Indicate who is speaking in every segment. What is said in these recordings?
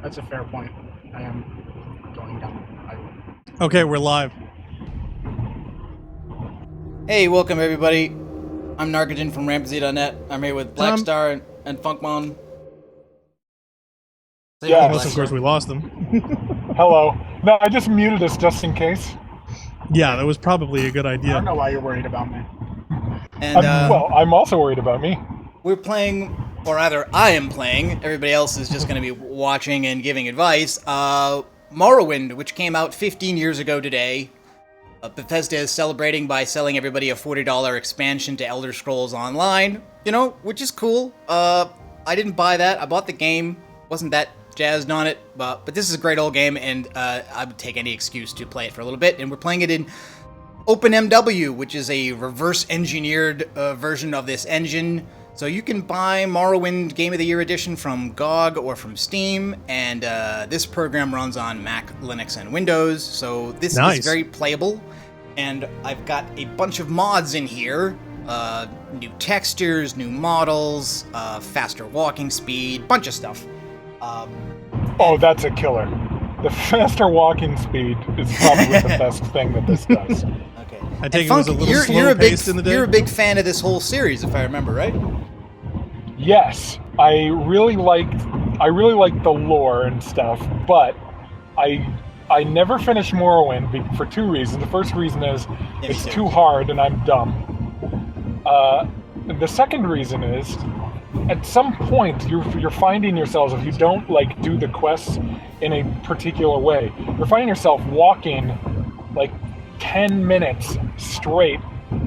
Speaker 1: That's a fair point. I am going down.
Speaker 2: Okay, we're live.
Speaker 3: Hey, welcome everybody. I'm Narcogen from Rampz.net. I'm here with Blackstar and Funkmon.
Speaker 4: Yeah,
Speaker 2: Unless, of course, we lost them.
Speaker 4: Hello. No, I just muted us just in case.
Speaker 2: Yeah, that was probably a good idea.
Speaker 1: I don't know why you're worried about me.
Speaker 3: And
Speaker 4: well, I'm also worried about me.
Speaker 3: we're playing, or rather, I am playing. Everybody else is just going to be watching and giving advice. Morrowind, which came out 15 years ago today. Bethesda is celebrating by selling everybody a $40 expansion to Elder Scrolls Online. You know, which is cool. I didn't buy that. I bought the game. Wasn't that jazzed on it, but this is a great old game, and I would take any excuse to play it for a little bit. And we're playing it in OpenMW, which is a reverse-engineered version of this engine. So you can buy Morrowind Game of the Year Edition from GOG or from Steam, and this program runs on Mac, Linux, and Windows, so this is very playable. And I've got a bunch of mods in here, new textures, new models, faster walking speed, bunch of stuff.
Speaker 4: Oh, that's a killer. The faster walking speed is probably the best thing that this does.
Speaker 3: Okay.
Speaker 2: I take it was a little slow-paced in the day.
Speaker 3: You're a big fan of this whole series, if I remember right.
Speaker 4: Yes, I really liked the lore and stuff, but I never finished Morrowind for two reasons. The first reason is it's too hard and I'm dumb. The second reason is at some point you're finding yourselves, if you don't do the quests in a particular way, you're finding yourself walking 10 minutes straight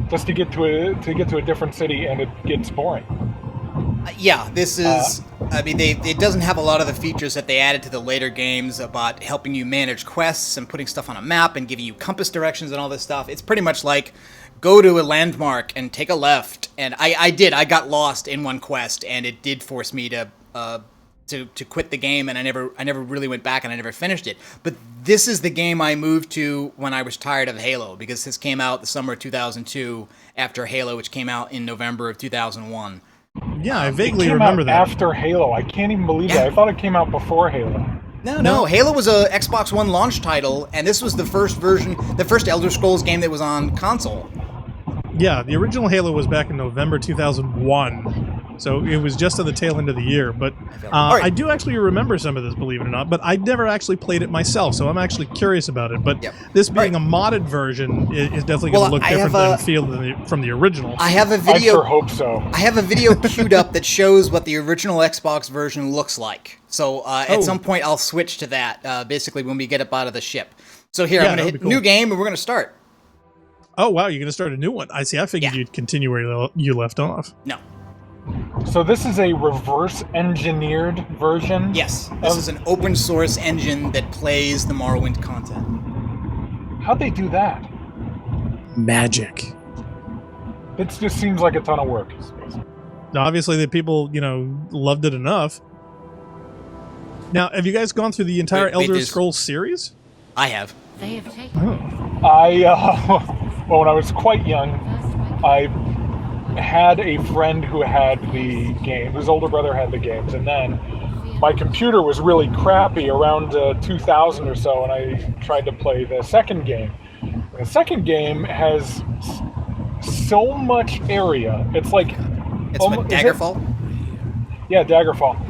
Speaker 4: just to get to a different city, and it gets boring.
Speaker 3: Yeah, this is... I mean, it doesn't have a lot of the features that they added to the later games about helping you manage quests and putting stuff on a map and giving you compass directions and all this stuff. It's pretty much like, go to a landmark and take a left. And I got lost in one quest, and it did force me to quit the game, and I never really went back, and I never finished it. But this is the game I moved to when I was tired of Halo, because this came out the summer of 2002 after Halo, which came out in November of 2001.
Speaker 2: Yeah, I vaguely remember that.
Speaker 4: After Halo. I can't even believe that. I thought it came out before Halo.
Speaker 3: No. Halo was a Xbox One launch title, and this was the first version, the first Elder Scrolls game that was on console.
Speaker 2: Yeah, the original Halo was back in November 2001, so it was just at the tail end of the year. But I do actually remember some of this, believe it or not, but I never actually played it myself, so I'm actually curious about it. But this being a modded version is definitely going to look different and feel from the original.
Speaker 3: I have a video.
Speaker 4: I sure hope so.
Speaker 3: I have a video queued up that shows what the original Xbox version looks like. So at some point I'll switch to that, basically when we get up out of the ship. So here, I'm going to hit new game, and we're going to start.
Speaker 2: Oh, wow, you're going to start a new one. I see. I figured you'd continue where you left off.
Speaker 3: No.
Speaker 4: So this is a reverse-engineered version?
Speaker 3: Yes. This is an open-source engine that plays the Morrowind content.
Speaker 4: How'd they do that?
Speaker 2: Magic.
Speaker 4: It just seems like a ton of work.
Speaker 2: Obviously, the people, loved it enough. Now, have you guys gone through the entire Elder Scrolls series?
Speaker 3: I have.
Speaker 5: They have taken.
Speaker 4: Well, when I was quite young, I had a friend who had the game, whose older brother had the games, and then my computer was really crappy around 2000 or so, and I tried to play the second game. The second game has so much area. It's like...
Speaker 3: It's what, Daggerfall?
Speaker 4: Yeah, Daggerfall.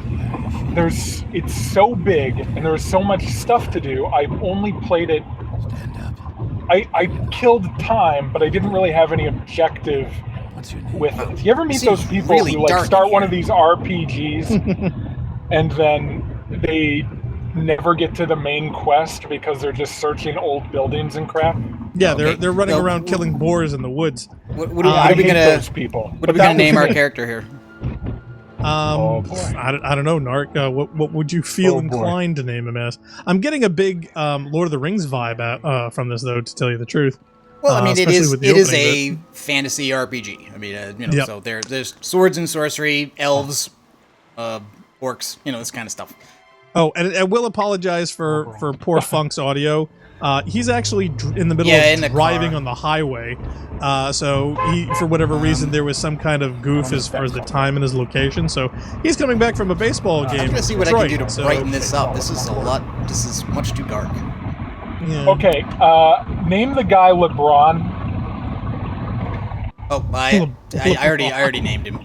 Speaker 4: It's so big, and there's so much stuff to do. I only played it... I killed time, but I didn't really have any objective with it. Do you ever meet those people who start one of these RPGs and then they never get to the main quest because they're just searching old buildings and crap?
Speaker 2: Yeah, they're running around killing boars in the woods.
Speaker 3: What are we
Speaker 4: those people.
Speaker 3: What are we gonna name our character here?
Speaker 4: Oh boy.
Speaker 2: I don't know, Narc. What would you feel inclined to name him as? I'm getting a big Lord of the Rings vibe from this, though, to tell you the truth.
Speaker 3: Well, I mean, it is a fantasy RPG. I mean, so there's swords and sorcery, elves, orcs, this kind of stuff.
Speaker 2: Oh, and I will apologize for poor Funk's audio. He's actually in the middle of driving on the highway. So he, for whatever reason, there was some kind of goof as far as the time and his location. So he's coming back from a baseball game.
Speaker 3: I'm gonna see what I can do to brighten this up. This is a lot. This is much too dark.
Speaker 2: Yeah.
Speaker 4: Okay, name the guy LeBron.
Speaker 3: Oh, I already named him.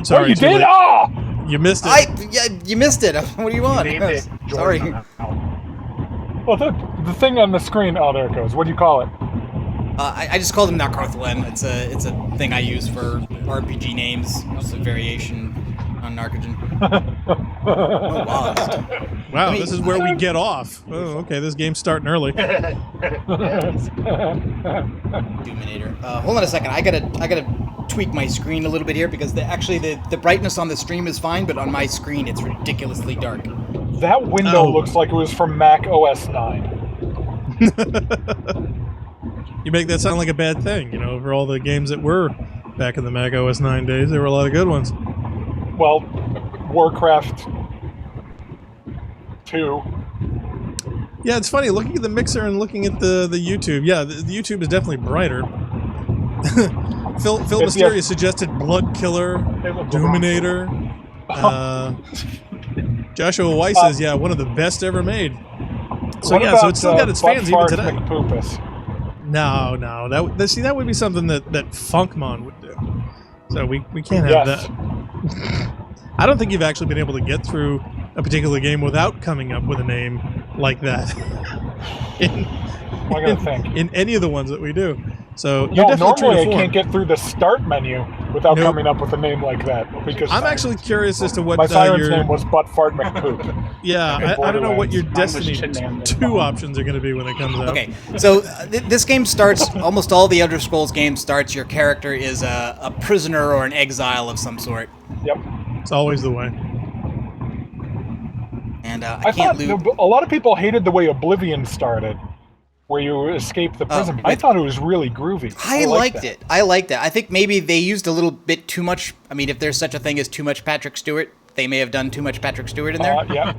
Speaker 2: Sorry,
Speaker 4: oh, you did? Oh!
Speaker 2: You missed it.
Speaker 3: Yeah, you missed it. What do you want? Sorry.
Speaker 4: Well, the thing on the screen. Oh, there it goes. What do you call it?
Speaker 3: I just called him Narcothlen. It's a thing I use for RPG names. It's a variation on Narcogen. Oh, wow.
Speaker 2: Wow, this is where we get off. Oh, okay, this game's starting early.
Speaker 3: Dominator. Hold on a second. I gotta tweak my screen a little bit here because the brightness on the stream is fine, but on my screen it's ridiculously dark.
Speaker 4: That window looks like it was from Mac OS 9.
Speaker 2: You make that sound like a bad thing, you know, for all the games that were back in the Mac OS 9 days. There were a lot of good ones.
Speaker 4: Well, Warcraft 2.
Speaker 2: Yeah, it's funny, looking at the mixer and looking at the YouTube. Yeah, the YouTube is definitely brighter. Phil Mysterious suggested Blood Killer, Dominator. Joshua Weiss says, yeah, one of the best ever made. So yeah, so it's still got its fans even today. No, that would be something that Funkmon would do. So we can't have that. I don't think you've actually been able to get through a particular game without coming up with a name like that. in any of the ones that we do. So you're definitely
Speaker 4: normally I can't get through the start menu without coming up with a name like that. Because
Speaker 2: I'm actually curious as to what
Speaker 4: my siren's name was Butt Fart McPoop.
Speaker 2: Yeah, I don't know what your Destiny 2 options are going to be when it comes out.
Speaker 3: Okay, so this game starts, almost all the Elder Scrolls games starts, your character is a prisoner or an exile of some sort.
Speaker 4: Yep.
Speaker 2: It's always the way.
Speaker 3: And I can't loot.
Speaker 4: A lot of people hated the way Oblivion started, where you escape the prison. I thought it was really groovy.
Speaker 3: I liked it. I liked it. I think maybe they used a little bit too much. I mean, if there's such a thing as too much Patrick Stewart, they may have done too much Patrick Stewart in there.
Speaker 4: Yeah.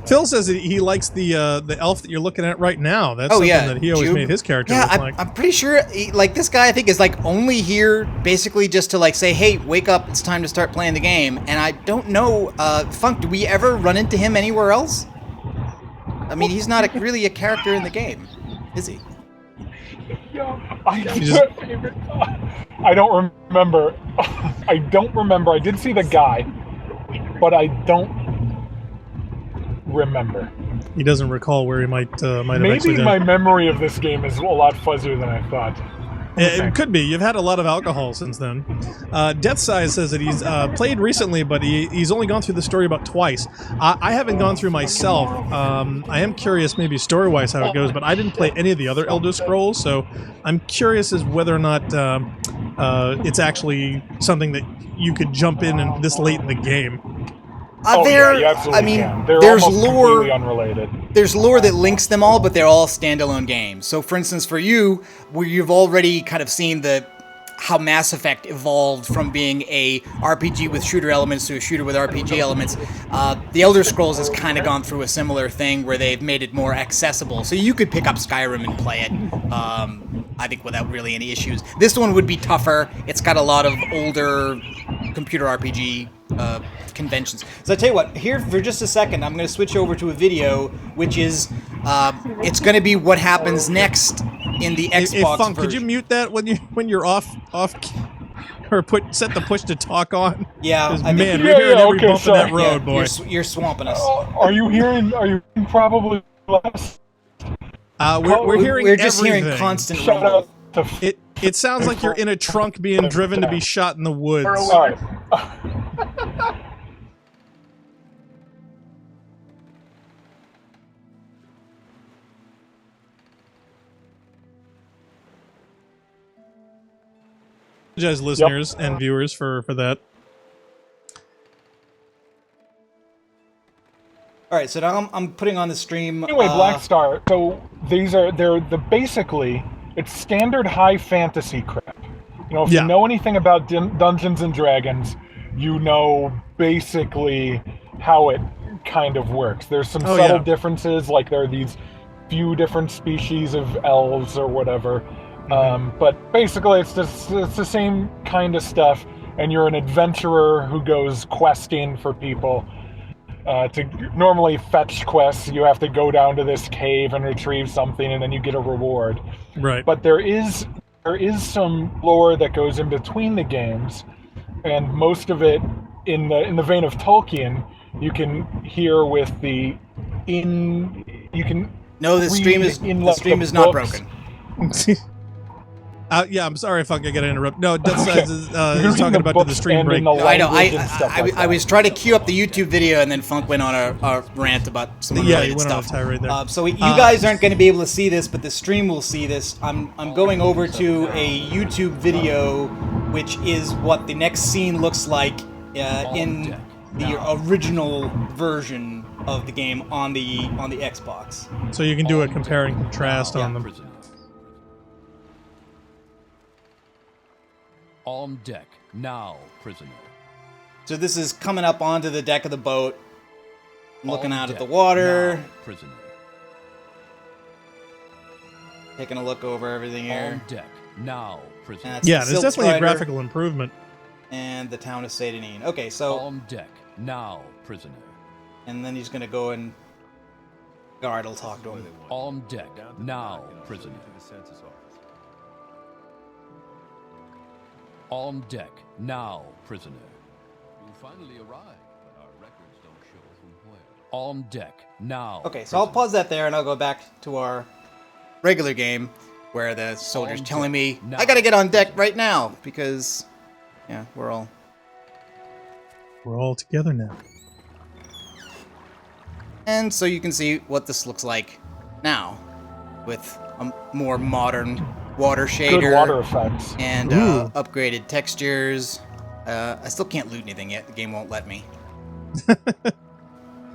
Speaker 2: Phil says that he likes the elf that you're looking at right now. That's something that he always made his character look like.
Speaker 3: I'm pretty sure, this guy I think is only here basically just to say, hey, wake up, it's time to start playing the game. And I don't know, Funk, do we ever run into him anywhere else? I mean, he's not really a character in the game, is he?
Speaker 4: Yeah, I don't remember. I don't remember. I did see the guy, but I don't remember.
Speaker 2: He doesn't recall where he might have actually
Speaker 4: Maybe
Speaker 2: done.
Speaker 4: my memory of this game is a lot fuzzier than I thought.
Speaker 2: It could be. You've had a lot of alcohol since then. Death Size says that he's played recently, but he's only gone through the story about twice. I haven't gone through myself. I am curious maybe story-wise how it goes, but I didn't play any of the other Elder Scrolls, so I'm curious as whether or not it's actually something that you could jump in this late in the game.
Speaker 4: You absolutely can. They're
Speaker 3: there's
Speaker 4: almost
Speaker 3: lore,
Speaker 4: completely unrelated.
Speaker 3: There's lore that links them all, but they're all standalone games. So, for instance, for you, where you've already kind of seen how Mass Effect evolved from being a RPG with shooter elements to a shooter with RPG elements, the Elder Scrolls has kind of gone through a similar thing where they've made it more accessible. So you could pick up Skyrim and play it, I think, without really any issues. This one would be tougher. It's got a lot of older computer RPG conventions. So I tell you what, here for just a second, I'm going to switch over to a video, which is, it's going to be what happens next in the Xbox
Speaker 2: Funk,
Speaker 3: version.
Speaker 2: could you mute that when you're off, or set the push to talk on?
Speaker 3: Yeah,
Speaker 2: man, we're hearing every bump in that road, boy.
Speaker 3: You're swamping us.
Speaker 4: Are you hearing probably less?
Speaker 2: We're hearing
Speaker 3: We're just
Speaker 2: everything.
Speaker 3: hearing constant
Speaker 4: Shout
Speaker 3: rumble.
Speaker 4: out to
Speaker 2: It sounds like you're in a trunk being driven to be shot in the woods.
Speaker 4: All right.
Speaker 2: Apologize, listeners and viewers, for that.
Speaker 3: All right, so now I'm putting on the stream.
Speaker 4: Anyway, Black Star. So they're basically it's standard high fantasy crap. You know, if you know anything about Dungeons and Dragons, you know basically how it kind of works. There's some subtle differences, like there are these few different species of elves or whatever. But basically, it's the same kind of stuff. And you're an adventurer who goes questing for people. To normally fetch quests, you have to go down to this cave and retrieve something, and then you get a reward.
Speaker 2: Right.
Speaker 4: But there is some lore that goes in between the games, and most of it in the vein of Tolkien, you can hear with the
Speaker 3: No, the stream is not broken.
Speaker 2: Yeah, I'm sorry if I get interrupted. No, that's he's talking about the stream break.
Speaker 3: I know. I was trying to queue up the YouTube video, and then Funk went on a rant about some unrelated stuff.
Speaker 2: Yeah, he went on a tirade there.
Speaker 3: So you guys aren't going to be able to see this, but the stream will see this. I'm going over to a YouTube video, which is what the next scene looks like in the original version of the game on the Xbox.
Speaker 2: So you can do a compare and contrast on them.
Speaker 5: On deck, now, prisoner.
Speaker 3: So this is coming up onto the deck of the boat, looking out at the water,
Speaker 5: now, prisoner.
Speaker 3: taking a look over everything here.
Speaker 5: On deck, now, prisoner.
Speaker 2: Yeah, there's definitely a graphical improvement.
Speaker 3: And the town of Satanin. Okay, so...
Speaker 5: On deck, now, prisoner.
Speaker 3: And then he's going to go and... Guard will talk to him.
Speaker 5: On deck, now, prisoner. On deck, now, prisoner. You finally arrived, but our records don't show from where. On deck, now.
Speaker 3: Okay, so I'll pause that there and I'll go back to our regular game where the soldier's telling me, I gotta get on deck right now because, yeah, we're all
Speaker 2: together now.
Speaker 3: And so you can see what this looks like now with a more modern water shader.
Speaker 4: Good water effects.
Speaker 3: And upgraded textures. I still can't loot anything yet. The game won't let me.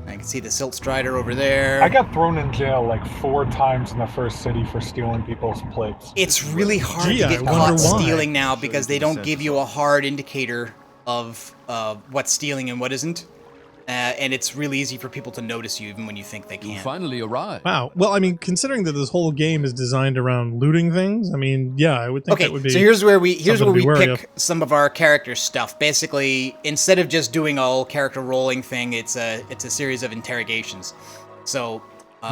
Speaker 3: I can see the Silt Strider over there.
Speaker 4: I got thrown in jail like 4 times in the first city for stealing people's plates.
Speaker 3: It's really hard to get caught stealing now because they don't give you a hard indicator of what's stealing and what isn't. And it's really easy for people to notice you even when you think they can't.
Speaker 5: You finally arrived.
Speaker 2: Wow. Well, I mean, considering that this whole game is designed around looting things, I mean, yeah, I would think that would be.
Speaker 3: So here's where we pick some of our character stuff. Basically, instead of just doing a whole character rolling thing, it's a series of interrogations. So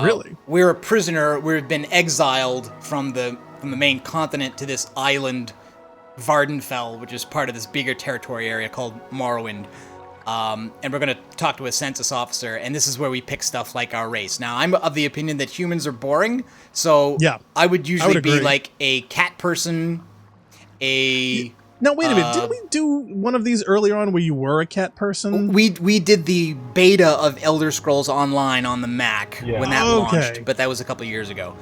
Speaker 2: really,
Speaker 3: we're a prisoner. We've been exiled from the main continent to this island, Vardenfell, which is part of this bigger territory area called Morrowind. And we're going to talk to a census officer, and this is where we pick stuff like our race. Now, I'm of the opinion that humans are boring, so
Speaker 2: yeah,
Speaker 3: I would usually be like a cat person,
Speaker 2: Now, wait a minute. Didn't we do one of these earlier on where you were a cat person?
Speaker 3: We did the beta of Elder Scrolls Online on the Mac when that launched, but that was a couple years ago.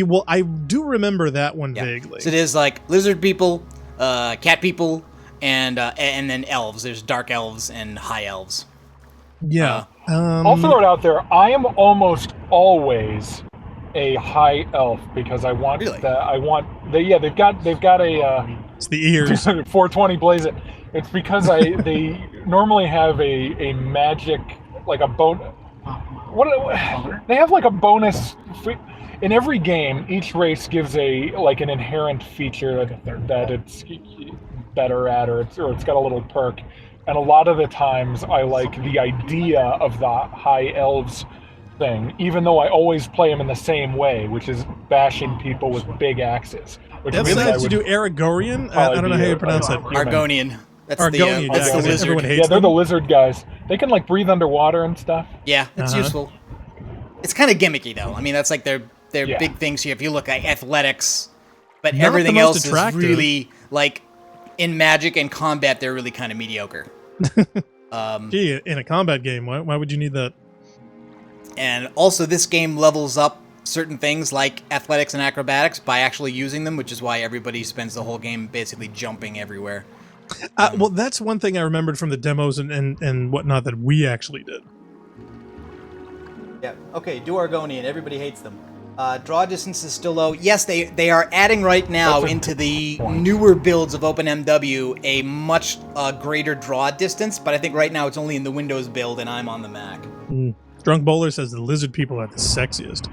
Speaker 2: Well, I do remember that one vaguely.
Speaker 3: So it is like lizard people, cat people, and then elves. There's dark elves and high elves.
Speaker 2: Yeah.
Speaker 4: I'll throw it out there. I am almost always a high elf because I want they've got a
Speaker 2: it's the ears.
Speaker 4: 420 blaze it. It's because they normally have a magic, like a they have like a bonus in every game. Each race gives an inherent feature that it's better at, or it's got a little perk. And a lot of the times I like the idea of the high elves thing, even though I always play them in the same way, which is bashing people with big axes.
Speaker 2: That's really to do Aragorian? I don't know how you pronounce it.
Speaker 3: Argonian. That's
Speaker 2: Argonian,
Speaker 3: that's the lizard.
Speaker 2: Everyone hates
Speaker 4: they're
Speaker 2: them.
Speaker 4: the lizard guys. They can like breathe underwater and stuff.
Speaker 3: Yeah, it's useful. It's kind of gimmicky though. I mean, that's like their big things here. If you look at athletics, but
Speaker 2: Not
Speaker 3: everything else
Speaker 2: attractive.
Speaker 3: is really like in magic and combat. They're really kind of mediocre.
Speaker 2: Gee, in a combat game, why would you need that?
Speaker 3: And also, this game levels up certain things like athletics and acrobatics by actually using them, which is why everybody spends the whole game basically jumping everywhere.
Speaker 2: Well, that's one thing I remembered from the demos and whatnot that we actually did.
Speaker 3: Yeah. Okay. Do Argonian. Everybody hates them. Draw distance is still low. Yes, they are adding right now into the newer builds of OpenMW a much greater draw distance, but I think right now it's only in the Windows build, and I'm on the Mac.
Speaker 2: Drunk Bowler says the lizard people are the sexiest.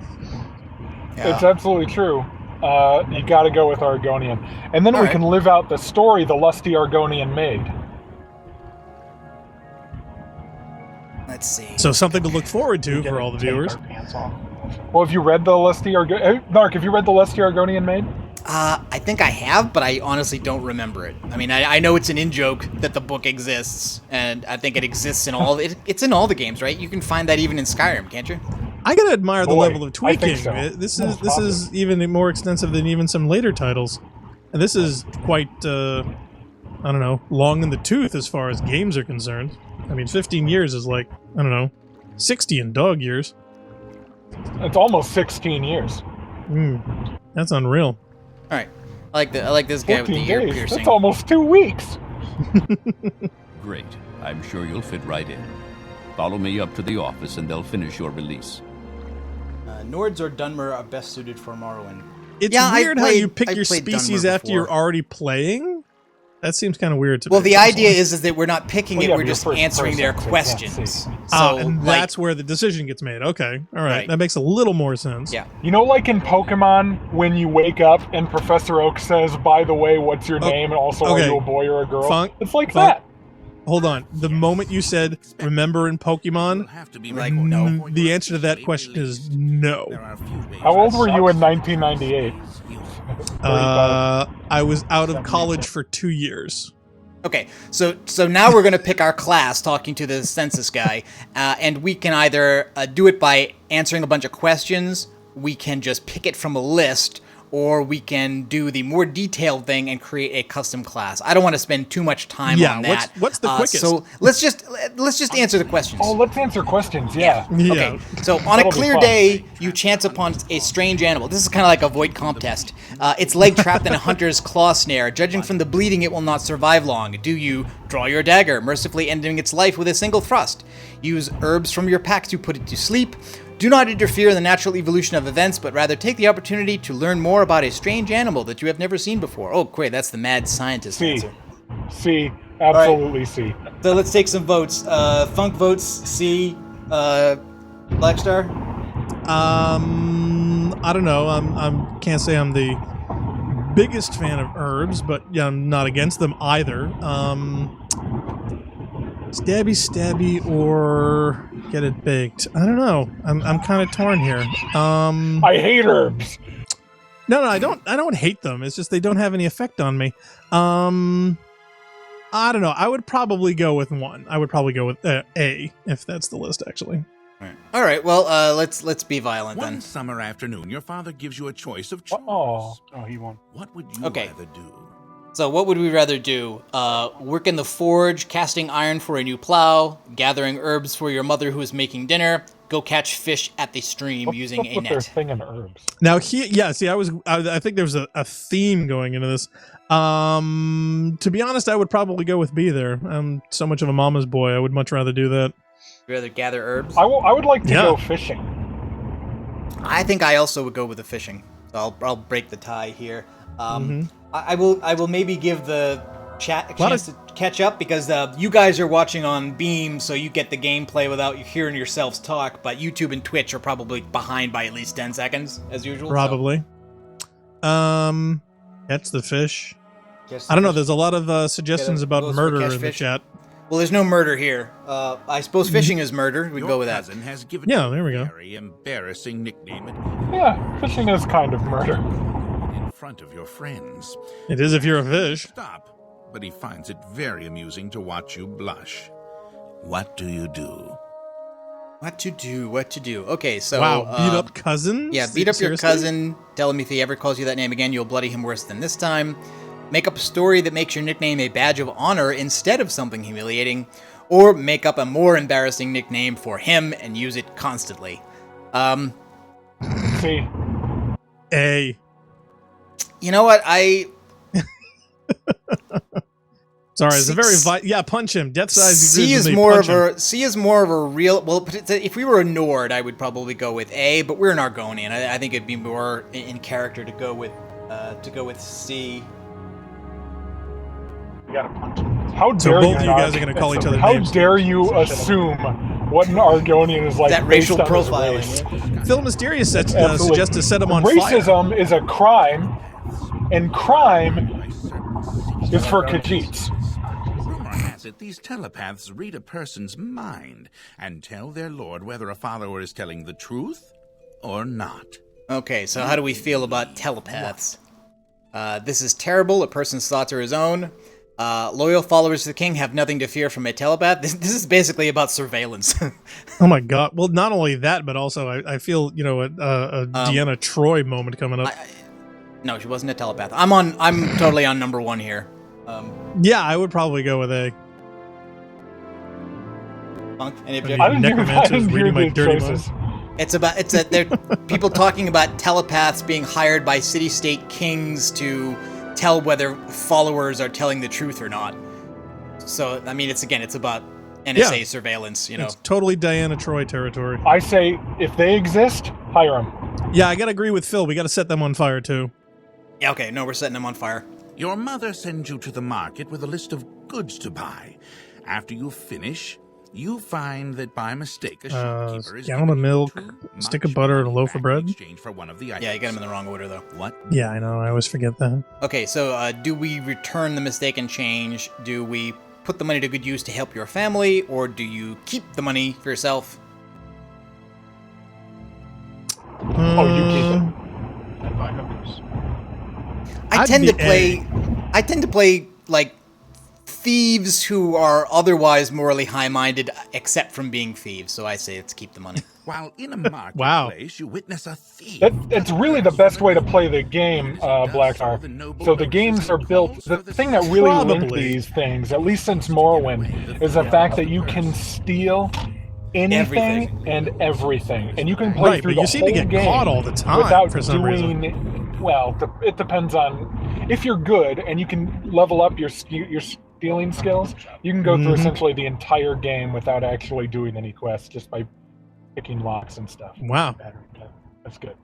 Speaker 4: It's absolutely true. You got to go with Argonian, and then we can live out the story the lusty Argonian made.
Speaker 3: Let's see.
Speaker 2: So something to look forward to for all the viewers.
Speaker 4: Well, have you read the lusty Narc, have you read the lusty Argonian made?
Speaker 3: I think I have, but I honestly don't remember it. I mean, I know it's an in-joke that the book exists, and I think it exists in all... It's in all the games, right? You can find that even in Skyrim, can't you?
Speaker 2: I gotta admire the level of tweaking.
Speaker 4: So.
Speaker 2: This is even more extensive than even some later titles. And this is quite, I don't know, long in the tooth as far as games are concerned. I mean, 15 years is like, I don't know, 60 in dog years.
Speaker 4: It's almost 16 years.
Speaker 2: That's unreal.
Speaker 3: All right. I like this guy with the ear
Speaker 4: days.
Speaker 3: piercing.
Speaker 4: That's almost 2 weeks.
Speaker 5: Great. I'm sure you'll fit right in. Follow me up to the office and they'll finish your release.
Speaker 3: Nords or Dunmer are best suited for Morrowind.
Speaker 2: It's weird how you pick your species after you're already playing. That seems kind of weird to me.
Speaker 3: Well, the idea is that we're not picking it, we're just answering their questions. So,
Speaker 2: and that's where the decision gets made. Okay, all right. That makes a little more sense.
Speaker 3: Yeah.
Speaker 4: You know, like in Pokemon, when you wake up and Professor Oak says, by the way, what's your name, and also are you a boy or a girl? It's like that.
Speaker 2: Hold on. The moment you said, remember in Pokemon,
Speaker 3: no.
Speaker 2: The answer to that question is no.
Speaker 4: How old were you in 1998?
Speaker 2: I was out of college for 2 years.
Speaker 3: Okay, so now we're going to pick our class, talking to the census guy, and we can either do it by answering a bunch of questions, we can just pick it from a list, or we can do the more detailed thing and create a custom class. I don't want to spend too much time on that.
Speaker 2: What's the quickest?
Speaker 3: So let's just answer the questions.
Speaker 4: Oh, let's answer questions, yeah.
Speaker 3: Okay, so on a clear day, you chance upon a strange animal. This is kind of like a void comp test. Its leg trapped in a hunter's claw snare. Judging from the bleeding, it will not survive long. Do you draw your dagger, mercifully ending its life with a single thrust? Use herbs from your pack to put it to sleep? Do not interfere in the natural evolution of events, but rather take the opportunity to learn more about a strange animal that you have never seen before. Oh, great, that's the mad scientist answer.
Speaker 4: C. Absolutely C.
Speaker 3: So let's take some votes. Funk votes C. Blackstar?
Speaker 2: I don't know. I'm can't say I'm the biggest fan of herbs, but yeah, I'm not against them either. Stabby, or get it baked. I don't know. I'm kind of torn here.
Speaker 4: I hate herbs.
Speaker 2: No, I don't hate them. It's just they don't have any effect on me. I don't know. I would probably go with one. I would probably go with A, if that's the list, actually.
Speaker 3: All right. Well, let's be violent then.
Speaker 6: One summer afternoon, your father gives you a choice of chores.
Speaker 4: Oh, he won.
Speaker 6: What would you rather do?
Speaker 3: So what would we rather do? Work in the forge, casting iron for a new plow, gathering herbs for your mother who is making dinner, go catch fish at the stream using a net.
Speaker 4: Their thing in herbs.
Speaker 2: Now, I think there's a theme going into this. To be honest, I would probably go with B there. I'm so much of a mama's boy. I would much rather do that.
Speaker 3: You'd rather gather herbs?
Speaker 4: I would like to go fishing.
Speaker 3: I think I also would go with the fishing. So I'll break the tie here. I will maybe give the chat a chance to catch up, because you guys are watching on Beam, so you get the gameplay without you hearing yourselves talk, but YouTube and Twitch are probably behind by at least 10 seconds, as usual.
Speaker 2: Probably. Catch the fish. I don't know, there's a lot of suggestions about murder in the chat.
Speaker 3: Well, there's no murder here. I suppose fishing is murder. We go with that.
Speaker 6: Has given
Speaker 2: there we go.
Speaker 6: A very embarrassing nickname.
Speaker 4: Yeah, fishing is kind of murder.
Speaker 6: In front of your friends.
Speaker 2: It is if you're a fish.
Speaker 6: Stop, but he finds it very amusing to watch you blush. What do you do?
Speaker 3: What to do? Okay, so...
Speaker 2: Wow, beat up cousin?
Speaker 3: Yeah, beat up your cousin. Tell him if he ever calls you that name again, you'll bloody him worse than this time. Make up a story that makes your nickname a badge of honor instead of something humiliating. Or make up a more embarrassing nickname for him and use it constantly.
Speaker 4: C.
Speaker 2: A.
Speaker 3: You know what?
Speaker 2: Sorry, it's a very punch him. Death size.
Speaker 3: C is more of a real. Well, if we were a Nord, I would probably go with A, but we're an Argonian. I think it'd be more in character to go with C.
Speaker 1: We gotta punch him.
Speaker 4: How
Speaker 2: So
Speaker 4: dare
Speaker 2: both of you
Speaker 4: not-
Speaker 2: guys are going to call each other
Speaker 4: How
Speaker 2: names.
Speaker 4: dare you assume what an Argonian is like?
Speaker 3: That
Speaker 4: based
Speaker 3: racial
Speaker 4: on his
Speaker 3: profiling.
Speaker 4: race?
Speaker 2: Phil Mysterious
Speaker 4: Absolutely.
Speaker 2: suggests to set him on fire.
Speaker 4: Racism is a crime, and crime is for Khajiits.
Speaker 6: Rumor has it these telepaths read a person's mind and tell their lord whether a follower is telling the truth or not.
Speaker 3: Okay, so how do we feel about telepaths? This is terrible. A person's thoughts are his own. Loyal followers of the king have nothing to fear from a telepath. This is basically about surveillance.
Speaker 2: Oh my god. Well, not only that, but also I feel, a Deanna Troy moment coming up.
Speaker 3: No, she wasn't a telepath. I'm totally on number one here.
Speaker 2: Yeah, I would probably go with A.
Speaker 3: Punk, any
Speaker 4: I
Speaker 3: objection?
Speaker 4: didn't
Speaker 2: Necromancers
Speaker 4: hear
Speaker 2: reading my
Speaker 4: the
Speaker 2: dirty
Speaker 4: choices.
Speaker 3: They're people talking about telepaths being hired by city-state kings to tell whether followers are telling the truth or not. So, I mean, it's about NSA
Speaker 2: Yeah.
Speaker 3: surveillance,
Speaker 2: It's totally Diana Troy territory.
Speaker 4: I say, if they exist, hire them.
Speaker 2: Yeah, I gotta agree with Phil. We gotta set them on fire, too.
Speaker 3: Yeah, okay, no, we're setting them on fire.
Speaker 6: Your mother sends you to the market with a list of goods to buy. After you finish, you find that by mistake a shopkeeper is
Speaker 2: gallon of
Speaker 6: giving you
Speaker 2: milk,
Speaker 6: too
Speaker 2: stick of
Speaker 6: much
Speaker 2: butter, and a
Speaker 6: money
Speaker 2: loaf of
Speaker 6: back
Speaker 2: bread?
Speaker 6: in exchange for one of the
Speaker 3: Yeah, you got them in the wrong order, though.
Speaker 6: What?
Speaker 2: Yeah, I know. I always forget that.
Speaker 3: Okay, so do we return the mistaken change? Do we put the money to good use to help your family, or do you keep the money for yourself?
Speaker 4: Oh, you keep it.
Speaker 1: I'd buy hookers.
Speaker 3: I
Speaker 2: I'd
Speaker 3: tend
Speaker 2: be
Speaker 3: to play like thieves who are otherwise morally high-minded, except from being thieves. So I say let's keep the money.
Speaker 6: While in a marketplace, you witness a thief.
Speaker 4: It's really the best way to play the game, Blackstar. So the games are built. The thing that really linked
Speaker 2: Probably.
Speaker 4: these things, at least since Morrowind, is the fact that you can steal anything
Speaker 3: Everything.
Speaker 4: and everything, and you can play
Speaker 2: Right,
Speaker 4: through
Speaker 2: but you
Speaker 4: the
Speaker 2: seem to
Speaker 4: whole
Speaker 2: get
Speaker 4: game
Speaker 2: caught all the time
Speaker 4: without
Speaker 2: for some reason.
Speaker 4: doing. Well, it depends on if you're good and you can level up your stealing skills. You can go through essentially the entire game without actually doing any quests, just by picking locks and stuff.
Speaker 2: Wow.
Speaker 4: That's good.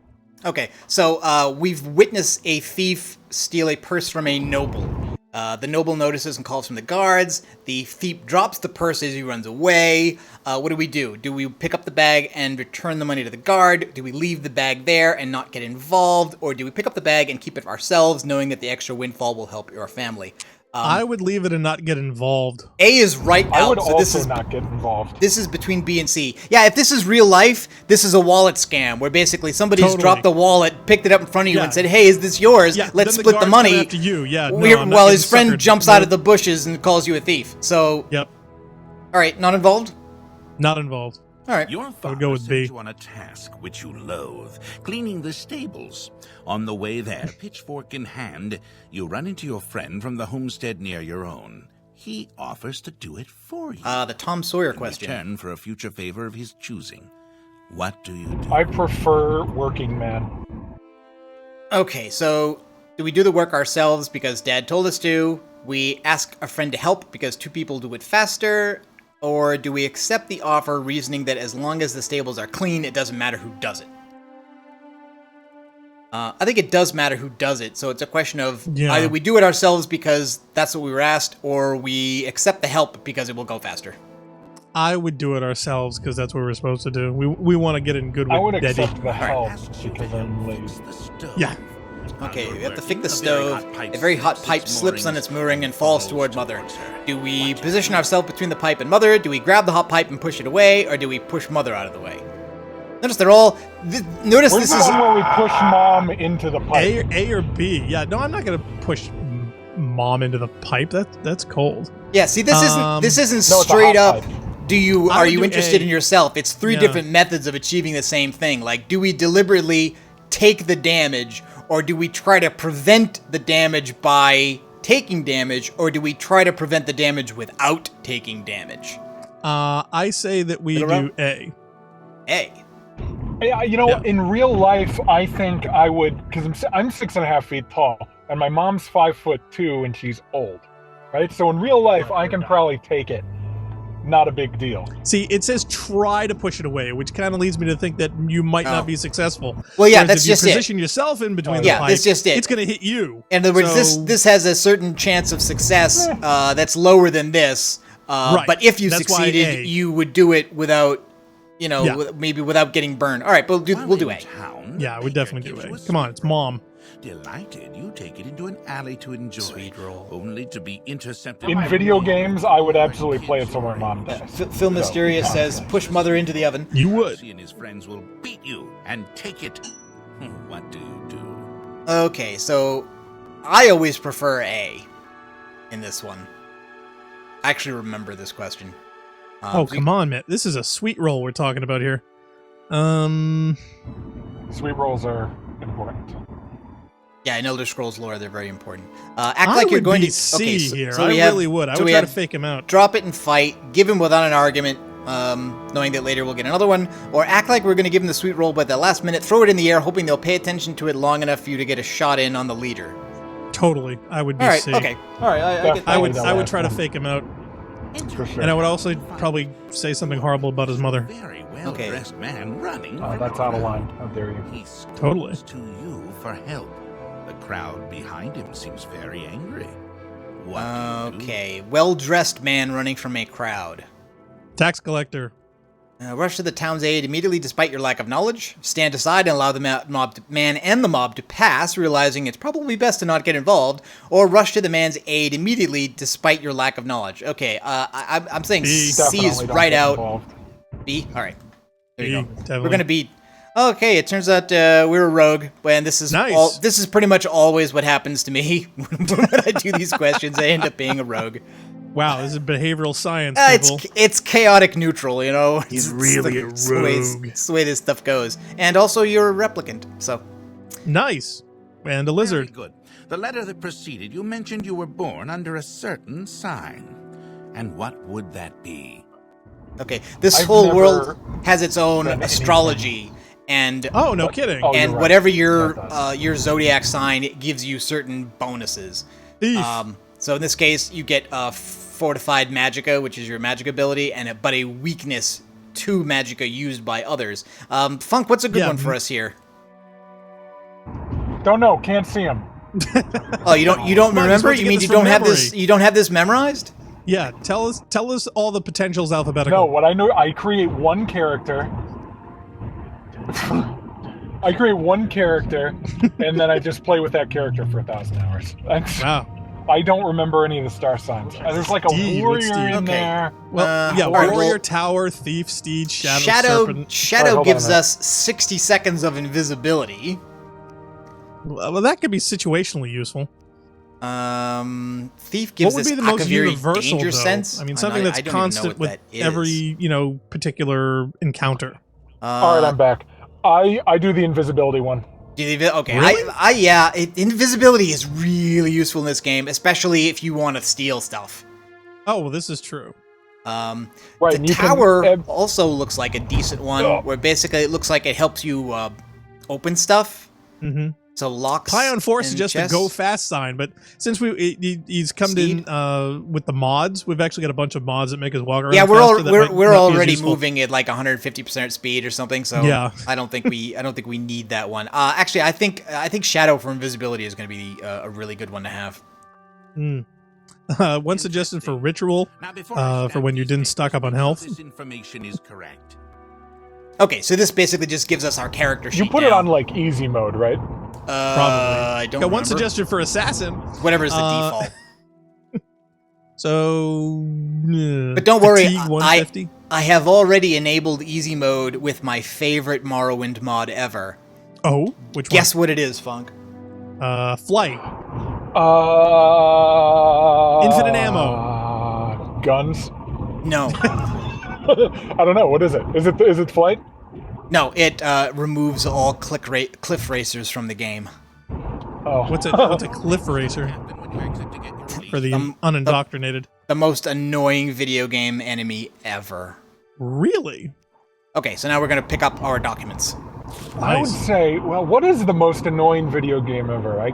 Speaker 3: Okay, so we've witnessed a thief steal a purse from a noble. The noble notices and calls from the guards. The thief drops the purse as he runs away. What do? Do we pick up the bag and return the money to the guard? Do we leave the bag there and not get involved? Or do we pick up the bag and keep it ourselves, knowing that the extra windfall will help your family?
Speaker 2: I would leave it and not get involved.
Speaker 3: A is right out.
Speaker 4: I would
Speaker 3: so
Speaker 4: also
Speaker 3: this is
Speaker 4: not get involved.
Speaker 3: This is between B and C. Yeah, if this is real life, this is a wallet scam where basically somebody's
Speaker 2: Totally.
Speaker 3: dropped the wallet, picked it up in front of you,
Speaker 2: Yeah.
Speaker 3: and said, "Hey, is this yours?
Speaker 2: Yeah,
Speaker 3: Let's
Speaker 2: then
Speaker 3: split the
Speaker 2: guards
Speaker 3: money."
Speaker 2: come after you. Yeah, no, I'm not
Speaker 3: while
Speaker 2: getting
Speaker 3: his friend
Speaker 2: suckered.
Speaker 3: jumps out of
Speaker 2: Nope.
Speaker 3: the bushes and calls you a thief. So,
Speaker 2: Yep,
Speaker 3: all right, not involved.
Speaker 2: not involved.
Speaker 3: All right.
Speaker 6: Your
Speaker 2: I would
Speaker 6: father
Speaker 2: go with B.
Speaker 6: sends you on a task which you loathe, cleaning the stables. On the way there, pitchfork in hand, you run into your friend from the homestead near your own. He offers to do it for you.
Speaker 3: The Tom Sawyer
Speaker 6: in
Speaker 3: question.
Speaker 6: return for a future favor of his choosing. What do you do?
Speaker 4: I prefer working man.
Speaker 3: Okay, so do we do the work ourselves because Dad told us to? We ask a friend to help because two people do it faster? Or do we accept the offer, reasoning that as long as the stables are clean, it doesn't matter who does it? I think it does matter who does it, so it's a question of either we do it ourselves because that's what we were asked, or we accept the help because it will go faster.
Speaker 2: I would do it ourselves because that's what we're supposed to do. We want to get in good
Speaker 4: I would
Speaker 2: with Daddy.
Speaker 4: accept the help
Speaker 6: Asks you to
Speaker 4: because I'm
Speaker 6: help
Speaker 4: lazy.
Speaker 6: fix the stove.
Speaker 2: Yeah.
Speaker 3: Okay, we have to fix
Speaker 6: Working,
Speaker 3: the
Speaker 6: a
Speaker 3: stove. A very hot pipe slips on its mooring and falls toward Mother. Do we position ourselves between the pipe and Mother? Do we grab the hot pipe and push it away? Or do we push Mother out of the way? Notice they're all... Notice
Speaker 4: Where's
Speaker 3: this
Speaker 4: the
Speaker 3: is...
Speaker 4: one where we push mom into the pipe?
Speaker 2: A or B. Yeah, no, I'm not going to push Mom into the pipe. That's cold.
Speaker 3: Yeah, see, this isn't
Speaker 4: No, it's a
Speaker 3: straight
Speaker 4: hot
Speaker 3: up...
Speaker 4: pipe.
Speaker 3: Are
Speaker 2: would
Speaker 3: you
Speaker 2: do
Speaker 3: interested
Speaker 2: A.
Speaker 3: in yourself? It's three
Speaker 2: Yeah.
Speaker 3: different methods of achieving the same thing. Like, do we deliberately take the damage, or do we try to prevent the damage by taking damage, or do we try to prevent the damage without taking damage?
Speaker 2: I say that we do A.
Speaker 3: A.
Speaker 4: Yeah, in real life, I think I would, because I'm 6.5 feet tall, and my mom's 5'2", and she's old, right? So in real life, I can probably take it. not a big deal.
Speaker 2: See, it says try to push it away, which kind of leads me to think that you might not be successful.
Speaker 3: Well, yeah,
Speaker 2: Whereas
Speaker 3: that's
Speaker 2: if you
Speaker 3: just it.
Speaker 2: position yourself in between the
Speaker 3: Yeah,
Speaker 2: pipe,
Speaker 3: that's just it.
Speaker 2: it's going to hit you.
Speaker 3: In other words,
Speaker 2: So-
Speaker 3: this has a certain chance of success that's lower than this.
Speaker 2: Right.
Speaker 3: But if you
Speaker 2: That's why
Speaker 3: succeeded,
Speaker 2: A.
Speaker 3: you would do it without, you know,
Speaker 2: Yeah.
Speaker 3: maybe without getting burned. All right, but we'll do A.
Speaker 6: Town,
Speaker 2: Yeah, we definitely do
Speaker 6: gives
Speaker 2: it.
Speaker 6: you a
Speaker 2: Come on, it's Mom.
Speaker 6: Delighted, you take it into an alley to enjoy.
Speaker 3: Sweet roll.
Speaker 6: Only to be intercepted.
Speaker 4: In
Speaker 6: by
Speaker 4: video
Speaker 6: wolves.
Speaker 4: games, I would absolutely play it somewhere Mom does.
Speaker 3: Phil Mysterious says, push Mother into the oven.
Speaker 2: You would.
Speaker 6: He and his friends will beat you and take it. What do you do?
Speaker 3: Okay, so I always prefer A in this one. I actually remember this question.
Speaker 2: Oh, come on, man. This is a sweet roll we're talking about here.
Speaker 4: Sweet rolls are important.
Speaker 3: Yeah, in Elder Scrolls lore, they're very important. Act
Speaker 2: I
Speaker 3: like you're
Speaker 2: would
Speaker 3: going
Speaker 2: be
Speaker 3: to...
Speaker 2: C here.
Speaker 3: so
Speaker 2: I
Speaker 3: we have-
Speaker 2: really would. I
Speaker 3: so
Speaker 2: would
Speaker 3: we
Speaker 2: try to
Speaker 3: have
Speaker 2: fake him out.
Speaker 3: drop it and fight, give him without an argument, knowing that later we'll get another one, or act like we're going to give him the sweet roll, but at the last minute, throw it in the air, hoping they'll pay attention to it long enough for you to get a shot in on the leader.
Speaker 2: Totally. I would be
Speaker 3: All right,
Speaker 2: C.
Speaker 3: okay. All right, I get that.
Speaker 2: I would
Speaker 4: Definitely
Speaker 2: try to
Speaker 4: that
Speaker 2: fake him out.
Speaker 4: For sure.
Speaker 2: And I would also probably say something horrible about his mother.
Speaker 6: Very well-dressed man running.
Speaker 4: Oh,
Speaker 6: from
Speaker 4: that's
Speaker 6: the
Speaker 4: out of
Speaker 6: crowd.
Speaker 4: line. How dare you?
Speaker 6: He screams
Speaker 2: Totally.
Speaker 6: to you for help. The crowd behind him seems very angry. What do you do?
Speaker 3: Okay, well-dressed man running from a crowd.
Speaker 2: Tax collector.
Speaker 3: Rush to the town's aid immediately despite your lack of knowledge. Stand aside and allow the man and the mob to pass, realizing it's probably best to not get involved. Or rush to the man's aid immediately despite your lack of knowledge. Okay, I'm saying
Speaker 2: B.
Speaker 3: C is
Speaker 4: Definitely don't
Speaker 3: right
Speaker 4: get
Speaker 3: out.
Speaker 4: involved.
Speaker 3: B? Alright. There
Speaker 2: B,
Speaker 3: you go.
Speaker 2: definitely.
Speaker 3: We're gonna be... Okay, it turns out we're a rogue, and this is
Speaker 2: Nice.
Speaker 3: this is pretty much always what happens to me when I do these questions. I end up being a rogue.
Speaker 2: Wow, this is behavioral science, people.
Speaker 3: It's chaotic neutral, you know.
Speaker 2: He's
Speaker 3: It's
Speaker 2: really a
Speaker 3: it's the way-
Speaker 2: rogue.
Speaker 3: It's the way this stuff goes. And also, you're a replicant, so...
Speaker 2: Nice. And a
Speaker 6: Very
Speaker 2: lizard.
Speaker 6: good. The letter that preceded, you mentioned you were born under a certain sign. And what would that be?
Speaker 3: Okay, this
Speaker 4: I've
Speaker 3: whole
Speaker 4: never
Speaker 3: world has its own
Speaker 4: done anything.
Speaker 3: astrology, and
Speaker 2: Oh, no kidding.
Speaker 4: Oh,
Speaker 3: and
Speaker 4: you're right.
Speaker 3: whatever
Speaker 4: Yeah, it
Speaker 3: your zodiac sign, it gives you certain bonuses.
Speaker 2: Thief.
Speaker 3: So in this case, you get fortified magicka, which is your magic ability, but a weakness to magicka used by others. Funk, what's a good
Speaker 2: Yeah,
Speaker 3: one for us here?
Speaker 4: Don't know. Can't see him.
Speaker 3: Oh, you don't
Speaker 2: Come on, you're
Speaker 3: remember?
Speaker 2: supposed to
Speaker 3: You
Speaker 2: get
Speaker 3: mean
Speaker 2: this
Speaker 3: you
Speaker 2: from
Speaker 3: don't have this?
Speaker 2: memory.
Speaker 3: You don't have this memorized?
Speaker 2: Yeah, tell us all the potentials alphabetical.
Speaker 4: No, what I know, I create one character. I create one character, and then I just play with that character for 1,000 hours.
Speaker 2: Wow.
Speaker 4: I don't remember any of the star signs. There's like a
Speaker 2: Steve,
Speaker 4: warrior
Speaker 2: what's Steve?
Speaker 4: in
Speaker 3: Okay.
Speaker 4: there.
Speaker 2: Well, yeah,
Speaker 3: all right,
Speaker 2: warrior,
Speaker 3: well-
Speaker 2: tower, thief, steed, shadow, serpent.
Speaker 3: Shadow
Speaker 4: hold on a
Speaker 3: gives
Speaker 4: minute.
Speaker 3: us 60 seconds of invisibility.
Speaker 2: Well, that could be situationally useful.
Speaker 3: Thief gives
Speaker 2: What would
Speaker 3: us
Speaker 2: be the most
Speaker 3: Akaviri
Speaker 2: universal,
Speaker 3: danger
Speaker 2: though?
Speaker 3: sense.
Speaker 2: I mean, something that's
Speaker 3: I don't even know
Speaker 2: constant
Speaker 3: what
Speaker 2: with
Speaker 3: that is.
Speaker 2: every, particular encounter.
Speaker 4: All right, I'm back. I do the invisibility one.
Speaker 3: Okay,
Speaker 2: Really?
Speaker 3: invisibility is really useful in this game, especially if you want to steal stuff.
Speaker 2: Oh, well, this is true.
Speaker 4: Right,
Speaker 3: The
Speaker 4: and you can-
Speaker 3: tower also looks like a decent one,
Speaker 4: Ugh.
Speaker 3: where basically it looks like it helps you open stuff.
Speaker 2: Mm-hmm.
Speaker 3: So locks.
Speaker 2: Pion 4
Speaker 3: and
Speaker 2: suggests a
Speaker 3: chests.
Speaker 2: go fast sign, but since he's come
Speaker 3: Steed?
Speaker 2: in with the mods, we've actually got a bunch of mods that make us walk around.
Speaker 3: Yeah,
Speaker 2: faster that might
Speaker 3: we're
Speaker 2: not be as
Speaker 3: already
Speaker 2: useful.
Speaker 3: moving at like 150% speed or something. So
Speaker 2: Yeah.
Speaker 3: I don't think we need that one. Actually, I think Shadow for invisibility is going to be a really good one to have.
Speaker 2: One suggestion for ritual
Speaker 6: Now, before I
Speaker 2: for when you
Speaker 6: these
Speaker 2: didn't
Speaker 6: things,
Speaker 2: stock up on
Speaker 6: all
Speaker 2: health.
Speaker 6: This information is correct.
Speaker 3: Okay, so this basically just gives us our character sheet.
Speaker 4: You put it
Speaker 3: now.
Speaker 4: on like easy mode, right?
Speaker 2: Probably.
Speaker 3: I don't
Speaker 2: Got one
Speaker 3: remember.
Speaker 2: suggestion for assassin.
Speaker 3: Whatever is the
Speaker 2: Uh,
Speaker 3: default.
Speaker 2: So,
Speaker 3: But don't worry,
Speaker 2: fatigue 150.
Speaker 3: I have already enabled easy mode with my favorite Morrowind mod ever.
Speaker 2: Oh, which
Speaker 3: Guess what it is, Funk?
Speaker 2: one? Flight.
Speaker 4: Infinite
Speaker 2: ammo.
Speaker 4: Guns.
Speaker 3: No,
Speaker 4: I don't know. What is it? Is it flight?
Speaker 3: no, it removes all cliff racers from the game.
Speaker 4: Oh,
Speaker 2: What's a cliff racer
Speaker 6: Then when you exit to get your release,
Speaker 2: for the unindoctrinated?
Speaker 3: The most annoying video game enemy ever.
Speaker 2: Really?
Speaker 3: Okay, so now we're gonna pick up our documents.
Speaker 4: I would
Speaker 2: Nice.
Speaker 4: say, well, what is the most annoying video game ever?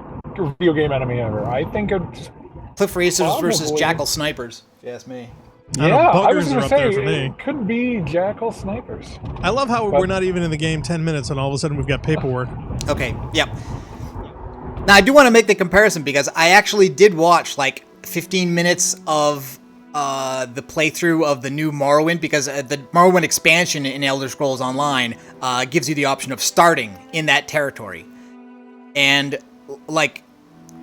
Speaker 4: Video game enemy ever? I think it's
Speaker 3: Cliff racers versus
Speaker 4: Probably.
Speaker 3: jackal snipers, if you ask me.
Speaker 4: Yeah, I
Speaker 2: buggers
Speaker 4: was
Speaker 2: are
Speaker 4: going to
Speaker 2: up there
Speaker 4: say,
Speaker 2: for me.
Speaker 4: it could be Jackal snipers.
Speaker 2: I love how
Speaker 4: But-
Speaker 2: we're not even in the game 10 minutes and all of a sudden we've got paperwork.
Speaker 3: Okay, yep. Now, I do want to make the comparison because I actually did watch like 15 minutes of the playthrough of the new Morrowind, because the Morrowind expansion in Elder Scrolls Online gives you the option of starting in that territory. And, like,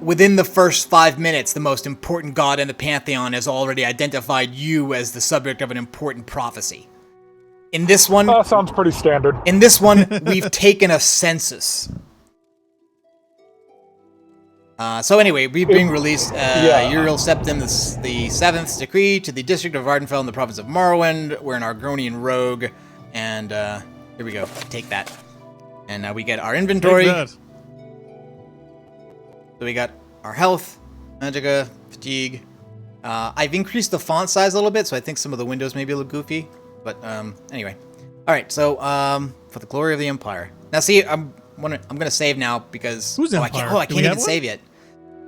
Speaker 3: within the first 5 minutes, the most important god in the Pantheon has already identified you as the subject of an important prophecy. In this one...
Speaker 4: sounds pretty standard.
Speaker 3: In this one, we've taken a census. So anyway, we're being released Uriel Septim, the 7th decree to the district of Vardenfell in the province of Morrowind. We're an Argonian rogue, and here we go. Take that. And now we get our inventory.
Speaker 2: Take that.
Speaker 3: So we got our health, magicka, fatigue. I've increased the font size a little bit, so I think some of the windows may be a little goofy. But anyway. Alright, so for the glory of the Empire. Now see, I'm gonna save now because
Speaker 2: Who's Empire?
Speaker 3: I can't even save yet.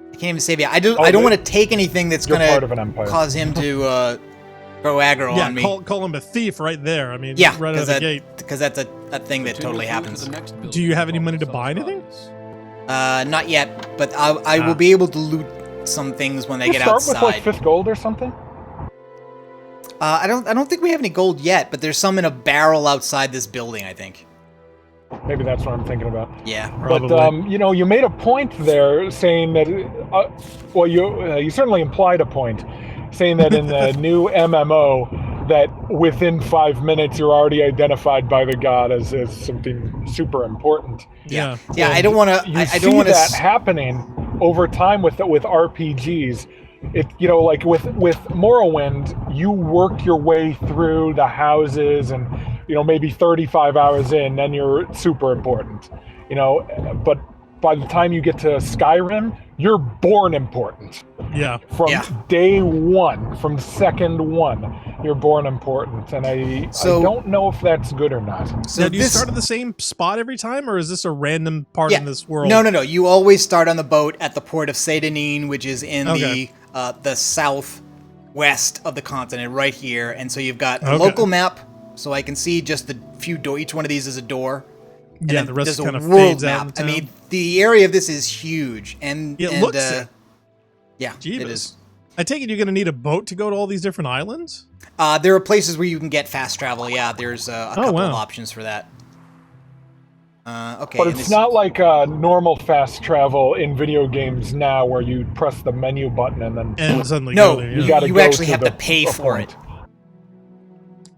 Speaker 3: I can't even save yet. I don't want to take anything that's
Speaker 4: You're
Speaker 3: gonna
Speaker 4: part of an empire.
Speaker 3: cause him to throw aggro on me.
Speaker 2: Call him a thief right there. I mean,
Speaker 3: Yeah,
Speaker 2: right out of the gate.
Speaker 3: because that's a thing that totally happens.
Speaker 2: Do you have any money to buy anything?
Speaker 3: Not yet, but I will be able to loot some things when I get
Speaker 4: start
Speaker 3: outside.
Speaker 4: with like 5th gold or something?
Speaker 3: I don't think we have any gold yet, but there's some in a barrel outside this building, I think.
Speaker 4: Maybe that's what I'm thinking about.
Speaker 3: Yeah.
Speaker 2: Probably.
Speaker 4: But you made a point there saying that. Well, you certainly implied a point, saying that in the new MMO, that within 5 minutes you're already identified by the god as something super important.
Speaker 3: Yeah.
Speaker 4: And
Speaker 3: I don't want to.
Speaker 4: You
Speaker 3: I
Speaker 4: see
Speaker 3: don't want
Speaker 4: that
Speaker 3: to.
Speaker 4: happening over time with RPGs. It like with Morrowind, you work your way through the houses, and maybe 35 hours in, then you're super important. But by the time you get to Skyrim, you're born important.
Speaker 2: Yeah.
Speaker 4: From day one, from second one, you're born important, and I don't know if that's good or not.
Speaker 2: So do you start at the same spot every time, or is this a random part in this world?
Speaker 3: No. You always start on the boat at the port of Seydanine, which is in the southwest of the continent, right here. And so you've got a local map, so I can see just the few door. Each one of these is a door. And
Speaker 2: Yeah,
Speaker 3: then
Speaker 2: the rest
Speaker 3: there's
Speaker 2: kind
Speaker 3: a
Speaker 2: of
Speaker 3: world
Speaker 2: fades out.
Speaker 3: map. I mean, the area of this is huge, and
Speaker 2: It looks it.
Speaker 3: Yeah,
Speaker 2: Jeebus.
Speaker 3: it is.
Speaker 2: I take it you're going to need a boat to go to all these different islands?
Speaker 3: There are places where you can get fast travel. Yeah, there's a couple of
Speaker 2: wow.
Speaker 3: options for that. Okay,
Speaker 4: But it's not like normal fast travel in video games now, where you press the menu button and then
Speaker 2: Suddenly
Speaker 3: no,
Speaker 2: go there,
Speaker 3: you
Speaker 4: gotta go
Speaker 3: actually
Speaker 4: to
Speaker 3: have
Speaker 4: the
Speaker 3: to pay for it.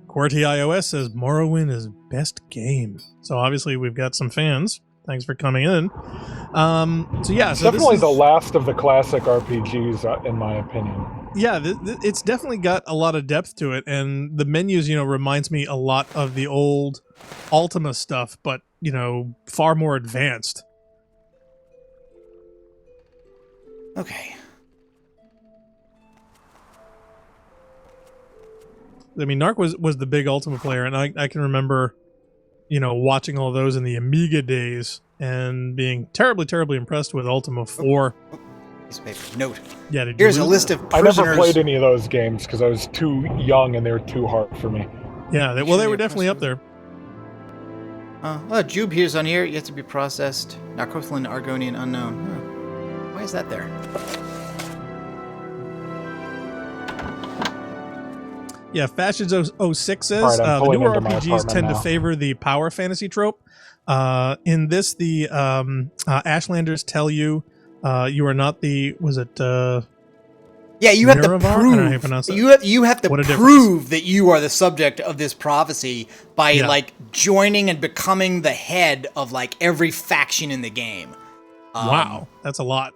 Speaker 2: QWERTY iOS says Morrowind is best game. So obviously we've got some fans. Thanks for coming in. So
Speaker 4: definitely the last of the classic RPGs, in my opinion.
Speaker 2: Yeah, it's definitely got a lot of depth to it, and the menus, reminds me a lot of the old Ultima stuff, but far more advanced.
Speaker 3: Okay.
Speaker 2: I mean, Narc was the big Ultima player, and I can remember, watching all those in the Amiga days and being terribly, terribly impressed with Ultima 4.
Speaker 3: Piece of paper. Note.
Speaker 2: Yeah, did you
Speaker 3: Here's a
Speaker 2: lose
Speaker 3: list
Speaker 2: it?
Speaker 3: of
Speaker 4: I
Speaker 3: prisoners.
Speaker 4: never played any of those games because I was too young and they were too hard for me.
Speaker 2: Yeah, they were definitely up there.
Speaker 3: Jube here's on here. You have to be processed. Narcothlin, Argonian, unknown. Huh. Why is that there?
Speaker 2: Yeah, Fashions 06 says
Speaker 4: Alright, I'm
Speaker 2: the
Speaker 4: pulling
Speaker 2: newer
Speaker 4: into my
Speaker 2: RPGs
Speaker 4: apartment
Speaker 2: tend to
Speaker 4: now.
Speaker 2: favor the power fantasy trope. In this, the Ashlanders tell you you are not the
Speaker 3: Yeah, you have to
Speaker 2: Miravar? I don't know how you
Speaker 3: prove
Speaker 2: pronounce that.
Speaker 3: you have to
Speaker 2: What a difference.
Speaker 3: prove that you are the subject of this prophecy by
Speaker 2: Yeah.
Speaker 3: joining and becoming the head of every faction in the game.
Speaker 2: Wow, that's a lot.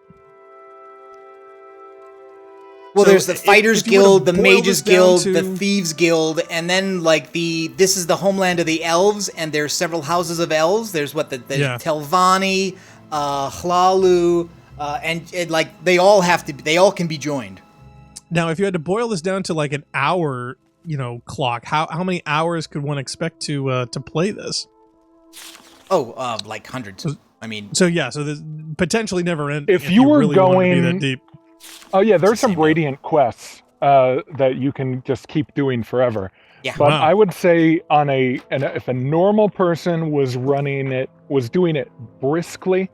Speaker 3: Well,
Speaker 2: So
Speaker 3: there's the Fighters
Speaker 2: if you were to
Speaker 3: Guild, the
Speaker 2: boil
Speaker 3: Mages
Speaker 2: this down
Speaker 3: Guild,
Speaker 2: to-
Speaker 3: the Thieves Guild, and then this is the homeland of the elves, and there's several houses of elves. There's the
Speaker 2: Yeah.
Speaker 3: Telvanni, Hlalu, and they all can be joined.
Speaker 2: Now, if you had to boil this down to an hour, clock, how many hours could one expect to play this?
Speaker 3: Oh, hundreds. I mean,
Speaker 2: So yeah, so this potentially never end.
Speaker 4: If you were
Speaker 2: really wanted to be
Speaker 4: going-
Speaker 2: that deep.
Speaker 4: Oh yeah, there's
Speaker 3: It's the
Speaker 4: some
Speaker 3: same
Speaker 4: Radiant quests that you can just keep doing forever.
Speaker 3: Yeah.
Speaker 4: But
Speaker 2: Wow.
Speaker 4: I would say if a normal person was doing it briskly,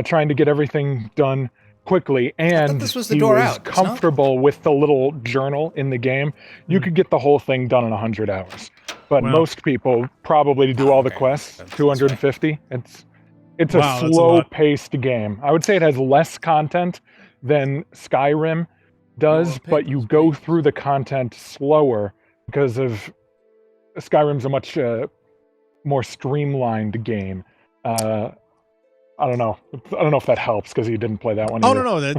Speaker 4: trying to get everything done quickly, and
Speaker 3: this was the
Speaker 4: he
Speaker 3: door
Speaker 4: was
Speaker 3: out, it's not?
Speaker 4: comfortable with the little journal in the game, you could get the whole thing done in 100 hours. But
Speaker 2: Wow.
Speaker 4: most people, probably to do all the
Speaker 3: okay.
Speaker 4: quests,
Speaker 3: That's
Speaker 4: 250. It's
Speaker 2: Wow,
Speaker 4: a
Speaker 2: that's a lot.
Speaker 4: slow-paced game. I would say it has less content than Skyrim does,
Speaker 5: Your
Speaker 4: but you
Speaker 5: papers,
Speaker 4: go
Speaker 5: please.
Speaker 4: through the content slower because of Skyrim's a much more streamlined game. I don't know. I don't know if that helps because you didn't play that one.
Speaker 2: Oh
Speaker 4: either.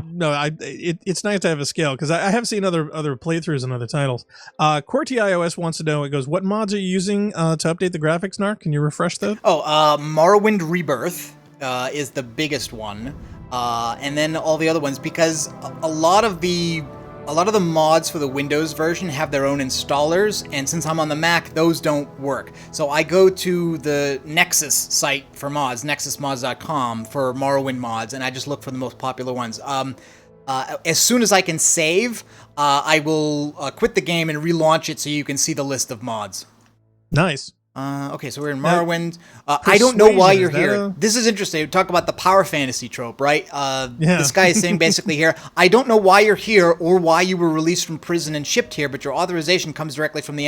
Speaker 2: it's nice to have a scale because I have seen other playthroughs and other titles. Corti iOS wants to know. It goes, what mods are you using to update the graphics, Narc? Can you refresh that?
Speaker 3: Morrowind Rebirth is the biggest one, and then all the other ones, because a lot of the mods for the Windows version have their own installers, and since I'm on the Mac, those don't work. So I go to the Nexus site for mods, nexusmods.com, for Morrowind mods, and I just look for the most popular ones. As soon as I can save, I will quit the game and relaunch it so you can see the list of mods.
Speaker 2: Nice.
Speaker 3: Okay, so we're in Morrowind. I don't know why you're here. This is interesting. We talk about the power fantasy trope, right?
Speaker 2: Yeah.
Speaker 3: This guy is saying basically here, I don't know why you're here or why you were released from prison and shipped here, but your authorization comes directly from the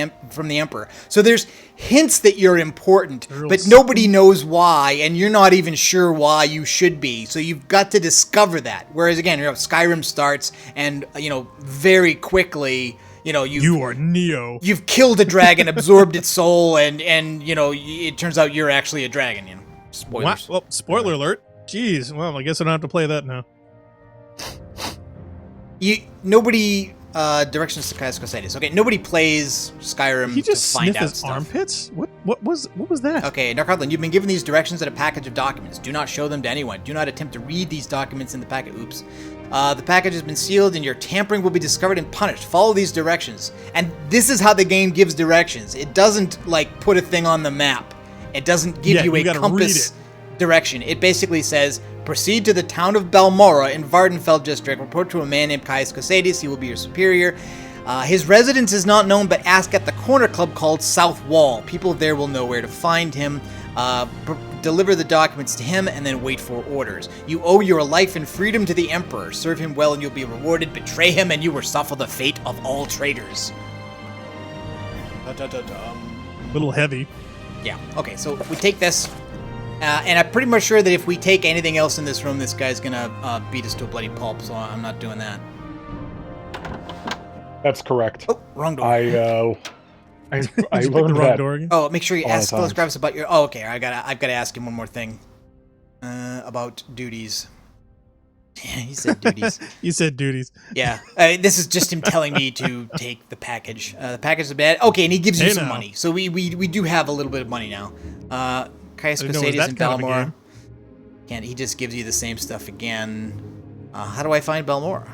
Speaker 3: Emperor. So there's hints that you're important, but nobody knows why, and you're not even sure why you should be. So you've got to discover that. Whereas again, Skyrim starts, and very quickly.
Speaker 2: You are Neo.
Speaker 3: You've killed a dragon, absorbed its soul, and it turns out you're actually a dragon. Spoilers.
Speaker 2: Well, spoiler alert. Jeez. Well, I guess I don't have to play that now.
Speaker 3: Nobody directions to Caius Cosades. Okay, nobody plays Skyrim
Speaker 2: He just
Speaker 3: to find
Speaker 2: sniffed
Speaker 3: out
Speaker 2: his
Speaker 3: stuff.
Speaker 2: armpits. What was that?
Speaker 3: Okay, Dark Heartland, you've been given these directions in a package of documents. Do not show them to anyone. Do not attempt to read these documents in the packet. Oops. The package has been sealed and your tampering will be discovered and punished. Follow these directions. And this is how the game gives directions. It doesn't, put a thing on the map. It doesn't give you a compass direction. It basically says, proceed to the town of Balmora in Vardenfeld district. Report to a man named Caius Cosades. He will be your superior. His residence is not known, but ask at the corner club called South Wall. People there will know where to find him. Deliver the documents to him and then wait for orders. You owe your life and freedom to the Emperor. Serve him well and you'll be rewarded. Betray him and you will suffer the fate of all traitors.
Speaker 2: Little heavy.
Speaker 3: Yeah. Okay, so we take this. And I'm pretty much sure that if we take anything else in this room, this guy's gonna beat us to a bloody pulp, so I'm not doing that.
Speaker 4: That's correct.
Speaker 3: Oh, wrong door.
Speaker 4: I
Speaker 2: Did you pick the
Speaker 4: learned
Speaker 2: wrong
Speaker 4: that.
Speaker 2: door again?
Speaker 3: Oh, make sure you
Speaker 4: All
Speaker 3: ask
Speaker 4: the
Speaker 3: those
Speaker 4: times.
Speaker 3: grabs about your... Oh, okay, I've got to ask him one more thing. About duties. Yeah, he said duties.
Speaker 2: You said duties.
Speaker 3: Yeah, this is just him telling me to take the package. The package is bad. Okay, and he gives you
Speaker 2: Hey,
Speaker 3: some
Speaker 2: now.
Speaker 3: money. So we do have a little bit of money now. Caius
Speaker 2: I didn't know it was
Speaker 3: Cosades
Speaker 2: that
Speaker 3: and
Speaker 2: kind of a
Speaker 3: Balmora.
Speaker 2: game.
Speaker 3: And he just gives you the same stuff again. How do I find Balmora?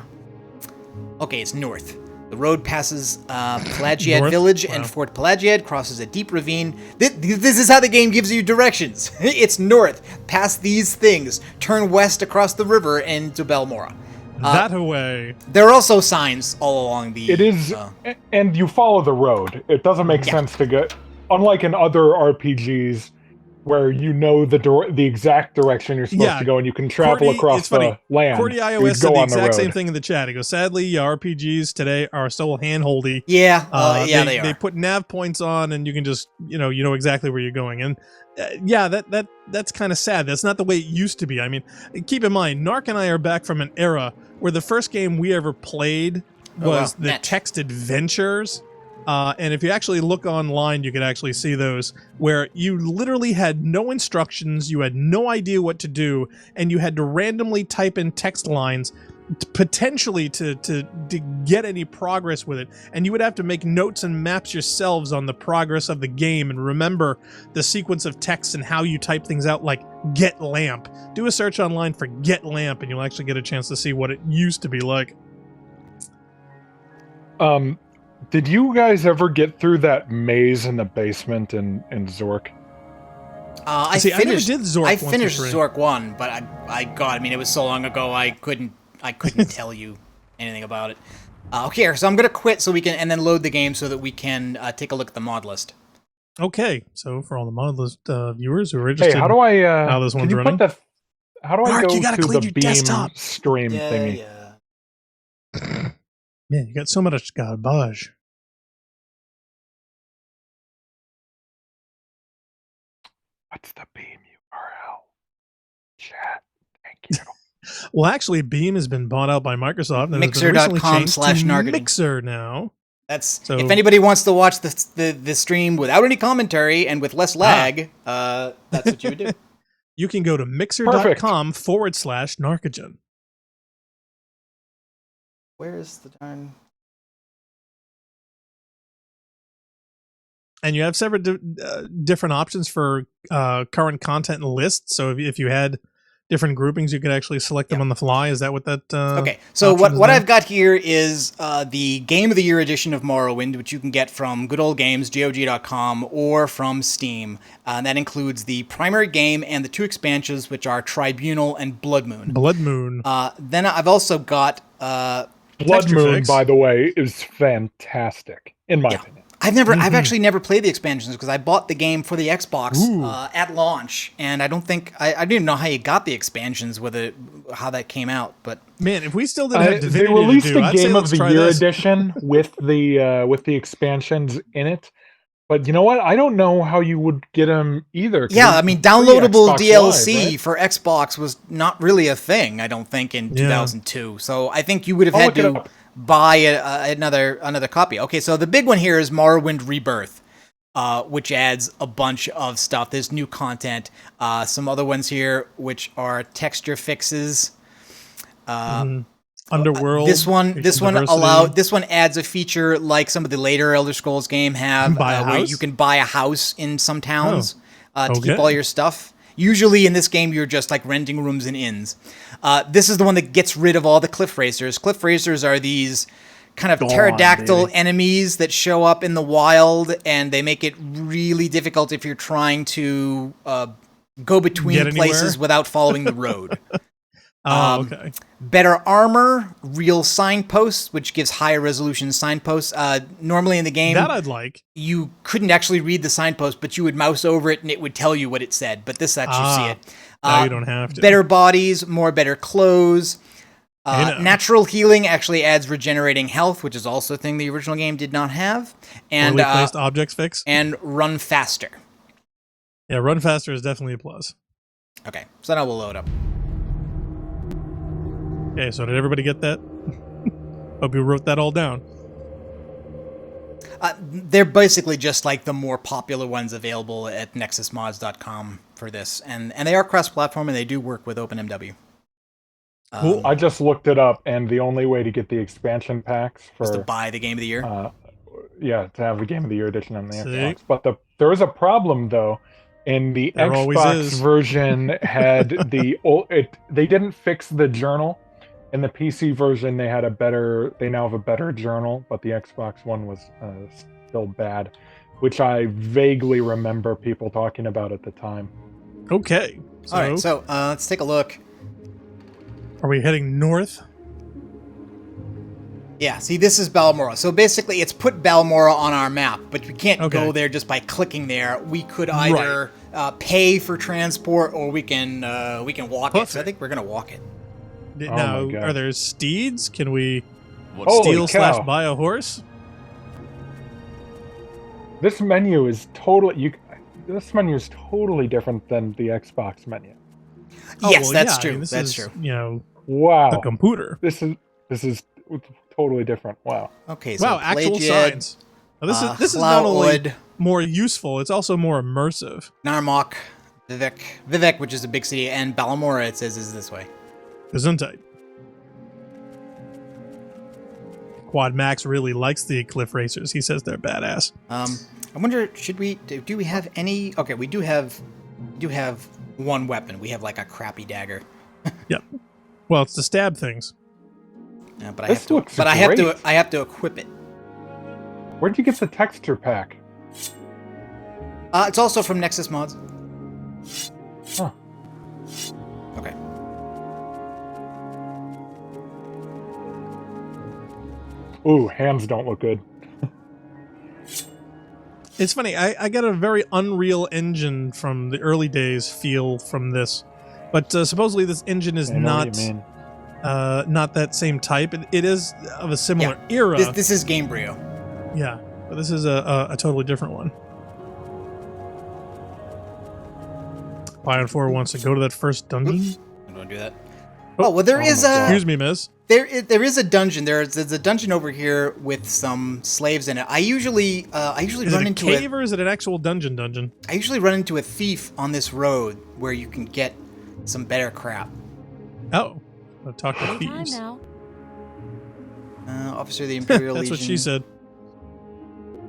Speaker 3: Okay, it's north. The road passes Pelagiad
Speaker 2: North?
Speaker 3: Village
Speaker 2: Wow.
Speaker 3: and Fort Pelagiad, crosses a deep ravine. This is how the game gives you directions. It's north, past these things, turn west across the river into Balmora.
Speaker 2: That away.
Speaker 3: There are also signs all along the...
Speaker 4: It is, and you follow the road. It doesn't make sense to go, unlike in other RPGs, where you know the exact direction you're supposed to go, and you can travel across the land.
Speaker 2: Corti
Speaker 4: you
Speaker 2: iOS
Speaker 4: go
Speaker 2: said the
Speaker 4: on
Speaker 2: exact same
Speaker 4: road.
Speaker 2: thing in the chat. He goes, sadly, RPGs today are still handholdy.
Speaker 3: Yeah, they are.
Speaker 2: They put nav points on, and you can just, you know exactly where you're going. And that's kind of sad. That's not the way it used to be. I mean, keep in mind, Narc and I are back from an era where the first game we ever played was the text adventures. And if you actually look online, you could actually see those where you literally had no instructions, you had no idea what to do, and you had to randomly type in text lines potentially to get any progress with it. And you would have to make notes and maps yourselves on the progress of the game and remember the sequence of text and how you type things out, like get lamp. Do a search online for get lamp and you'll actually get a chance to see what it used to be like.
Speaker 4: Did you guys ever get through that maze in the basement in Zork?
Speaker 3: I
Speaker 2: never
Speaker 3: finished
Speaker 2: did Zork.
Speaker 3: I
Speaker 2: once
Speaker 3: finished
Speaker 2: for free.
Speaker 3: Zork 1, but I mean, it was so long ago, I couldn't tell you anything about it. Okay, so I'm gonna quit so we can, and then load the game so that we can take a look at the mod list.
Speaker 2: Okay, so for all the mod list viewers who are interested
Speaker 4: Hey, how do I?
Speaker 2: how this
Speaker 4: Can
Speaker 2: one's
Speaker 4: you
Speaker 2: running.
Speaker 4: put the? How do I
Speaker 2: Mark,
Speaker 4: go
Speaker 2: you gotta
Speaker 4: to
Speaker 2: clean
Speaker 4: the
Speaker 2: your
Speaker 4: Beam
Speaker 2: desktop.
Speaker 4: stream thingy?
Speaker 3: Yeah.
Speaker 2: Man, you got so much garbage.
Speaker 4: What's the Beam URL? Chat. Thank you.
Speaker 2: Well, actually, Beam has been bought out by Microsoft and has been recently changed to
Speaker 3: Mixer.com/nargeting.
Speaker 2: Mixer now.
Speaker 3: That's
Speaker 2: So-
Speaker 3: if anybody wants to watch the stream without any commentary and with less lag, that's what you would do.
Speaker 2: You can go to mixer.com/narcogen.
Speaker 3: Where's the darn?
Speaker 2: And you have several different options for current content lists. So if you had different groupings, you could actually select them on the fly. Is that what that?
Speaker 3: Okay, so
Speaker 2: option
Speaker 3: what
Speaker 2: is
Speaker 3: what
Speaker 2: there?
Speaker 3: I've got here is the Game of the Year edition of Morrowind, which you can get from Good Old Games, GOG.com, or from Steam. And that includes the primary game and the 2 expansions, which are Tribunal and Blood Moon.
Speaker 2: Blood Moon.
Speaker 3: Then I've also got
Speaker 4: Blood
Speaker 2: Texture
Speaker 4: Moon,
Speaker 2: Fix.
Speaker 4: by the way, is fantastic in my opinion.
Speaker 3: I've actually never played the expansions because I bought the game for the Xbox at launch, and I don't think I didn't even know how you got the expansions with it, how that came out. But
Speaker 2: Man, if we still didn't have
Speaker 4: They
Speaker 2: Divinity
Speaker 4: released
Speaker 2: to do,
Speaker 4: the
Speaker 2: I'd say
Speaker 4: Game
Speaker 2: let's
Speaker 4: of the
Speaker 2: try
Speaker 4: Year
Speaker 2: this.
Speaker 4: edition with the expansions in it. But you know what? I don't know how you would get them either. 'cause
Speaker 3: yeah,
Speaker 4: it's
Speaker 3: I mean,
Speaker 4: free
Speaker 3: downloadable
Speaker 4: Xbox
Speaker 3: DLC
Speaker 4: Live, right?
Speaker 3: for Xbox was not really a thing, I don't think, in
Speaker 2: Yeah.
Speaker 3: 2002. So I think you would have
Speaker 4: I'll
Speaker 3: had
Speaker 4: look it
Speaker 3: to
Speaker 4: up.
Speaker 3: buy another copy. Okay, so the big one here is Morrowind Rebirth, which adds a bunch of stuff. There's new content. Some other ones here, which are texture fixes.
Speaker 2: Underworld.
Speaker 3: This one
Speaker 2: Diversity.
Speaker 3: this one adds a feature like some of the later Elder Scrolls game have,
Speaker 2: Buy a
Speaker 3: where
Speaker 2: house?
Speaker 3: you can buy a house in some towns to keep
Speaker 2: okay.
Speaker 3: all your stuff. Usually in this game, you're just like renting rooms in inns. This is the one that gets rid of all the cliff racers. Cliff racers are these kind of pterodactyl enemies that show up in the wild, and they make it really difficult if you're trying to go between
Speaker 2: Get
Speaker 3: places
Speaker 2: anywhere?
Speaker 3: without following the road.
Speaker 2: Okay.
Speaker 3: Better armor, real signposts, which gives higher resolution signposts. Normally in the game,
Speaker 2: That I'd like.
Speaker 3: you couldn't actually read the signpost, but you would mouse over it and it would tell you what it said. But this lets you see it.
Speaker 2: Now you don't have to.
Speaker 3: Better bodies, more better clothes.
Speaker 2: Hey, no.
Speaker 3: Natural healing actually adds regenerating health, which is also a thing the original game did not have. And
Speaker 2: Poorly placed objects fix.
Speaker 3: and run faster.
Speaker 2: Yeah, run faster is definitely a plus.
Speaker 3: Okay, so now we'll load up.
Speaker 2: Okay, so did everybody get that? Hope you wrote that all down.
Speaker 3: They're basically just like the more popular ones available at NexusMods.com for this, and they are cross-platform and they do work with OpenMW.
Speaker 2: Cool.
Speaker 4: I just looked it up, and the only way to get the expansion packs
Speaker 3: Was to
Speaker 4: for
Speaker 3: buy the Game of the Year.
Speaker 4: to have the Game of the Year edition on the
Speaker 2: See?
Speaker 4: Xbox. But there is a problem though. In the
Speaker 2: There always
Speaker 4: Xbox
Speaker 2: is.
Speaker 4: version, had they didn't fix the journal. In the PC version, they now have a better journal, but the Xbox one was still bad, which I vaguely remember people talking about at the time.
Speaker 2: Okay. So,
Speaker 3: All right, so let's take a look.
Speaker 2: are we heading north?
Speaker 3: Yeah, see, this is Balmora. So basically, it's put Balmora on our map, but we can't
Speaker 2: Okay.
Speaker 3: go there just by clicking there. We could either pay for transport, or we can walk it. So I think we're gonna walk it.
Speaker 4: Oh
Speaker 2: Now,
Speaker 4: my God.
Speaker 2: are there steeds? Can we
Speaker 4: Holy
Speaker 2: steal
Speaker 4: cow.
Speaker 2: / buy a horse?
Speaker 4: This menu is totally different than the Xbox menu.
Speaker 2: Oh,
Speaker 3: Yes,
Speaker 2: well,
Speaker 3: that's
Speaker 2: yeah, I
Speaker 3: true.
Speaker 2: mean, this
Speaker 3: That's
Speaker 2: is,
Speaker 3: true.
Speaker 2: You know,
Speaker 4: Wow,
Speaker 2: a computer.
Speaker 4: this is totally different. Wow.
Speaker 3: Okay, so
Speaker 2: Wow, actual
Speaker 3: Plagiad,
Speaker 2: signs. Now, this is not only
Speaker 3: Cloud,
Speaker 2: more useful, it's also more immersive.
Speaker 3: Narmok, Vivek, which is a big city, and Balmora, it says, is this way.
Speaker 2: Gesundheit. Quad Max really likes the Cliff Racers. He says they're badass.
Speaker 3: I wonder, should we do we have any? Okay, we do have one weapon. We have like a crappy dagger.
Speaker 2: Yep. Well, it's to stab things.
Speaker 3: But
Speaker 4: This looks
Speaker 3: I have
Speaker 4: great.
Speaker 3: to equip it.
Speaker 4: Where'd you get the texture pack?
Speaker 3: It's also from NexusMods.
Speaker 4: Huh.
Speaker 3: Okay.
Speaker 4: Ooh, hands don't look good.
Speaker 2: It's funny. I got a very Unreal Engine from the early days feel from this, but supposedly this engine is not that same type. It is of a similar era.
Speaker 3: This is Gamebryo.
Speaker 2: Yeah, but this is a totally different one. Pion 4 wants to go to that first dungeon.
Speaker 3: I'm gonna do that. Oh well, there is a.
Speaker 2: Excuse me, miss.
Speaker 3: There is a dungeon. There's a dungeon over here with some slaves in it. I usually run into
Speaker 2: a cave or is it an actual dungeon?
Speaker 3: I usually run into a thief on this road where you can get some better crap.
Speaker 2: Oh, I'll talk to thieves.
Speaker 3: Officer of the Imperial
Speaker 2: That's
Speaker 3: Legion.
Speaker 2: what she said.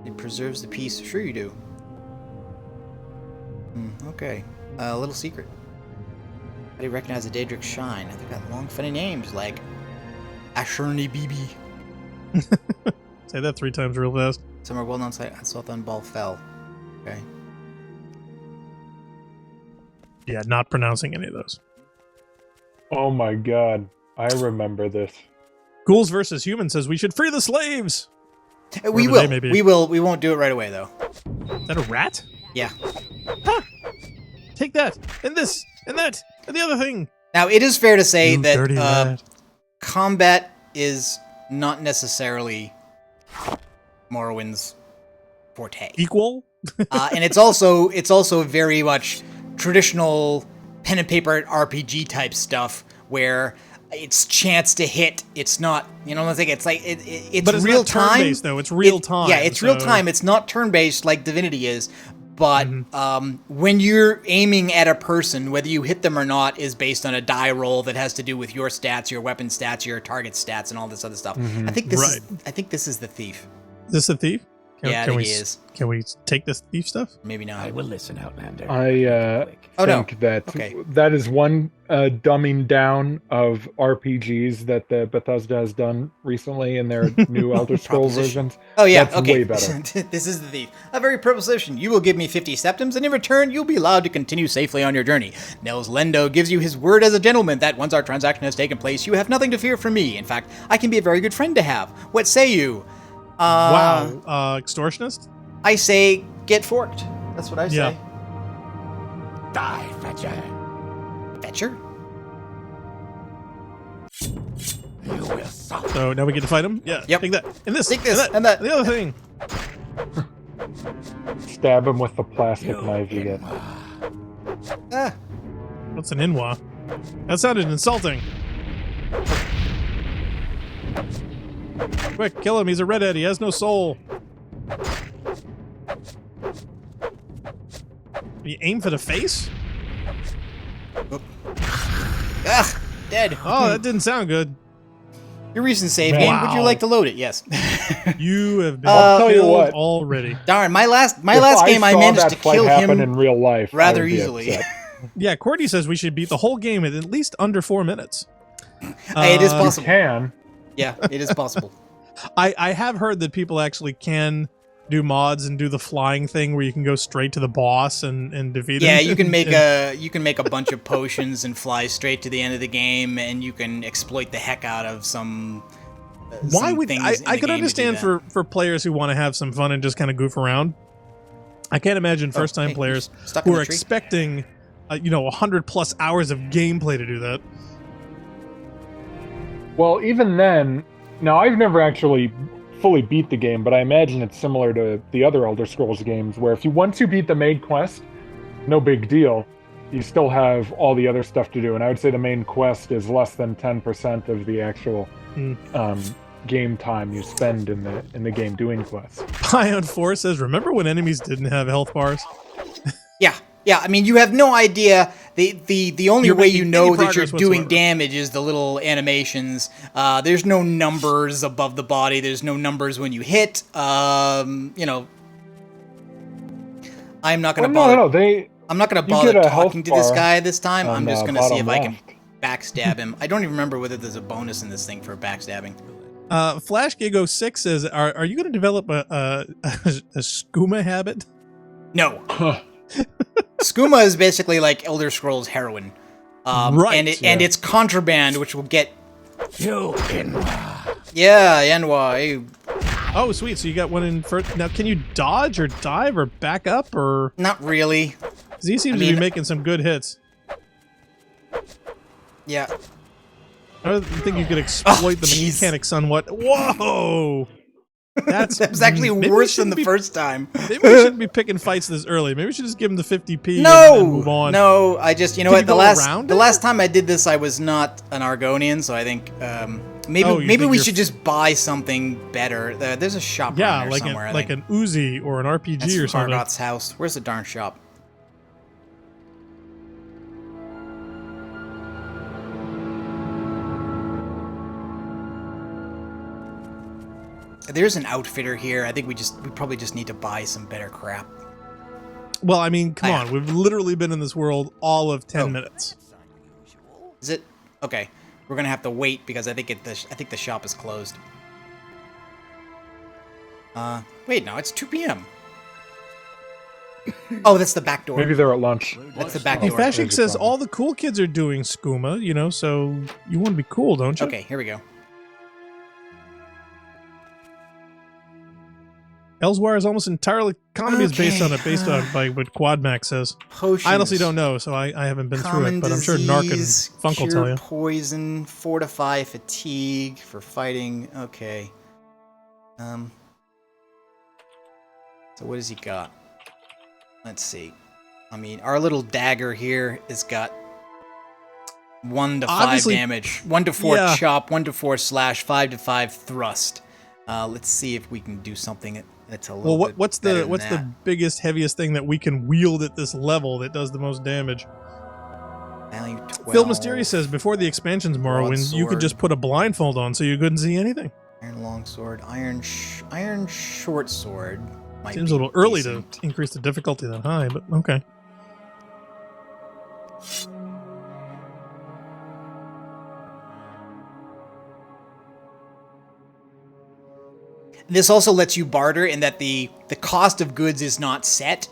Speaker 3: It preserves the peace. Sure you do. Okay. A little secret. How do you recognize the Daedric Shine? They've got long, funny names like Ashurni Bibi.
Speaker 2: Say that 3 times real fast.
Speaker 3: Some are well-known sight on Sultan Bal Fel. Okay.
Speaker 2: Yeah, not pronouncing any of those.
Speaker 4: Oh my god. I remember this.
Speaker 2: Ghouls versus Humans says we should free the slaves.
Speaker 3: We will. We will. We won't do it right away, though.
Speaker 2: Is that a rat?
Speaker 3: Yeah.
Speaker 2: Huh. Take that, and this, and that, and the other thing.
Speaker 3: Now, it is fair to say
Speaker 2: You dirty
Speaker 3: that
Speaker 2: rat.
Speaker 3: combat is not necessarily Morrowind's forte.
Speaker 2: Equal?
Speaker 3: And it's also very much traditional pen and paper RPG type stuff where it's chance to hit. It's not, you know what I'm saying? It's like it's
Speaker 2: but it's
Speaker 3: real
Speaker 2: not
Speaker 3: time.
Speaker 2: turn-based, though. It's real time.
Speaker 3: Yeah, it's real time. It's not turn based like Divinity is. But when you're aiming at a person, whether you hit them or not is based on a die roll that has to do with your stats, your weapon stats, your target stats, and all this other stuff. I think this is the thief.
Speaker 2: Is this a thief?
Speaker 3: I think he is.
Speaker 2: Can we take this thief stuff?
Speaker 3: Maybe not.
Speaker 5: I will listen, Outlander.
Speaker 4: I think that is one dumbing down of RPGs that the Bethesda has done recently in their new Elder Scrolls versions.
Speaker 3: Oh yeah,
Speaker 4: that's
Speaker 3: okay.
Speaker 4: way better.
Speaker 3: This is the thief. A very proposition. You will give me 50 septims, and in return, you'll be allowed to continue safely on your journey. Nels Lendo gives you his word as a gentleman that once our transaction has taken place, you have nothing to fear from me. In fact, I can be a very good friend to have. What say you?
Speaker 2: Wow, extortionist?
Speaker 3: I say get forked. That's what I say.
Speaker 2: Yeah.
Speaker 5: Die, Fetcher.
Speaker 3: Fetcher?
Speaker 5: You will suffer.
Speaker 2: So now we get to fight him? Yeah.
Speaker 3: Yep.
Speaker 2: Take that. And this.
Speaker 3: Take this,
Speaker 2: And that. And the other thing.
Speaker 4: Stab him with the plastic knife you get.
Speaker 2: What's an Inwa? That sounded insulting. Quick, kill him. He's a redhead. He has no soul. You aim for the face?
Speaker 3: Ugh, dead.
Speaker 2: Oh, that didn't sound good.
Speaker 3: Your recent save game. Would you like to load it? Yes.
Speaker 2: You have been
Speaker 4: I'll tell you
Speaker 2: killed
Speaker 4: what.
Speaker 2: already.
Speaker 3: Darn, my last game I managed to kill him
Speaker 4: in real life
Speaker 3: rather easily.
Speaker 2: Yeah, Cordy says we should beat the whole game in at least under 4 minutes.
Speaker 3: Hey, it is possible.
Speaker 4: You can.
Speaker 3: Yeah, it is possible.
Speaker 2: I have heard that people actually can do mods and do the flying thing where you can go straight to the boss and defeat him.
Speaker 3: Yeah, you can make a bunch of potions and fly straight to the end of the game, and you can exploit the heck out of some.
Speaker 2: Why would
Speaker 3: things
Speaker 2: I could understand for players who want to have some fun and just kind of goof around. I can't imagine first time players who are expecting 100+ hours of gameplay to do that.
Speaker 4: Well, even then, now I've never actually fully beat the game, but I imagine it's similar to the other Elder Scrolls games, where once you beat the main quest, no big deal. You still have all the other stuff to do, and I would say the main quest is less than 10% of the actual game time you spend in the game doing quests.
Speaker 2: Pion 4 says, "Remember when enemies didn't have health bars?"
Speaker 3: Yeah. I mean, you have no idea. The only way you know that you're doing
Speaker 2: whatsoever.
Speaker 3: damage is the little animations. There's no numbers above the body. There's no numbers when you hit. I'm not gonna bother. I'm not gonna bother talking to this guy this time. I'm just gonna see if I can backstab him. I don't even remember whether there's a bonus in this thing for backstabbing.
Speaker 2: FlashGigo 6 says, "Are you going to develop a skooma habit?"
Speaker 3: No. Skooma is basically like Elder Scrolls heroin.
Speaker 2: Right.
Speaker 3: And it's contraband, which will get...
Speaker 5: You in.
Speaker 3: Yeah, NY.
Speaker 2: Oh, sweet. So you got one in first. Now, can you dodge or dive or back up or?
Speaker 3: Not really.
Speaker 2: He seems to be making some good hits.
Speaker 3: Yeah.
Speaker 2: I don't think you could exploit the
Speaker 3: jeez.
Speaker 2: mechanics on what. Whoa! That
Speaker 3: was actually worse than the first time.
Speaker 2: Maybe we shouldn't be picking fights this early. Maybe we should just give him the 50p
Speaker 3: No!
Speaker 2: and move on.
Speaker 3: No, I just, you know
Speaker 2: Can
Speaker 3: what,
Speaker 2: you go
Speaker 3: the last time I did this, I was not an Argonian, so I think, maybe we should just buy something better. There's a shop around there somewhere,
Speaker 2: like an Uzi or an RPG
Speaker 3: That's
Speaker 2: or something.
Speaker 3: Margot's house. Where's the darn shop? There's an outfitter here. I think we probably just need to buy some better crap.
Speaker 2: Well, I mean, come on. We've literally been in this world all of 10 minutes.
Speaker 3: Is it? Okay. We're gonna have to wait because I think the shop is closed. Wait, no, it's 2 p.m. Oh, that's the back door.
Speaker 4: Maybe they're at lunch.
Speaker 3: That's the back
Speaker 2: Hey,
Speaker 3: door.
Speaker 2: Fashik says all the cool kids are doing skooma, you know, so you want to be cool, don't you?
Speaker 3: Okay, here we go.
Speaker 2: Elsewhere is almost entirely economy is based on by what Quadmax says.
Speaker 3: Potions.
Speaker 2: I honestly don't know, so I haven't been through it, but I'm sure Narc and Funk will tell you.
Speaker 3: Poison, fortify fatigue for fighting. Okay. So what has he got? Let's see. I mean, our little dagger here has got 1 to 5 damage, 1 to 4 chop, 1 to 4 slash, 5 to 5 thrust. Let's see if we can do something that's a little bit
Speaker 2: what's
Speaker 3: better
Speaker 2: the
Speaker 3: than
Speaker 2: what's
Speaker 3: that.
Speaker 2: the biggest, heaviest thing that we can wield at this level that does the most damage?
Speaker 3: Value 12.
Speaker 2: Phil Mysterious says before the expansions, Morrowind, you could just put a blindfold on so you couldn't see anything.
Speaker 3: Iron longsword, iron short sword. Might
Speaker 2: Seems
Speaker 3: be
Speaker 2: a little early
Speaker 3: decent.
Speaker 2: to increase the difficulty that high, but okay.
Speaker 3: This also lets you barter in that the cost of goods is not set.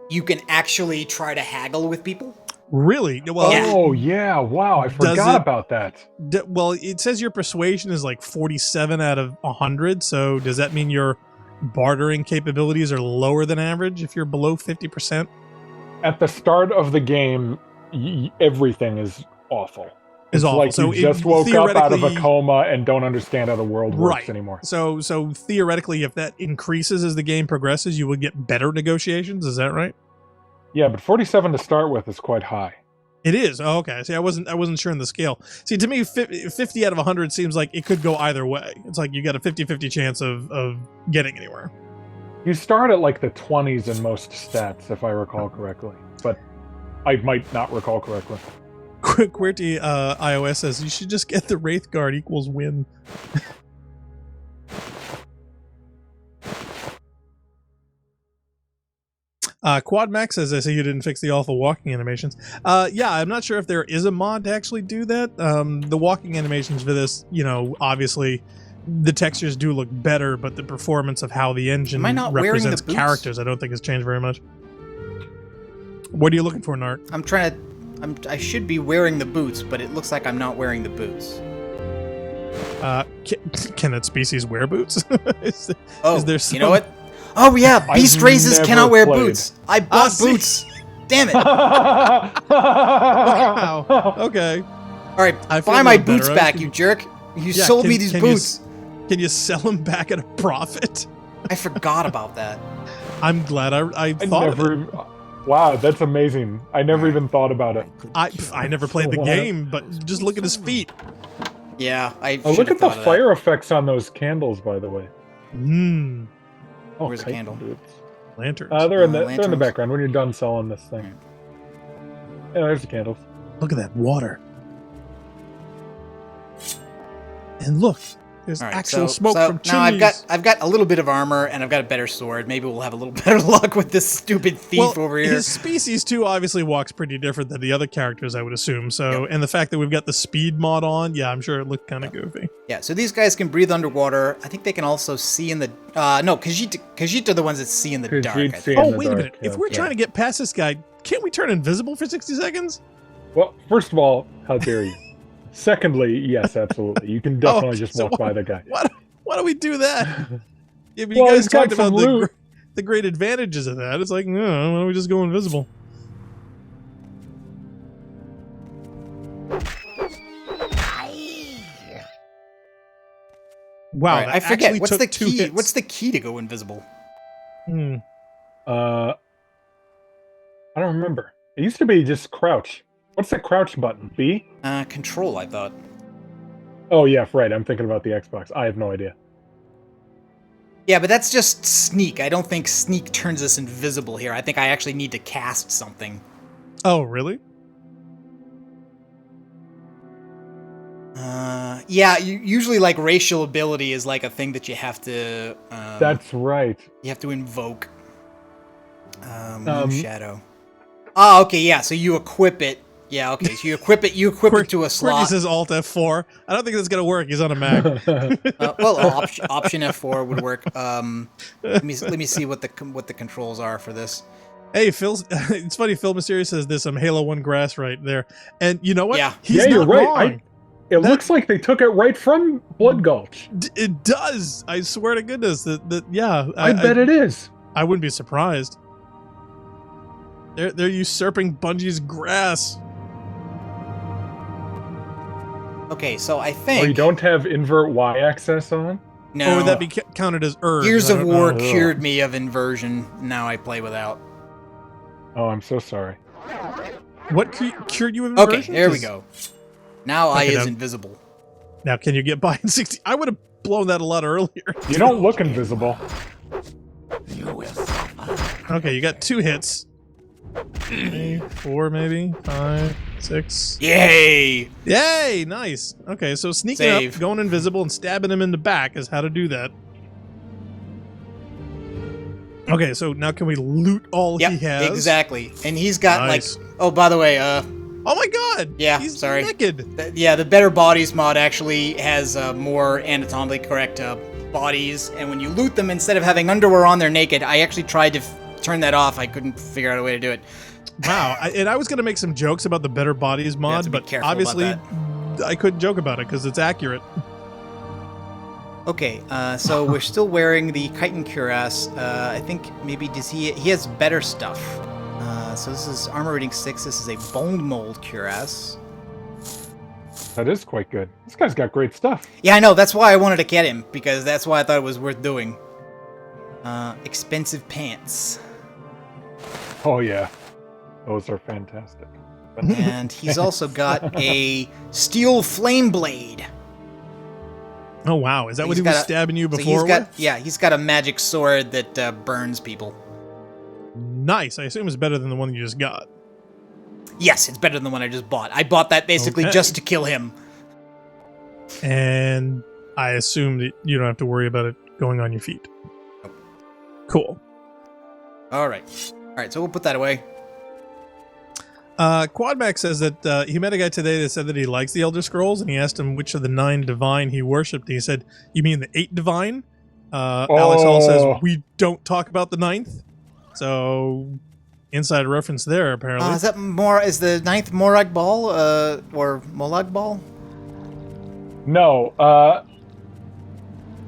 Speaker 3: You can actually try to haggle with people.
Speaker 2: Really? Well,
Speaker 4: Oh, yeah. Wow. I forgot about that.
Speaker 2: Well, it says your persuasion is like 47 out of 100, so does that mean your bartering capabilities are lower than average if you're below 50%?
Speaker 4: At the start of the game, everything is awful. It's
Speaker 2: awful.
Speaker 4: like
Speaker 2: So
Speaker 4: you just woke up out of a
Speaker 2: theoretically-
Speaker 4: coma and don't understand how the world works
Speaker 2: Right.
Speaker 4: anymore.
Speaker 2: So theoretically, if that increases as the game progresses, you would get better negotiations. Is that right?
Speaker 4: Yeah, but 47 to start with is quite high.
Speaker 2: It is. Oh, okay. See, I wasn't sure in the scale. See, to me, 50 out of 100 seems like it could go either way. It's like you got a 50-50 chance of getting anywhere.
Speaker 4: You start at like the 20s in most stats, if I recall correctly. But I might not recall correctly.
Speaker 2: QWERTY iOS says you should just get the Wraith Guard equals win. Quadmax says, I see you didn't fix the awful walking animations. Yeah, I'm not sure if there is a mod to actually do that. The walking animations for this, you know, obviously the textures do look better, but the performance of how the engine
Speaker 3: Am I not wearing the
Speaker 2: represents
Speaker 3: boots?
Speaker 2: characters, I don't think has changed very much. What are you looking for, Nart?
Speaker 3: I'm trying to... I should be wearing the boots, but it looks like I'm not wearing the boots.
Speaker 2: Can that species wear boots? is there some...
Speaker 3: You know what? Oh yeah, beast
Speaker 4: I've
Speaker 3: races
Speaker 4: never
Speaker 3: cannot wear
Speaker 4: played.
Speaker 3: boots. I bought
Speaker 2: see.
Speaker 3: boots. Damn it!
Speaker 2: Wow. Okay.
Speaker 3: All right,
Speaker 2: I feel
Speaker 3: buy
Speaker 2: a
Speaker 3: my
Speaker 2: little better.
Speaker 3: boots
Speaker 2: I
Speaker 3: back,
Speaker 2: can-
Speaker 3: you jerk. You
Speaker 2: Yeah,
Speaker 3: sold me these boots.
Speaker 2: Can you sell them back at a profit?
Speaker 3: I forgot about that.
Speaker 2: I'm glad I thought of it.
Speaker 4: Wow, that's amazing. I never even thought about it.
Speaker 2: I never played the
Speaker 4: Wow.
Speaker 2: game, but just look at his feet.
Speaker 3: Yeah, I
Speaker 4: Oh,
Speaker 3: should
Speaker 4: look
Speaker 3: have
Speaker 4: at the
Speaker 3: thought of
Speaker 4: flare effects on those candles, by the way.
Speaker 2: Mmm.
Speaker 4: Oh,
Speaker 3: Where's the
Speaker 4: Titan
Speaker 3: candle?
Speaker 4: boots.
Speaker 2: Lanterns.
Speaker 4: They're in the
Speaker 3: Lanterns.
Speaker 4: background when you're done selling this thing. Yeah, there's the candles.
Speaker 2: Look at that water. And look, there's
Speaker 3: All right,
Speaker 2: actual
Speaker 3: so
Speaker 2: smoke from chimneys.
Speaker 3: now I've got a little bit of armor and I've got a better sword. Maybe we'll have a little better luck with this stupid thief over here.
Speaker 2: His species too obviously walks pretty different than the other characters, I would assume. So, and the fact that we've got the speed mod on, yeah, I'm sure it looked kind of goofy.
Speaker 3: Yeah, so these guys can breathe underwater. I think they can also see in the... no, Khajiit are the ones that see in the dark. I
Speaker 4: Khajiit see
Speaker 3: think.
Speaker 4: in
Speaker 2: Oh,
Speaker 4: the
Speaker 2: wait a
Speaker 4: dark,
Speaker 2: minute.
Speaker 4: yeah.
Speaker 2: If we're trying to get past this guy, can't we turn invisible for 60 seconds?
Speaker 4: Well, first of all, how dare you? Secondly, yes, absolutely. You can definitely just
Speaker 2: so
Speaker 4: walk by the guy.
Speaker 2: Why do we do that? Yeah, but
Speaker 4: Well,
Speaker 2: you guys
Speaker 4: he's got
Speaker 2: talked about
Speaker 4: some loot.
Speaker 2: the great advantages of that. It's like, no, why don't we just go invisible? Wow,
Speaker 3: All right, I forget.
Speaker 2: actually
Speaker 3: What's
Speaker 2: took
Speaker 3: the
Speaker 2: 2
Speaker 3: key?
Speaker 2: hits.
Speaker 3: What's the key to go invisible?
Speaker 4: I don't remember. It used to be just crouch. What's the crouch button? B?
Speaker 3: Control, I thought.
Speaker 4: Oh, yeah, right. I'm thinking about the Xbox. I have no idea.
Speaker 3: Yeah, but that's just sneak. I don't think sneak turns us invisible here. I think I actually need to cast something.
Speaker 2: Oh, really?
Speaker 3: Yeah, usually like racial ability is like a thing that you have to.
Speaker 4: That's right.
Speaker 3: You have to invoke. Shadow. Oh, okay, yeah. So you equip it. Yeah, okay. So you equip it. You equip it to a slot.
Speaker 2: Quirky says Alt F4. I don't think that's gonna work. He's on a Mac.
Speaker 3: Option F4 would work. Let me see what the controls are for this.
Speaker 2: Hey, Phil's. It's funny. Phil Mysterious says there's some Halo 1 grass right there, and you know what?
Speaker 3: Yeah.
Speaker 2: He's
Speaker 4: you're
Speaker 2: not
Speaker 4: right.
Speaker 2: wrong.
Speaker 4: It looks like they took it right from Blood Gulch.
Speaker 2: It does. I swear to goodness that yeah.
Speaker 4: I bet it is.
Speaker 2: I wouldn't be surprised. They're usurping Bungie's grass.
Speaker 3: Okay, so I think.
Speaker 4: Oh, you don't have invert Y-axis on?
Speaker 3: No.
Speaker 2: Or would that be counted as Urge?
Speaker 3: Gears
Speaker 2: I
Speaker 3: of
Speaker 2: don't
Speaker 3: War
Speaker 2: know.
Speaker 3: cured me of inversion. Now I play without.
Speaker 4: Oh, I'm so sorry.
Speaker 2: What cured you of inversion?
Speaker 3: Okay, there we go. Now I
Speaker 2: Okay,
Speaker 3: is
Speaker 2: now-
Speaker 3: invisible.
Speaker 2: Now, can you get by in 60? I would have blown that a lot earlier.
Speaker 4: You don't look invisible.
Speaker 2: Okay, you got 2 hits. 3, 4, maybe 5, 6.
Speaker 3: Yay!
Speaker 2: Yay! Nice. Okay, so sneaking
Speaker 3: Save.
Speaker 2: up, going invisible, and stabbing him in the back is how to do that. Okay, so now can we loot all
Speaker 3: Yep,
Speaker 2: he has?
Speaker 3: exactly. And he's got
Speaker 2: Nice.
Speaker 3: like. Oh, by the way,
Speaker 2: Oh my god!
Speaker 3: Yeah,
Speaker 2: He's
Speaker 3: sorry.
Speaker 2: naked.
Speaker 3: the Better Bodies mod actually has more anatomically correct bodies, and when you loot them, instead of having underwear on, they're naked. I actually tried to turn that off. I couldn't figure out a way to do it.
Speaker 2: Wow. And I was going to make some jokes about the Better Bodies
Speaker 3: have
Speaker 2: mod,
Speaker 3: to be
Speaker 2: but
Speaker 3: careful
Speaker 2: obviously
Speaker 3: about
Speaker 2: I couldn't joke about it because it's accurate.
Speaker 3: Okay, so we're still wearing the chitin cuirass. I think maybe he has better stuff. So this is armor rating 6. This is a bone mold cuirass.
Speaker 4: That is quite good. This guy's got great stuff.
Speaker 3: Yeah, I know. That's why I wanted to get him, because that's why I thought it was worth doing. Expensive pants.
Speaker 4: Oh, yeah. Those are fantastic.
Speaker 3: And he's also got a steel flame blade.
Speaker 2: Oh wow, is that what
Speaker 3: He's
Speaker 2: he was
Speaker 3: got a-
Speaker 2: stabbing you
Speaker 3: So
Speaker 2: before with?
Speaker 3: he's got a magic sword that burns people.
Speaker 2: Nice. I assume it's better than the one you just got.
Speaker 3: Yes, it's better than the one I just bought. I bought that basically
Speaker 2: Okay.
Speaker 3: just to kill him.
Speaker 2: And I assume that you don't have to worry about it going on your feet. Cool.
Speaker 3: All right, so we'll put that away.
Speaker 2: Quadmax says that he met a guy today that said that he likes the Elder Scrolls, and he asked him which of the 9 divine he worshipped. And he said, "You mean the 8 divine?" Alex Hall says we don't talk about the 9th. So, inside reference there, apparently.
Speaker 3: Is the 9th Morag Ball or Molag Ball?
Speaker 4: No,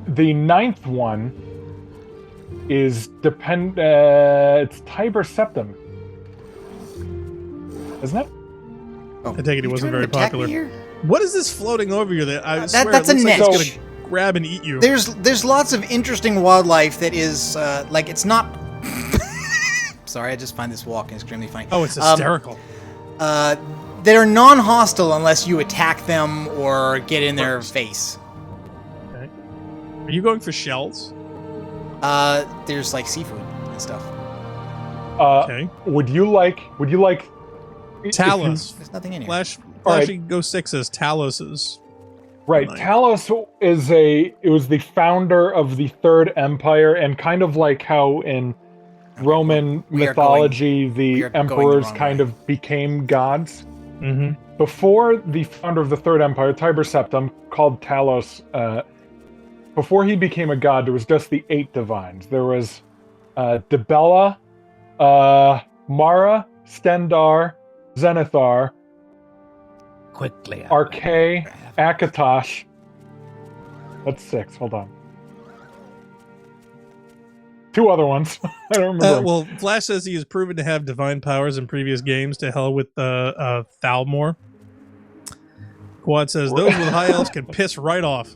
Speaker 4: the 9th one is it's Tiber Septim. Isn't it?
Speaker 3: Oh,
Speaker 2: I take it he
Speaker 3: you
Speaker 2: wasn't
Speaker 3: trying
Speaker 2: very
Speaker 3: to attack me
Speaker 2: popular.
Speaker 3: here?
Speaker 2: What is this floating over you? That I swear
Speaker 3: that's
Speaker 2: it
Speaker 3: a
Speaker 2: looks like it's
Speaker 3: niche.
Speaker 2: gonna grab and eat you.
Speaker 3: There's lots of interesting wildlife that is like it's not. Sorry, I just find this walk extremely funny.
Speaker 2: Oh, it's hysterical.
Speaker 3: That are non-hostile unless you attack them or get in their face.
Speaker 2: Okay. Are you going for shells?
Speaker 3: There's like seafood and stuff.
Speaker 2: Okay.
Speaker 4: Would you like
Speaker 2: Talos.
Speaker 3: There's nothing in here.
Speaker 2: Flashy Ghost 6 says Talos is...
Speaker 4: Right,
Speaker 2: Nice.
Speaker 4: Talos was the founder of the Third Empire, and kind of like how in Roman
Speaker 3: We are
Speaker 4: mythology
Speaker 3: we
Speaker 4: the
Speaker 3: are going the
Speaker 4: emperors
Speaker 3: wrong
Speaker 4: kind
Speaker 3: way.
Speaker 4: of became gods.
Speaker 2: Mm-hmm.
Speaker 4: Before the founder of the Third Empire, Tiber Septim, called Talos, before he became a god, there was just the 8 divines. There was Dibella, Mara, Stendar, Zenithar,
Speaker 5: quickly.
Speaker 4: Archay, Akatosh. That's 6. Hold on. 2 other ones. I don't remember.
Speaker 2: Well, Flash says he has proven to have divine powers in previous games. To hell with Thalmor. Quad says those with high elves can piss right off.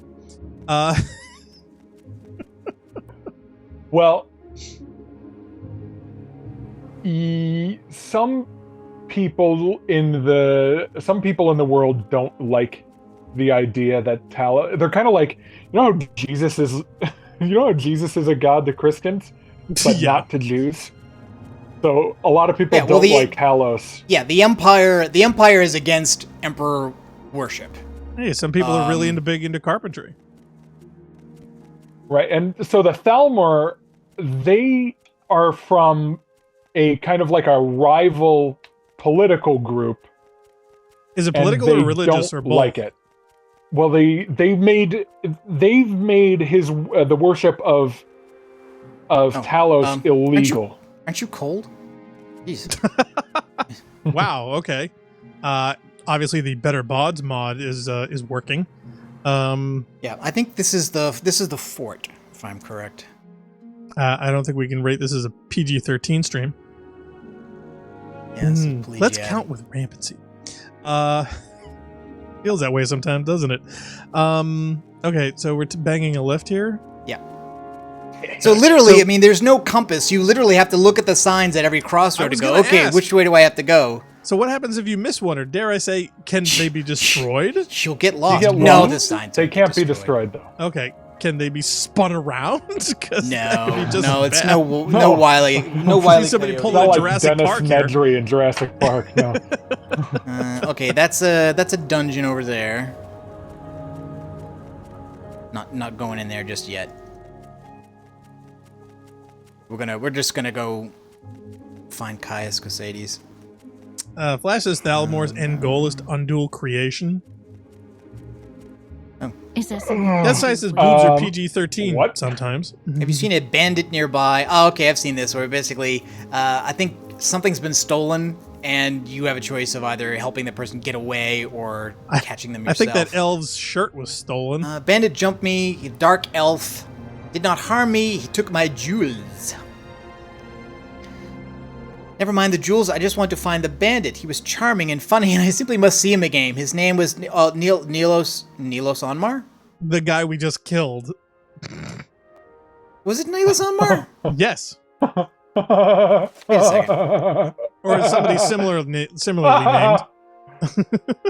Speaker 4: Well, some people in the world don't like the idea that They're kind of like, how Jesus is. Jesus is a god to Christians, but
Speaker 2: Yeah.
Speaker 4: not to Jews. So a lot of people don't like Talos.
Speaker 3: Yeah, the Empire is against Emperor worship.
Speaker 2: Hey, some people are really into carpentry.
Speaker 4: Right, and so the Thalmor, they are from a kind of like a rival political group.
Speaker 2: Is it political or religious or both?
Speaker 4: Like it. Well, they've made his the worship of Talos illegal.
Speaker 3: Aren't you cold? Jeez.
Speaker 2: Wow. Okay. Obviously, the Better Bods mod is working.
Speaker 3: Yeah, I think this is the fort, if I'm correct.
Speaker 2: I don't think we can rate this as a PG-13 stream.
Speaker 3: Yes,
Speaker 2: Let's count with rampancy. Feels that way sometimes, doesn't it? Okay, so we're banging a left here.
Speaker 3: Yeah. So literally, I mean, there's no compass. You literally have to look at the signs at every crossroad to go, okay, which way do I have to go?
Speaker 2: So what happens if you miss one, or dare I say, can they be destroyed?
Speaker 3: She'll get lost.
Speaker 4: You get
Speaker 3: No,
Speaker 4: lost.
Speaker 3: the signs
Speaker 4: They can't be destroyed, though.
Speaker 2: Okay, can they be spun around?
Speaker 3: No, it's no Wily. No Wily.
Speaker 2: Somebody
Speaker 3: Coyote.
Speaker 2: pulled
Speaker 4: Not
Speaker 2: a
Speaker 4: like
Speaker 2: Jurassic
Speaker 4: Dennis
Speaker 2: Park here.
Speaker 4: Nedry in Jurassic Park. No.
Speaker 3: Okay, that's a dungeon over there. Not going in there just yet. We're just gonna go find Caius Casades.
Speaker 2: Flash says Thalmor's end goal is to undual creation.
Speaker 7: Is this
Speaker 2: That size says boobs are PG-13
Speaker 4: what?
Speaker 2: sometimes.
Speaker 3: Have you seen a bandit nearby? Oh, okay, I've seen this. Where basically, I think something's been stolen, and you have a choice of either helping the person get away or catching them yourself.
Speaker 2: I think that elf's shirt was stolen.
Speaker 3: Bandit jumped me. Dark elf did not harm me. He took my jewels. Never mind the jewels. I just want to find the bandit. He was charming and funny, and I simply must see him again. His name was Nilos Onmar.
Speaker 2: The guy we just killed.
Speaker 3: Was it Nilos Onmar?
Speaker 2: Yes.
Speaker 3: Wait a second.
Speaker 2: Or somebody similarly named.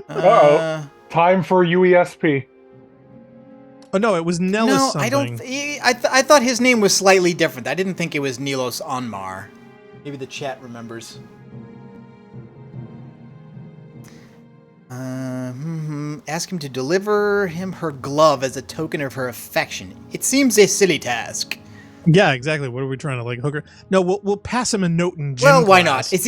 Speaker 4: Uh-oh. Time for UESP.
Speaker 2: Oh no, it was Nellis
Speaker 3: No,
Speaker 2: something.
Speaker 3: I don't. I thought his name was slightly different. I didn't think it was Nilos Onmar. Maybe the chat remembers. Ask him to deliver him her glove as a token of her affection. It seems a silly task.
Speaker 2: Yeah, exactly. What are we trying to hook her? No, we'll pass him a note in gym
Speaker 3: Well, why
Speaker 2: class.
Speaker 3: not? It's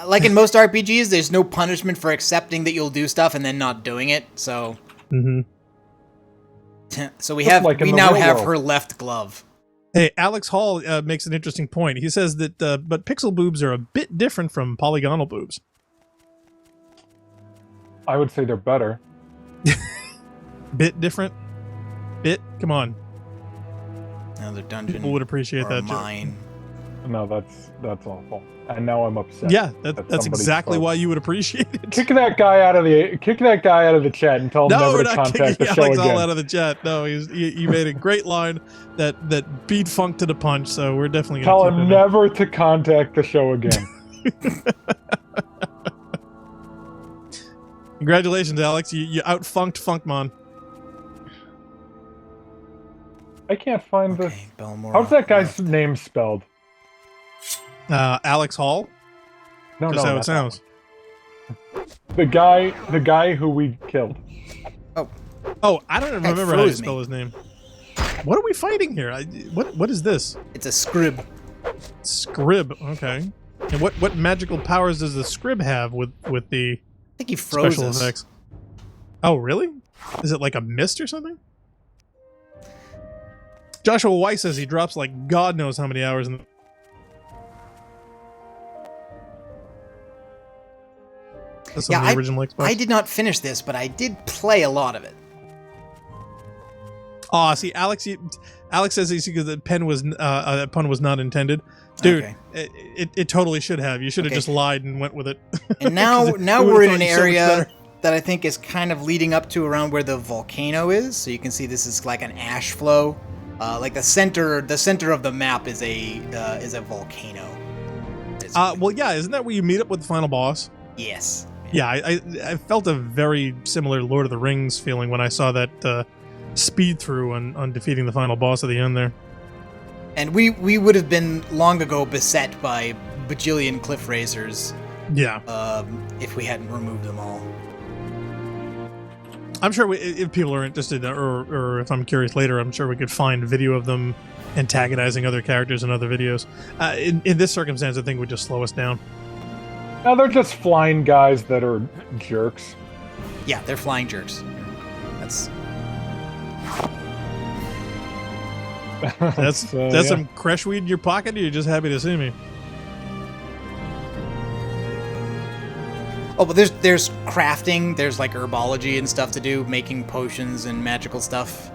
Speaker 3: like in most RPGs, there's no punishment for accepting that you'll do stuff and then not doing it. So, so we now have her left glove.
Speaker 2: Hey, Alex Hall makes an interesting point. He says that, but pixel boobs are a bit different from polygonal boobs.
Speaker 4: I would say they're better.
Speaker 2: Bit different? Bit? Come on.
Speaker 3: Another dungeon.
Speaker 2: People would appreciate that joke.
Speaker 3: Mine.
Speaker 4: No, that's awful. And now I'm upset.
Speaker 2: Yeah, that's
Speaker 4: somebody
Speaker 2: exactly
Speaker 4: spoke.
Speaker 2: why you would appreciate it.
Speaker 4: Kick that guy out of the chat and tell him
Speaker 2: No,
Speaker 4: never
Speaker 2: we're
Speaker 4: to
Speaker 2: not
Speaker 4: contact
Speaker 2: kicking
Speaker 4: the show
Speaker 2: Alex
Speaker 4: again.
Speaker 2: all out of the chat. No, he made a great line that beat Funk to the punch. So we're definitely
Speaker 4: Tell
Speaker 2: gonna keep
Speaker 4: him
Speaker 2: it in.
Speaker 4: never to contact the show again.
Speaker 2: Congratulations, Alex. You out-funked Funkmon.
Speaker 4: I can't find the.
Speaker 3: Okay, Belmore.
Speaker 4: How's that guy's name spelled?
Speaker 2: Alex Hall.
Speaker 4: No,
Speaker 2: Just
Speaker 4: no,
Speaker 2: how it
Speaker 4: not
Speaker 2: sounds.
Speaker 4: the guy who we killed.
Speaker 2: Oh, I don't remember how to
Speaker 3: froze
Speaker 2: spell
Speaker 3: me.
Speaker 2: his name. What are we fighting here? What is this?
Speaker 3: It's a scrib.
Speaker 2: Scrib. Okay. And what magical powers does the scrib have with the
Speaker 3: I think he froze
Speaker 2: special
Speaker 3: us.
Speaker 2: effects? Oh, really? Is it like a mist or something? Joshua Weiss says he drops like God knows how many hours in the... some of the original Xbox.
Speaker 3: I did not finish this, but I did play a lot of it.
Speaker 2: Oh, see, Alex says the pun was not intended. Dude,
Speaker 3: Okay.
Speaker 2: it totally should have. You should have just lied and went with it.
Speaker 3: And now
Speaker 2: It
Speaker 3: we're in
Speaker 2: would've
Speaker 3: an
Speaker 2: thought you so much
Speaker 3: area
Speaker 2: better.
Speaker 3: that I think is kind of leading up to around where the volcano is. So you can see this is like an ash flow. Like the center of the map is a volcano.
Speaker 2: Well, yeah, isn't that where you meet up with the final boss?
Speaker 3: Yes.
Speaker 2: Yeah, I felt a very similar Lord of the Rings feeling when I saw that speed through on defeating the final boss at the end there.
Speaker 3: And we would have been long ago beset by bajillion Cliffracers.
Speaker 2: Yeah.
Speaker 3: If we hadn't removed them all.
Speaker 2: I'm sure if people are interested, or if I'm curious later, I'm sure we could find video of them antagonizing other characters in other videos. In this circumstance, I think it would just slow us down.
Speaker 4: No, they're just flying guys that are jerks.
Speaker 3: Yeah, they're flying jerks. That's
Speaker 2: That's
Speaker 4: yeah.
Speaker 2: some crush weed in your pocket, or you're just happy to see me?
Speaker 3: Oh, but there's crafting, there's like herbology and stuff to do, making potions and magical stuff.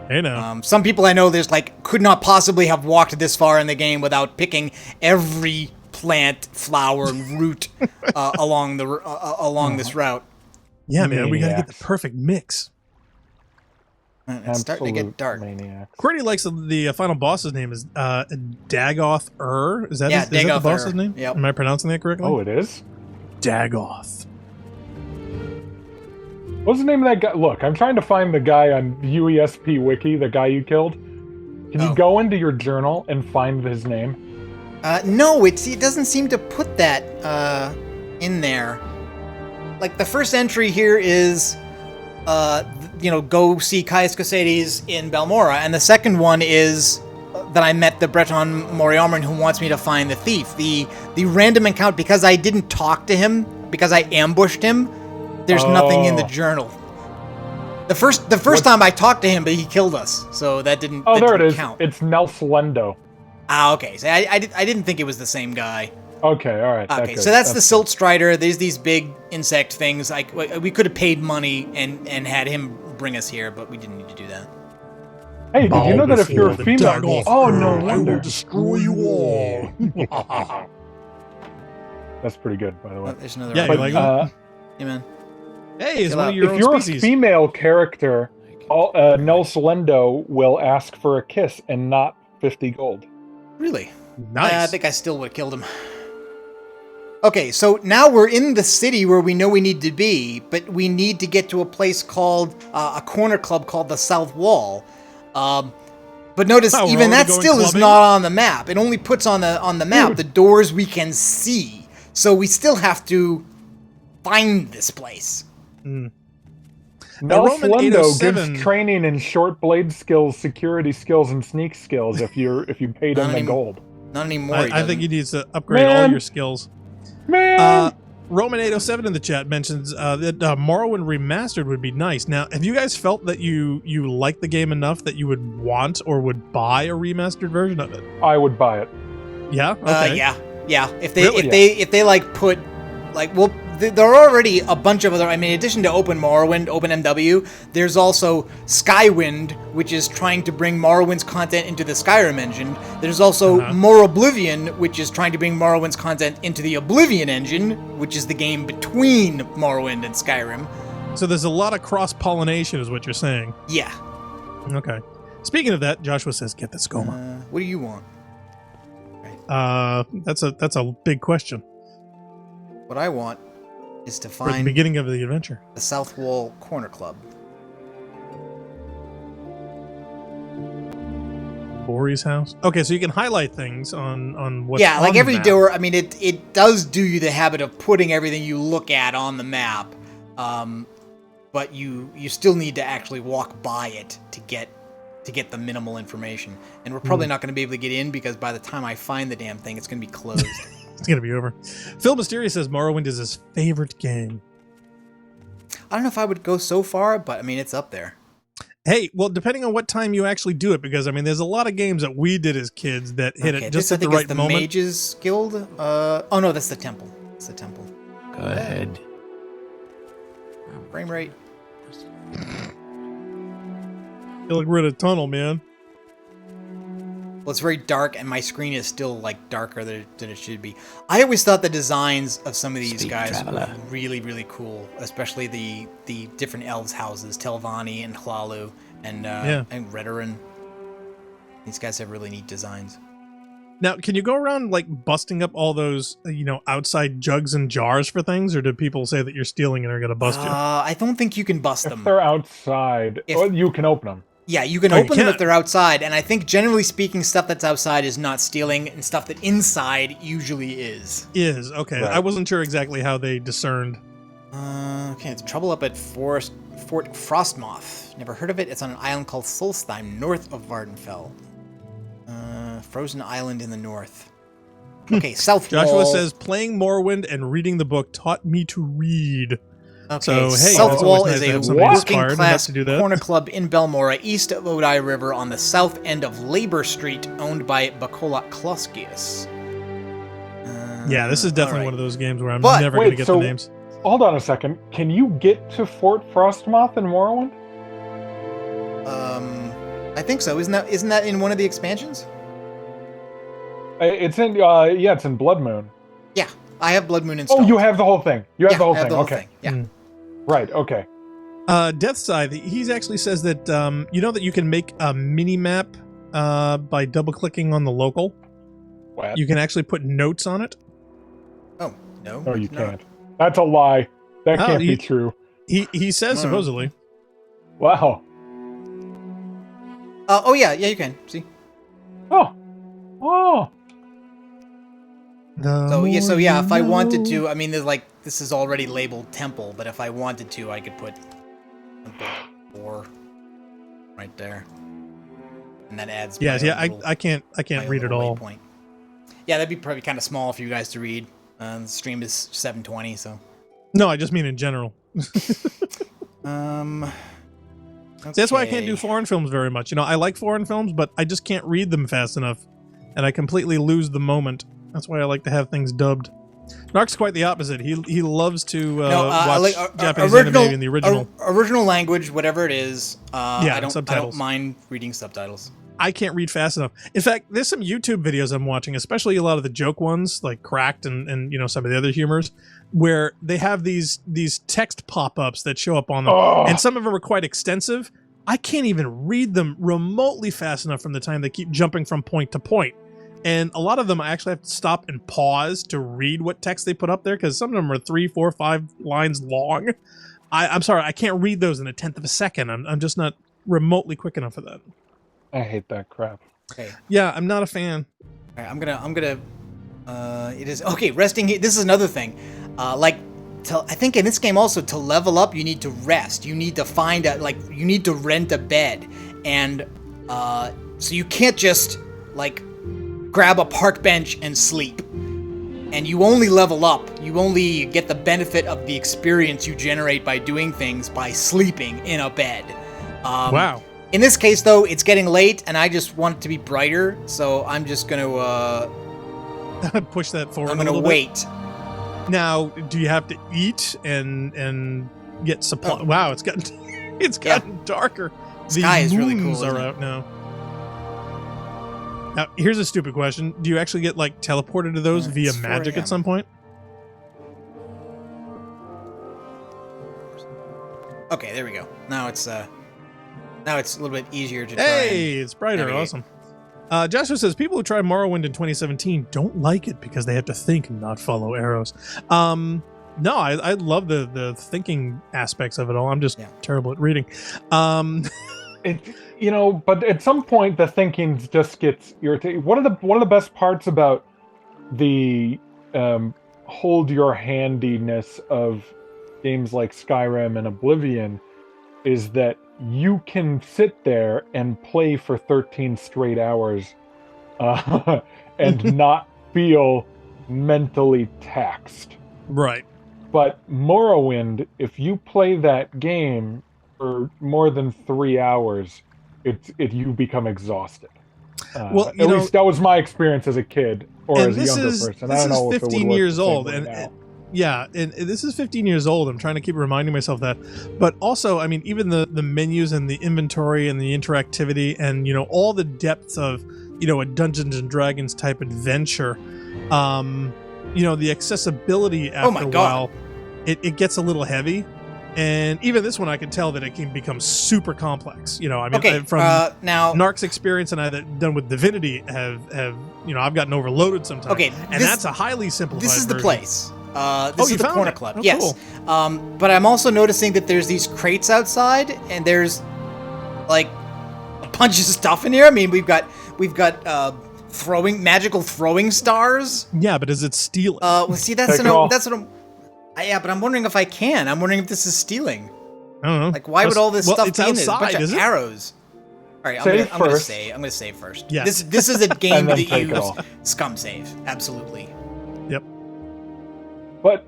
Speaker 2: Hey now.
Speaker 3: Some people I know could not possibly have walked this far in the game without picking every plant, flower, and root along this route.
Speaker 2: Yeah, man, we gotta get the perfect mix.
Speaker 3: It's starting to get dark.
Speaker 4: Maniacs.
Speaker 2: Courtney likes the final boss's name is Dagoth Ur. Is that
Speaker 3: Yeah,
Speaker 2: is that the
Speaker 3: Dagoth
Speaker 2: boss's
Speaker 3: Ur.
Speaker 2: name?
Speaker 3: Yep.
Speaker 2: Am I pronouncing that correctly?
Speaker 4: Oh, it is?
Speaker 2: Dagoth.
Speaker 4: What's the name of that guy? Look, I'm trying to find the guy on UESP Wiki, the guy you killed. Can you go into your journal and find his name?
Speaker 3: No, it doesn't seem to put that in there. Like, the first entry here is, go see Caius Cosades in Balmora, and the second one is that I met the Breton Moriarmon who wants me to find the thief. The random encounter, because I didn't talk to him, because I ambushed him, there's nothing in the journal. The first time I talked to him, but he killed us, so that didn't.
Speaker 4: Oh,
Speaker 3: that
Speaker 4: there it
Speaker 3: didn't
Speaker 4: is.
Speaker 3: count.
Speaker 4: It's Nelslendo.
Speaker 3: Ah, okay. So I didn't think it was the same guy.
Speaker 4: Okay, all right.
Speaker 3: Okay, so that's the Silt Strider. There's these big insect things. Like, we could have paid money and had him bring us here, but we didn't need to do that.
Speaker 4: Hey, did you know that if you're a female... Oh, no
Speaker 1: I will
Speaker 4: wonder.
Speaker 1: destroy you all.
Speaker 4: That's pretty good, by the way.
Speaker 3: Oh, there's another.
Speaker 2: Yeah, you like that?
Speaker 3: Hey, man.
Speaker 2: Hey, it's
Speaker 3: Chill
Speaker 2: one
Speaker 3: out.
Speaker 2: of your
Speaker 4: If
Speaker 2: own
Speaker 4: you're
Speaker 2: species.
Speaker 4: a female character, Nelslendo will ask for a kiss and not 50 gold.
Speaker 3: Really?
Speaker 2: Nice.
Speaker 3: I think I still would have killed him. Okay, so now we're in the city where we know we need to be, but we need to get to a place called a corner club called the South Wall. But notice
Speaker 2: Oh, we're
Speaker 3: even
Speaker 2: already
Speaker 3: that
Speaker 2: going
Speaker 3: still is
Speaker 2: clubbing?
Speaker 3: not on the map. It only puts on the map the doors we can see. So we still have to find this place.
Speaker 2: Now, Roman
Speaker 4: Nelslendo
Speaker 2: 807
Speaker 4: gives training in short blade skills, security skills, and sneak skills if you paid him
Speaker 3: Not
Speaker 4: the
Speaker 3: any-
Speaker 4: gold.
Speaker 3: Not anymore.
Speaker 2: I think he needs to upgrade all
Speaker 4: Man.
Speaker 2: your skills.
Speaker 4: Man!
Speaker 2: Roman 807 in the chat mentions that Morrowind Remastered would be nice. Now, have you guys felt that you like the game enough that you would want or would buy a remastered version of it?
Speaker 4: I would buy it.
Speaker 2: Yeah. Okay.
Speaker 3: Yeah. If they
Speaker 2: Really?
Speaker 3: if they like put like there are already a bunch of other. I mean, in addition to Morrowind, OpenMW, there's also Skywind, which is trying to bring Morrowind's content into the Skyrim engine. There's also More Oblivion, which is trying to bring Morrowind's content into the Oblivion engine, which is the game between Morrowind and Skyrim.
Speaker 2: So there's a lot of cross-pollination, is what you're saying.
Speaker 3: Yeah.
Speaker 2: Okay. Speaking of that, Joshua says, "Get the Skoma."
Speaker 3: What do you want?
Speaker 2: That's a big question.
Speaker 3: What I want is to
Speaker 2: For the
Speaker 3: find
Speaker 2: beginning of the adventure.
Speaker 3: the South Wall Corner Club.
Speaker 2: Bori's house. Okay, so you can highlight things on what's
Speaker 3: Yeah, like
Speaker 2: on the
Speaker 3: every
Speaker 2: map.
Speaker 3: door. I mean, it does do you the habit of putting everything you look at on the map, but you still need to actually walk by it to get the minimal information. And we're probably not going to be able to get in because by the time I find the damn thing, it's going to be closed.
Speaker 2: It's gonna be over. Phil Mysterious says Morrowind is his favorite game.
Speaker 3: I don't know if I would go so far, but I mean, it's up there.
Speaker 2: Hey, well, depending on what time you actually do it, because I mean, there's a lot of games that we did as kids that hit it just
Speaker 3: this,
Speaker 2: at the
Speaker 3: I think,
Speaker 2: right
Speaker 3: is the
Speaker 2: moment.
Speaker 3: Mages Guild. Oh no, that's the temple. It's the temple.
Speaker 6: Go ahead.
Speaker 3: Frame rate.
Speaker 2: Feel like we're in a tunnel, man.
Speaker 3: Well, it's very dark, and my screen is still like darker than it should be. I always thought the designs of some of these guys were really, really cool, especially the different elves' houses, Telvanni and Hlalu and Redoran. These guys have really neat designs.
Speaker 2: Now, can you go around like busting up all those, outside jugs and jars for things, or do people say that you're stealing and are gonna bust you?
Speaker 3: I don't think you can bust them.
Speaker 4: If they're outside, you can open them.
Speaker 3: Yeah, you can open them if they're outside, and I think generally speaking, stuff that's outside is not stealing, and stuff that inside usually is.
Speaker 2: Okay. Right. I wasn't sure exactly how they discerned.
Speaker 3: Okay, it's trouble up at Fort Frostmoth. Never heard of it. It's on an island called Solstheim, north of Vardenfell. Frozen Island in the north. Okay, South
Speaker 2: Joshua
Speaker 3: Wall.
Speaker 2: says, playing Morrowind and reading the book taught me to read.
Speaker 3: Okay,
Speaker 2: so, hey,
Speaker 3: South Wall
Speaker 2: nice
Speaker 3: is a working-class corner club in Belmora, east of Bday River, on the south end of Labor Street, owned by Bakola Kloskius.
Speaker 2: Yeah, this is definitely one of those games where I'm never going to get the names.
Speaker 4: Hold on a second. Can you get to Fort Frostmoth in Morrowind?
Speaker 3: I think so. Isn't that in one of the expansions?
Speaker 4: It's in it's in Blood Moon.
Speaker 3: Yeah, I have Blood Moon installed.
Speaker 4: Oh, you have the whole thing. You have the whole
Speaker 3: I have
Speaker 4: thing.
Speaker 3: the whole
Speaker 4: Okay.
Speaker 3: thing. Yeah.
Speaker 2: Mm.
Speaker 4: Right. Okay.
Speaker 2: Deathside, he actually says that that you can make a mini map by double clicking on the local.
Speaker 4: What?
Speaker 2: You can actually put notes on it.
Speaker 3: Oh no.
Speaker 4: No, you can't. That's a lie. That can't be true.
Speaker 2: He says supposedly.
Speaker 4: Wow.
Speaker 3: Oh yeah, you can see.
Speaker 4: Oh.
Speaker 3: So yeah. If I wanted to, I mean, there's this is already labeled temple, but if I wanted to, I could put temple 4 right there, and that adds.
Speaker 2: I can't read it all.
Speaker 3: Point. Yeah, that'd be probably kind of small for you guys to read. The stream is 720, so.
Speaker 2: No, I just mean in general.
Speaker 3: Okay.
Speaker 2: See, that's why I can't do foreign films very much. I like foreign films, but I just can't read them fast enough, and I completely lose the moment. That's why I like to have things dubbed. Narc's quite the opposite. He loves to watch Japanese anime in the original.
Speaker 3: Original language, whatever it is. I don't mind reading subtitles.
Speaker 2: I can't read fast enough. In fact, there's some YouTube videos I'm watching, especially a lot of the joke ones, like Cracked and some of the other humors, where they have these text pop-ups that show up on them, and some of them are quite extensive. I can't even read them remotely fast enough from the time they keep jumping from point to point. And a lot of them I actually have to stop and pause to read what text they put up there, because some of them are 3, 4, 5 lines long. I'm sorry, I can't read those in a tenth of a second. I'm just not remotely quick enough for that.
Speaker 4: I hate that crap.
Speaker 3: Okay.
Speaker 2: Yeah, I'm not a fan.
Speaker 3: All right, I'm gonna. It is okay. Resting. This is another thing. I think in this game also, to level up, you need to rest. You need to find you need to rent a bed, and so you can't just grab a park bench and sleep. And you only level up. You only get the benefit of the experience you generate by doing things by sleeping in a bed.
Speaker 2: Wow.
Speaker 3: In this case, though, it's getting late, and I just want it to be brighter, so I'm just gonna
Speaker 2: push that forward.
Speaker 3: I'm gonna wait.
Speaker 2: Now, do you have to eat and get supply? Oh. Wow, it's gotten darker. The
Speaker 3: sky is really cool.
Speaker 2: Are out now. Now, here's a stupid question: do you actually get teleported to those via magic at some point?
Speaker 3: Okay, there we go. Now it's a little bit easier to try.
Speaker 2: Hey, it's brighter.
Speaker 3: navigate.
Speaker 2: Awesome. Joshua says people who tried Morrowind in 2017 don't like it because they have to think and not follow arrows. No, I love the thinking aspects of it all. I'm just terrible at reading.
Speaker 4: But at some point the thinking just gets irritating. One of the best parts about the hold your handiness of games like Skyrim and Oblivion is that you can sit there and play for 13 straight hours and not feel mentally taxed.
Speaker 2: Right.
Speaker 4: But Morrowind, if you play that game for more than 3 hours, you become exhausted.
Speaker 2: At
Speaker 4: least that was my experience as a kid or as a younger person.
Speaker 2: This is 15 years old, and yeah, and this is 15 years old. I'm trying to keep reminding myself that. But also, I mean, even the menus and the inventory and the interactivity and, you know, all the depths of, you know, a Dungeons and Dragons type adventure, you know, the accessibility after a while, it gets a little heavy. And even this one, I can tell that it can become super complex. You know, I mean, from
Speaker 3: now
Speaker 2: Narc's experience and I that done with Divinity have you know, I've gotten overloaded sometimes.
Speaker 3: Okay,
Speaker 2: and that's a highly simplified.
Speaker 3: This is the
Speaker 2: version.
Speaker 3: place. This is the Corner Club.
Speaker 2: Oh,
Speaker 3: yes.
Speaker 2: cool.
Speaker 3: But I'm also noticing that there's these crates outside, and there's like a bunch of stuff in here. I mean, we've got magical throwing stars.
Speaker 2: Yeah, but is it stealing?
Speaker 3: Well, see, that's what I'm. Yeah, but I'm wondering if I can. I'm wondering if this is stealing.
Speaker 2: I don't know.
Speaker 3: Like, why would all this stuff
Speaker 2: it's
Speaker 3: be in this? A
Speaker 2: outside,
Speaker 3: bunch
Speaker 2: is
Speaker 3: of
Speaker 2: it?
Speaker 3: arrows. All right, I'm gonna save first.
Speaker 2: Yes.
Speaker 3: This is a game that
Speaker 4: take it
Speaker 3: use
Speaker 4: all.
Speaker 3: scum save. Absolutely.
Speaker 2: Yep.
Speaker 4: But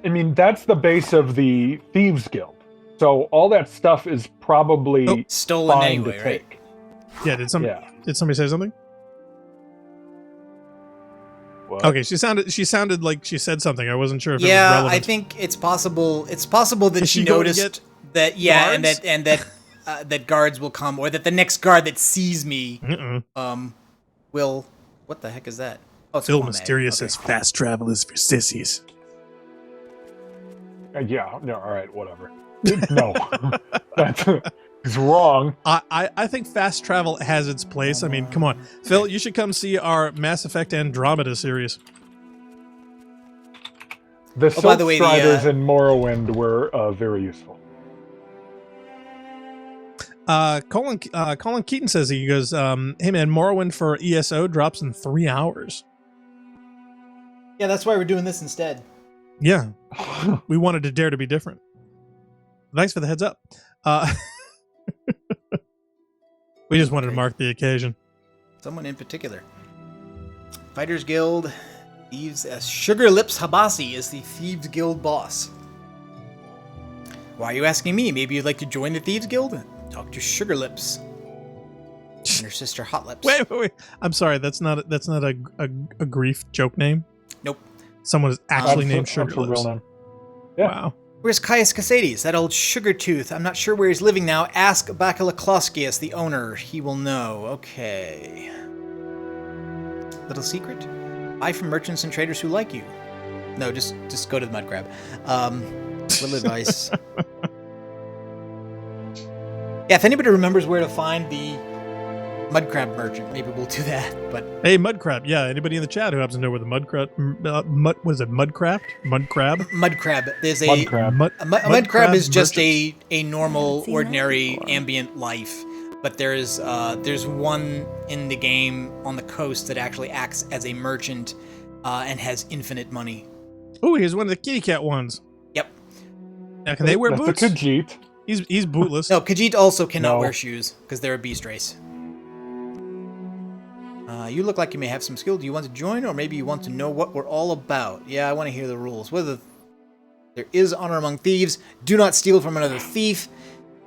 Speaker 4: I mean, that's the base of the Thieves Guild. So all that stuff is probably
Speaker 3: stolen
Speaker 4: fine
Speaker 3: anyway,
Speaker 4: to
Speaker 3: right?
Speaker 4: take.
Speaker 2: Yeah. Did somebody say something?
Speaker 4: What?
Speaker 2: Okay, she sounded like she said something. I wasn't sure if it was
Speaker 3: Yeah,
Speaker 2: relevant.
Speaker 3: I think it's possible. It's possible that
Speaker 2: Is
Speaker 3: she
Speaker 2: she going to
Speaker 3: noticed
Speaker 2: get
Speaker 3: that. Yeah,
Speaker 2: guards?
Speaker 3: and that that guards will come, or that the next guard that sees me, will. What the heck is that? Oh, it's
Speaker 2: Phil
Speaker 3: Kwame.
Speaker 2: Mysterious
Speaker 3: Okay.
Speaker 2: says fast travel is for sissies.
Speaker 4: Yeah, no, all right, whatever. No, he's wrong.
Speaker 2: I think fast travel has its place. I mean, come on. Phil, you should come see our Mass Effect Andromeda series.
Speaker 4: The
Speaker 3: by
Speaker 4: Silk
Speaker 3: the way,
Speaker 4: Striders in Morrowind were very useful.
Speaker 2: Colin Keaton says, he goes, hey man, Morrowind for ESO drops in 3 hours.
Speaker 3: Yeah, that's why we're doing this instead.
Speaker 2: Yeah. We wanted to dare to be different. Thanks for the heads up. We just wanted to mark the occasion.
Speaker 3: Someone in particular. Fighters Guild. Thieves. Sugar Lips Habasi is the Thieves Guild boss. Why are you asking me? Maybe you'd like to join the Thieves Guild? Talk to Sugar Lips. And her sister Hot Lips.
Speaker 2: Wait. I'm sorry. That's not a grief joke name.
Speaker 3: Nope.
Speaker 2: Someone is actually named
Speaker 4: That's
Speaker 2: Sugar
Speaker 4: a real
Speaker 2: Lips.
Speaker 4: name. Yeah.
Speaker 2: Wow.
Speaker 3: Where's Caius Casades, that old sugar tooth? I'm not sure where he's living now. Ask Bakalaklauskius, the owner. He will know. Okay. Little secret? Buy from merchants and traders who like you. No, just go to the mud crab. Little advice. Yeah, if anybody remembers where to find the mud crab merchant, maybe we'll do that. But
Speaker 2: Hey, mud crab. Yeah, anybody in the chat who happens to know where the mud crab, what is it? Mudcraft? Mud crab?
Speaker 3: mud crab. There's
Speaker 4: Mud crab.
Speaker 3: A mud crab is just
Speaker 2: merchants.
Speaker 3: a normal,
Speaker 1: Haven't seen that
Speaker 3: ordinary,
Speaker 1: before.
Speaker 3: ambient life. But there's one in the game on the coast that actually acts as a merchant and has infinite money.
Speaker 2: Oh, here's one of the kitty cat ones.
Speaker 3: Yep.
Speaker 2: Now, can they wear
Speaker 4: That's
Speaker 2: boots?
Speaker 4: a Khajiit.
Speaker 2: He's bootless.
Speaker 3: No, Khajiit also cannot
Speaker 4: No.
Speaker 3: wear shoes because they're a beast race. You look like you may have some skill. Do you want to join, or maybe you want to know what we're all about? Yeah, I want to hear the rules. Whether there is honor among thieves, do not steal from another thief.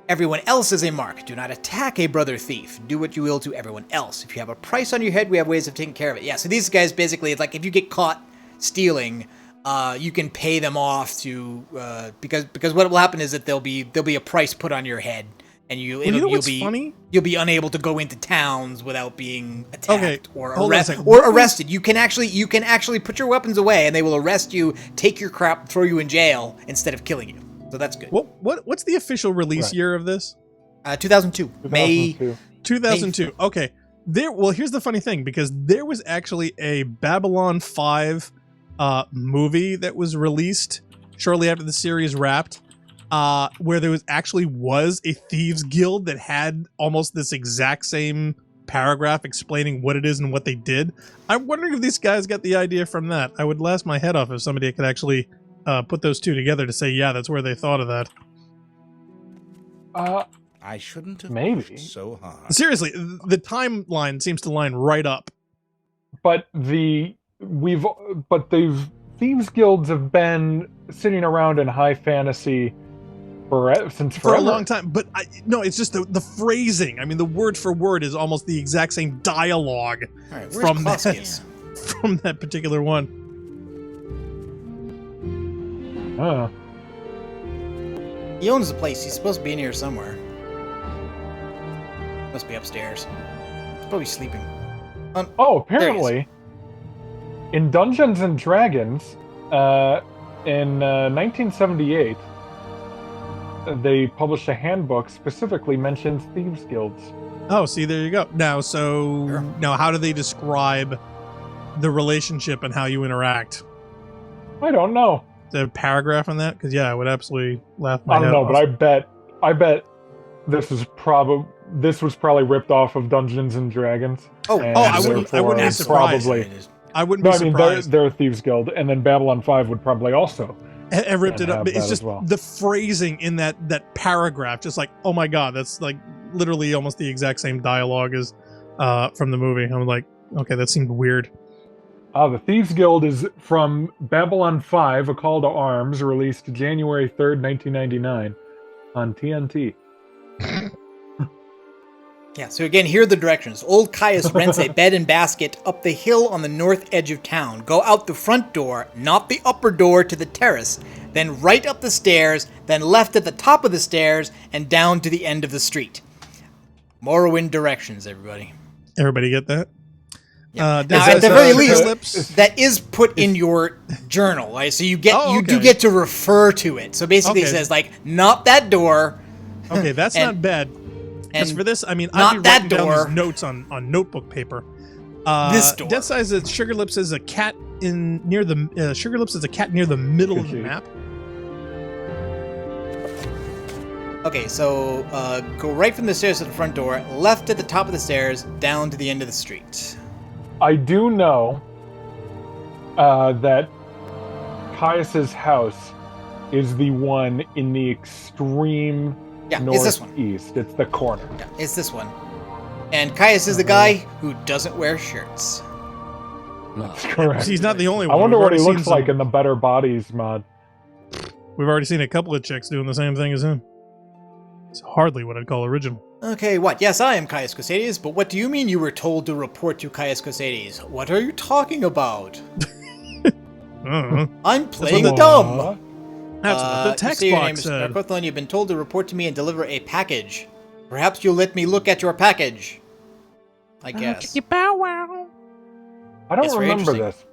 Speaker 3: Everyone else is a mark. Do not attack a brother thief. Do what you will to everyone else. If you have a price on your head, we have ways of taking care of it. Yeah, so these guys basically, it's like if you get caught stealing, you can pay them off to because what will happen is that there'll be a price put on your head, and you'll be
Speaker 2: funny?
Speaker 3: You'll be unable to go into towns without being attacked or
Speaker 2: hold on a second.
Speaker 3: arrested. You can actually put your weapons away, and they will arrest you, take your crap, throw you in jail instead of killing you. So that's good.
Speaker 2: What's the official release year of this?
Speaker 3: 2002. May
Speaker 2: 2002. Okay. Here's the funny thing, because there was actually a Babylon 5 movie that was released shortly after the series wrapped, where there was a Thieves Guild that had almost this exact same paragraph explaining what it is and what they did. I'm wondering if these guys got the idea from that. I would laugh my head off if somebody could actually put those two together to say, yeah, that's where they thought of that.
Speaker 6: I shouldn't have
Speaker 4: Maybe.
Speaker 6: pushed so hard.
Speaker 2: Seriously, the timeline seems to line right up.
Speaker 4: But the Thieves Guilds have been sitting around in high fantasy since
Speaker 2: For
Speaker 4: forever.
Speaker 2: a long time, but no, it's just the phrasing. I mean, the word for word is almost the exact same dialogue
Speaker 3: All right,
Speaker 2: from
Speaker 3: Klauskius?
Speaker 2: that particular one.
Speaker 3: He owns the place. He's supposed to be in here somewhere. Must be upstairs. He's probably sleeping.
Speaker 4: Apparently, in Dungeons and Dragons, in 1978, they published a handbook specifically mentions thieves guilds.
Speaker 2: Oh, see, there you go. Now, now how do they describe the relationship and how you interact?
Speaker 4: I don't know.
Speaker 2: Is there a paragraph on that? Because I would absolutely laugh my
Speaker 4: I don't
Speaker 2: head
Speaker 4: know,
Speaker 2: off.
Speaker 4: but I bet this was probably ripped off of Dungeons and Dragons.
Speaker 2: I wouldn't be surprised.
Speaker 4: Probably.
Speaker 2: I wouldn't be surprised.
Speaker 4: They're a thieves guild, and then Babylon 5 would probably also.
Speaker 2: I ripped it up. But it's just
Speaker 4: well.
Speaker 2: the phrasing in that paragraph, just like, oh my god, that's like literally almost the exact same dialogue as from the movie. I'm like, okay, that seemed weird.
Speaker 4: The Thieves Guild is from Babylon 5, A Call to Arms, released January 3rd, 1999 on TNT.
Speaker 3: Yeah, so again, here are the directions. Old Caius rents a bed and basket up the hill on the north edge of town. Go out the front door, not the upper door, to the terrace, then right up the stairs, then left at the top of the stairs, and down to the end of the street. Morrowind directions, everybody.
Speaker 2: Everybody get that?
Speaker 3: Yeah. Now, at the very least, that is put in your journal, right? So you do get to refer to it. So basically, it says like, not that door.
Speaker 2: Okay, that's not bad. Because for this, I mean, I'd be writing down these notes on notebook paper.
Speaker 3: This door.
Speaker 2: Death Size at Sugar Lips is a cat near the Sugar Lips is a cat near the middle of the map.
Speaker 3: Okay, so go right from the stairs to the front door, left at the top of the stairs, down to the end of the street.
Speaker 4: I do know that Caius's house is the one in the extreme northeast. It's the corner.
Speaker 3: Yeah, it's this one. And Caius is the guy who doesn't wear shirts.
Speaker 4: That's correct.
Speaker 2: He's not the only one.
Speaker 4: I wonder what he looks like in the Better Bodies mod.
Speaker 2: We've already seen a couple of chicks doing the same thing as him. It's hardly what I'd call original.
Speaker 3: Okay, what? Yes, I am Caius Cosades, but what do you mean you were told to report to Caius Cosades? What are you talking about? I'm playing dumb.
Speaker 2: That's what the text
Speaker 3: your
Speaker 2: box
Speaker 3: name is
Speaker 2: said.
Speaker 3: Narcothlon, you've been told to report to me and deliver a package. Perhaps you'll let me look at your package. I guess.
Speaker 4: I don't remember this.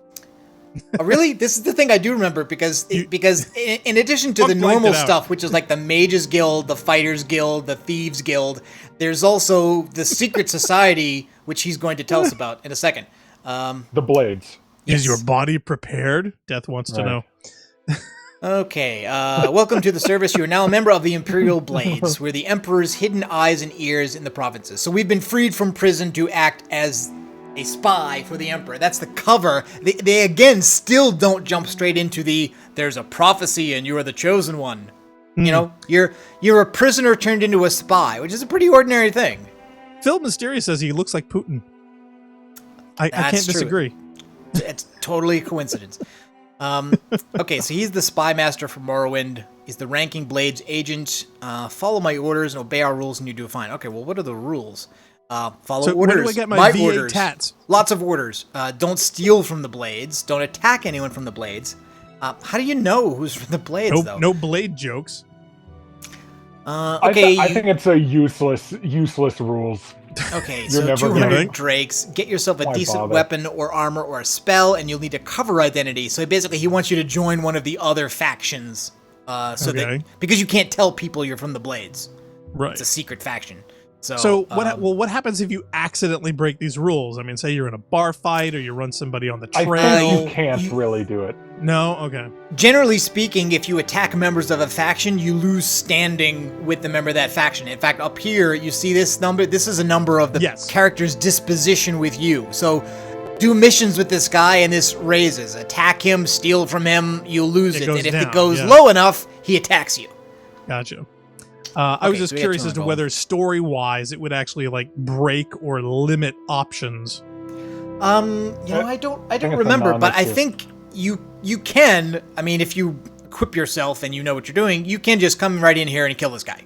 Speaker 3: Oh, really? This is the thing I do remember because in addition to the normal stuff, which is like the Mages Guild, the Fighters Guild, the Thieves Guild, there's also the Secret Society, which he's going to tell us about in a second.
Speaker 4: The Blades.
Speaker 2: Is your body prepared? Death wants to know.
Speaker 3: Okay, welcome to the service. You are now a member of the Imperial Blades. We're the Emperor's hidden eyes and ears in the provinces. So we've been freed from prison to act as a spy for the Emperor. That's the cover. They again still don't jump straight into there's a prophecy and you are the chosen one. You know, you're a prisoner turned into a spy, which is a pretty ordinary thing.
Speaker 2: Phil Mysterious says he looks like Putin. I can't disagree.
Speaker 3: It's totally a coincidence. Okay, so he's the spy master for Morrowind. He's the ranking Blades agent. Follow my orders and obey our rules and you do fine. Okay, well, what are the rules? Follow orders.
Speaker 2: Where do I get my V8
Speaker 3: orders.
Speaker 2: tats?
Speaker 3: Lots of orders. Don't steal from the Blades. Don't attack anyone from the Blades. How do you know who's from the Blades, though?
Speaker 2: No Blade jokes.
Speaker 3: Okay.
Speaker 4: I think it's a useless rules.
Speaker 3: Okay, so 200 drakes. Get yourself a decent weapon or armor or a spell, and you'll need a cover identity. So basically, he wants you to join one of the other factions, because you can't tell people you're from the Blades.
Speaker 2: Right.
Speaker 3: It's a secret faction.
Speaker 2: So what happens if you accidentally break these rules? I mean, say you're in a bar fight or you run somebody on the trail.
Speaker 4: I think you can't really do it.
Speaker 2: No? Okay.
Speaker 3: Generally speaking, if you attack members of a faction, you lose standing with the member of that faction. In fact, up here, you see this number? This is a number of the character's disposition with you. So do missions with this guy and this raises. Attack him, steal from him, you lose it. And if it goes low enough, he attacks you.
Speaker 2: Gotcha. I was just curious as to whether story-wise it would actually like break or limit options.
Speaker 3: I don't remember, but I think you can. I mean, if you equip yourself and you know what you're doing, you can just come right in here and kill this guy.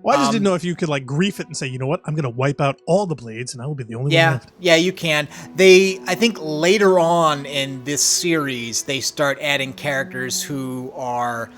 Speaker 2: Well, I just didn't know if you could like grief it and say, you know what, I'm going to wipe out all the blades and I will be the only one left.
Speaker 3: Yeah, you can. I think later on in this series, they start adding characters who are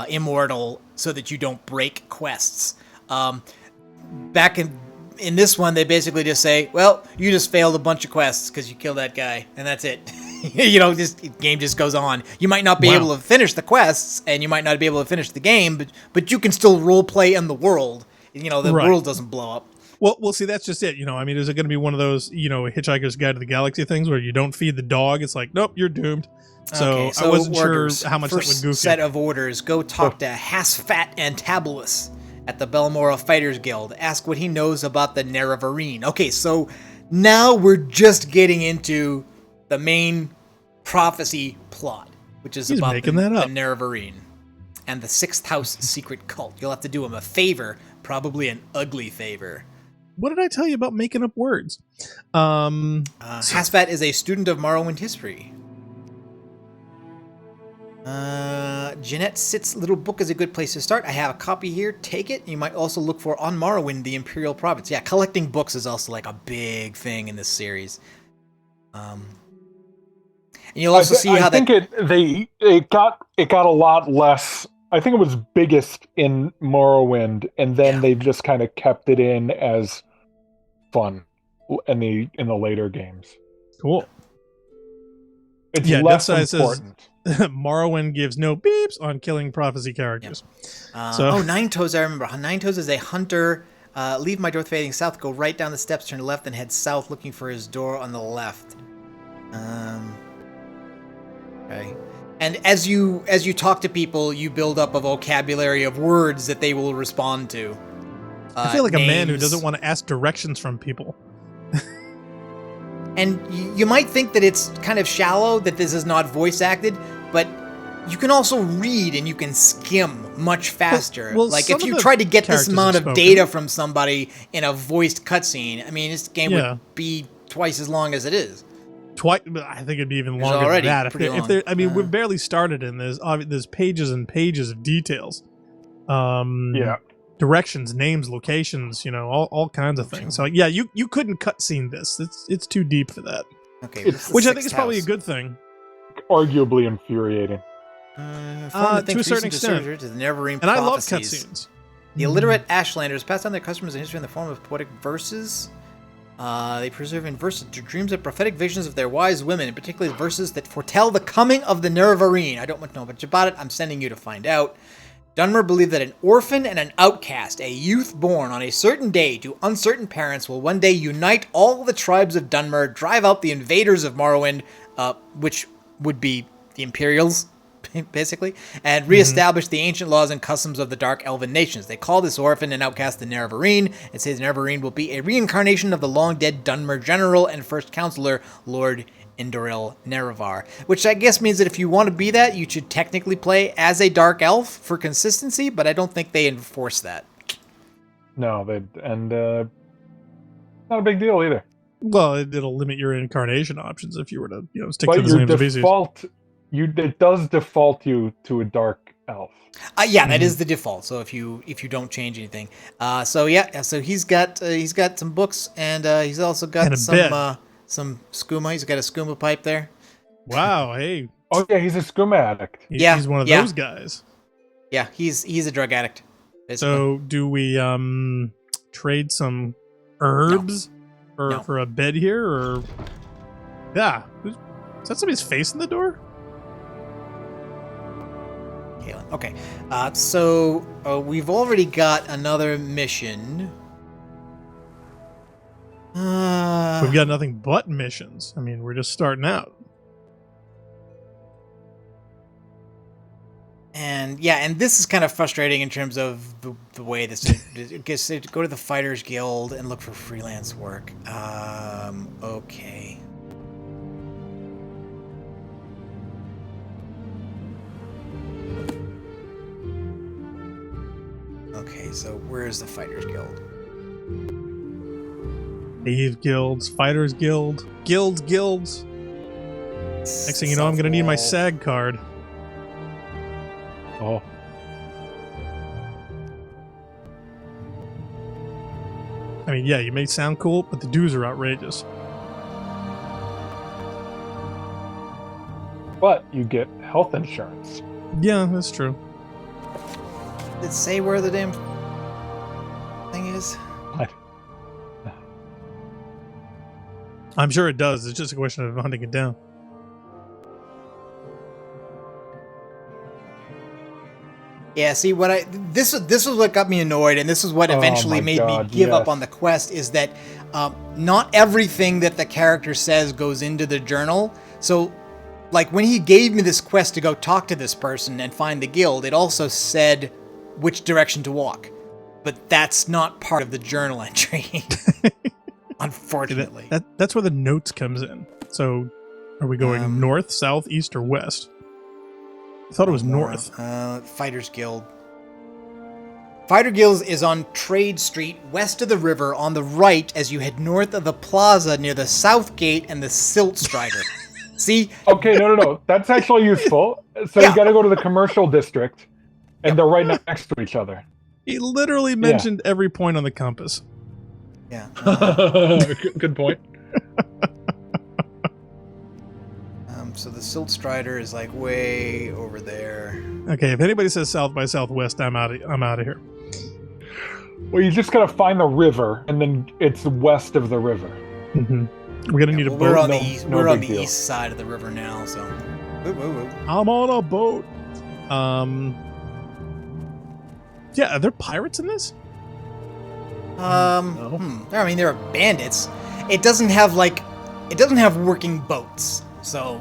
Speaker 3: immortal so that you don't break quests. Back in this one, they basically just say, well, you just failed a bunch of quests because you killed that guy, and that's it. This game just goes on. You might not be able to finish the quests, and you might not be able to finish the game, but you can still role play in the world. The world doesn't blow up.
Speaker 2: Well, see, that's just it. I mean, is it going to be one of those, Hitchhiker's Guide to the Galaxy things where you don't feed the dog? It's like, nope, you're doomed. So I wasn't sure how much that would goof you.
Speaker 3: Set of orders: go talk to Hasfat and Tabulus at the Belmora Fighters Guild. Ask what he knows about the Nerevarine. Okay, so now we're just getting into the main prophecy plot, which is about the Nerevarine and the Sixth House secret cult. You'll have to do him a favor, probably an ugly favor.
Speaker 2: What did I tell you about making up words?
Speaker 3: Hasfat is a student of Morrowind history. Jeanette Sitt's little book is a good place to start. I have a copy here. Take it. You might also look for On Morrowind, the Imperial Province. Yeah, collecting books is also like a big thing in this series. And you'll also see how
Speaker 4: it got a lot less. I think it was biggest in Morrowind, and then they've just kind of kept it in as fun in the later games.
Speaker 2: Cool.
Speaker 4: It's less important.
Speaker 2: Morrowind gives no beeps on killing prophecy characters.
Speaker 3: Nine Toes, I remember. Nine Toes is a hunter. Leave my door facing south, go right down the steps, turn left, and head south looking for his door on the left. Okay. And as you talk to people, you build up a vocabulary of words that they will respond to.
Speaker 2: I feel like names. A man who doesn't want to ask directions from people.
Speaker 3: And you might think that it's kind of shallow, that this is not voice acted, but you can also read and you can skim much faster. Well, like if you tried to get this amount of data from somebody in a voiced cutscene, I mean, this game would be twice as long as it is.
Speaker 2: I think it'd be even longer than that. We've barely started in this. There's pages and pages of details. Directions, names, locations, all kinds of things. So yeah, you couldn't cutscene this. It's too deep for that.
Speaker 3: Okay,
Speaker 2: which I think is probably a good thing.
Speaker 4: Arguably infuriating.
Speaker 2: To a certain extent.
Speaker 3: To the Nerevarine
Speaker 2: and I love
Speaker 3: prophecies.
Speaker 2: cutscenes.
Speaker 3: The illiterate Ashlanders pass down their customers in history in the form of poetic verses. They preserve in verses dreams and prophetic visions of their wise women, and particularly verses that foretell the coming of the Nerevarine. I don't want to know much about it. I'm sending you to find out. Dunmer believed that an orphan and an outcast, a youth born on a certain day to uncertain parents, will one day unite all the tribes of Dunmer, drive out the invaders of Morrowind, which would be the Imperials, basically, and reestablish the ancient laws and customs of the Dark Elven nations. They call this orphan and outcast the Nerevarine, and say the Nerevarine will be a reincarnation of the long-dead Dunmer general and first counselor, Lord Indoril Nerevar, which I guess means that if you want to be that, you should technically play as a dark elf for consistency, but I don't think they enforce that.
Speaker 4: No, not a big deal either.
Speaker 2: Well, it'll limit your incarnation options if you were to, stick to the same species.
Speaker 4: It does default you to a dark elf.
Speaker 3: That is the default. So if you don't change anything, so he's got some books, and he's also got some skooma. He's got a skooma pipe there.
Speaker 2: Wow, hey.
Speaker 4: Oh yeah, he's a skooma addict.
Speaker 2: He's one of those guys.
Speaker 3: Yeah, he's a drug addict. Basically.
Speaker 2: So do we trade some herbs for a bed here, or is that somebody's face in the door?
Speaker 3: Kalen. Okay, so we've already got another mission.
Speaker 2: We've got nothing but missions. I mean, we're just starting out.
Speaker 3: And this is kind of frustrating in terms of the way this is. Go to the Fighters Guild and look for freelance work. Okay. Okay, so where's the Fighters Guild?
Speaker 2: Thieves guilds, fighters guild, guilds. Next thing you know, I'm gonna need my SAG card.
Speaker 4: Oh.
Speaker 2: I mean, yeah, you may sound cool, but the dues are outrageous.
Speaker 4: But you get health insurance.
Speaker 2: Yeah, that's true.
Speaker 3: Did it say where the damn thing is?
Speaker 4: What?
Speaker 2: I'm sure it does. It's just a question of hunting it down.
Speaker 3: Yeah, see this was what got me annoyed, and this is what eventually made me give up on the quest. Is that not everything that the character says goes into the journal. So, like when he gave me this quest to go talk to this person and find the guild, it also said which direction to walk, but that's not part of the journal entry. Unfortunately,
Speaker 2: that's where the notes comes in. So, are we going north, south, east, or west? I thought it was north.
Speaker 3: Fighters Guild. Fighter Guild is on Trade Street, west of the river, on the right as you head north of the plaza near the South Gate and the Silt Strider. See?
Speaker 4: Okay, no. That's actually useful. So you got to go to the commercial district, and they're right next to each other.
Speaker 2: He literally mentioned every point on the compass.
Speaker 3: Yeah.
Speaker 4: Good point.
Speaker 3: So the Silt Strider is like way over there.
Speaker 2: Okay, if anybody says south by southwest, I'm out of here.
Speaker 4: Well, you just gotta find the river, and then it's west of the river.
Speaker 2: Mm-hmm. We're gonna need a boat.
Speaker 3: We're on the east. We're on the east side of the river now. So,
Speaker 2: I'm on a boat. Yeah, are there pirates in this?
Speaker 3: No. I mean, there are bandits. It doesn't have working boats. So.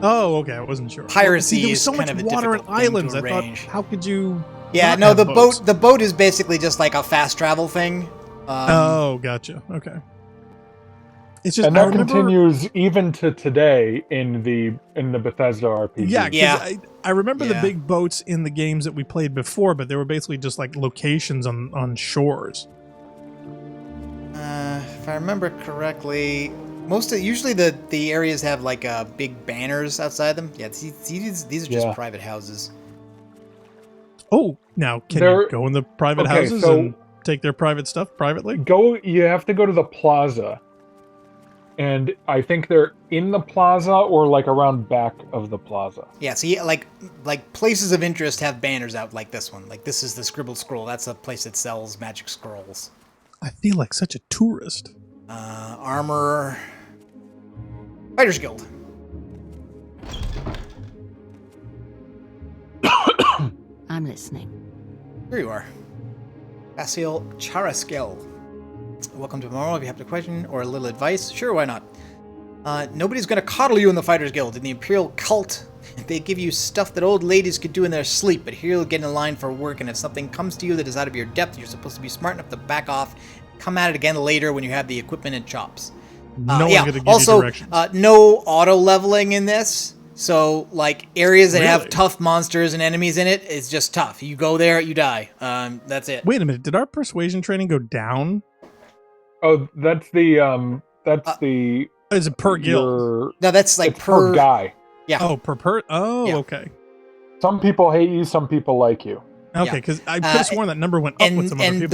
Speaker 2: Oh, okay. I wasn't sure.
Speaker 3: Piracy
Speaker 2: there was
Speaker 3: is
Speaker 2: so
Speaker 3: kind
Speaker 2: much
Speaker 3: of a
Speaker 2: water and
Speaker 3: difficult thing
Speaker 2: islands.
Speaker 3: to
Speaker 2: I thought,
Speaker 3: arrange.
Speaker 2: how could you?
Speaker 3: Yeah, no. The boat is basically just like a fast travel thing.
Speaker 2: Oh, gotcha. Okay. It's just,
Speaker 4: and that continues even to today in the Bethesda RPG.
Speaker 2: Yeah. I remember the big boats in the games that we played before, but they were basically just like locations on shores.
Speaker 3: If I remember correctly. Usually the areas have like big banners outside them. Yeah, these are just private houses.
Speaker 2: Oh, now can you go in the private houses and take their private stuff privately?
Speaker 4: You have to go to the plaza, and I think they're in the plaza or like around back of the plaza.
Speaker 3: Yeah, see, like places of interest have banners out like this one. Like this is the Scribbled Scroll. That's a place that sells magic scrolls.
Speaker 2: I feel like such a tourist.
Speaker 3: Armor. Fighters Guild.
Speaker 7: I'm listening.
Speaker 3: Here you are. Basil Charaskel. Welcome to Morrowind. If you have a question or a little advice, sure, why not? Nobody's going to coddle you in the Fighters Guild. In the Imperial Cult, they give you stuff that old ladies could do in their sleep, but here you'll get in line for work, and if something comes to you that is out of your depth, you're supposed to be smart enough to back off, come at it again later when you have the equipment and chops.
Speaker 2: No one's going to give you directions.
Speaker 3: No auto leveling in this. So, like, areas that have tough monsters and enemies in it, it's just tough. You go there, you die. That's it.
Speaker 2: Wait a minute. Did our persuasion training go down?
Speaker 4: Oh, that's the
Speaker 2: Is it per guild?
Speaker 3: No, that's like
Speaker 4: per guy.
Speaker 3: Yeah.
Speaker 2: Oh, per. Oh, yeah. Okay.
Speaker 4: Some people hate you. Some people like you.
Speaker 2: Okay, because I could have sworn that number went up with some other people.
Speaker 3: And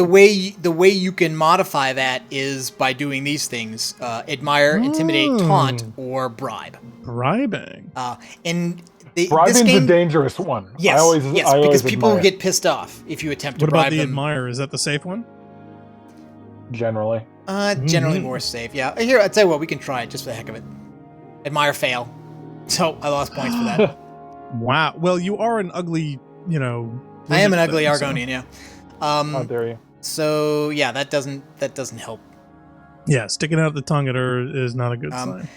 Speaker 3: the way you can modify that is by doing these things: admire, intimidate, taunt, or bribe.
Speaker 2: Bribing.
Speaker 3: Bribing's
Speaker 4: a dangerous one.
Speaker 3: Yes, because people get pissed off if you attempt to bribe them.
Speaker 2: What about the admire? Is that the safe one?
Speaker 4: Generally.
Speaker 3: Generally more safe. Yeah. Here, I'll tell you what. We can try it just for the heck of it. Admire, fail. So I lost points for that.
Speaker 2: Wow. Well, you are an ugly,
Speaker 3: I am an ugly Argonian, yeah.
Speaker 4: How dare you?
Speaker 3: So yeah, that doesn't help.
Speaker 2: Yeah, sticking out the tongue at her is not a good sign.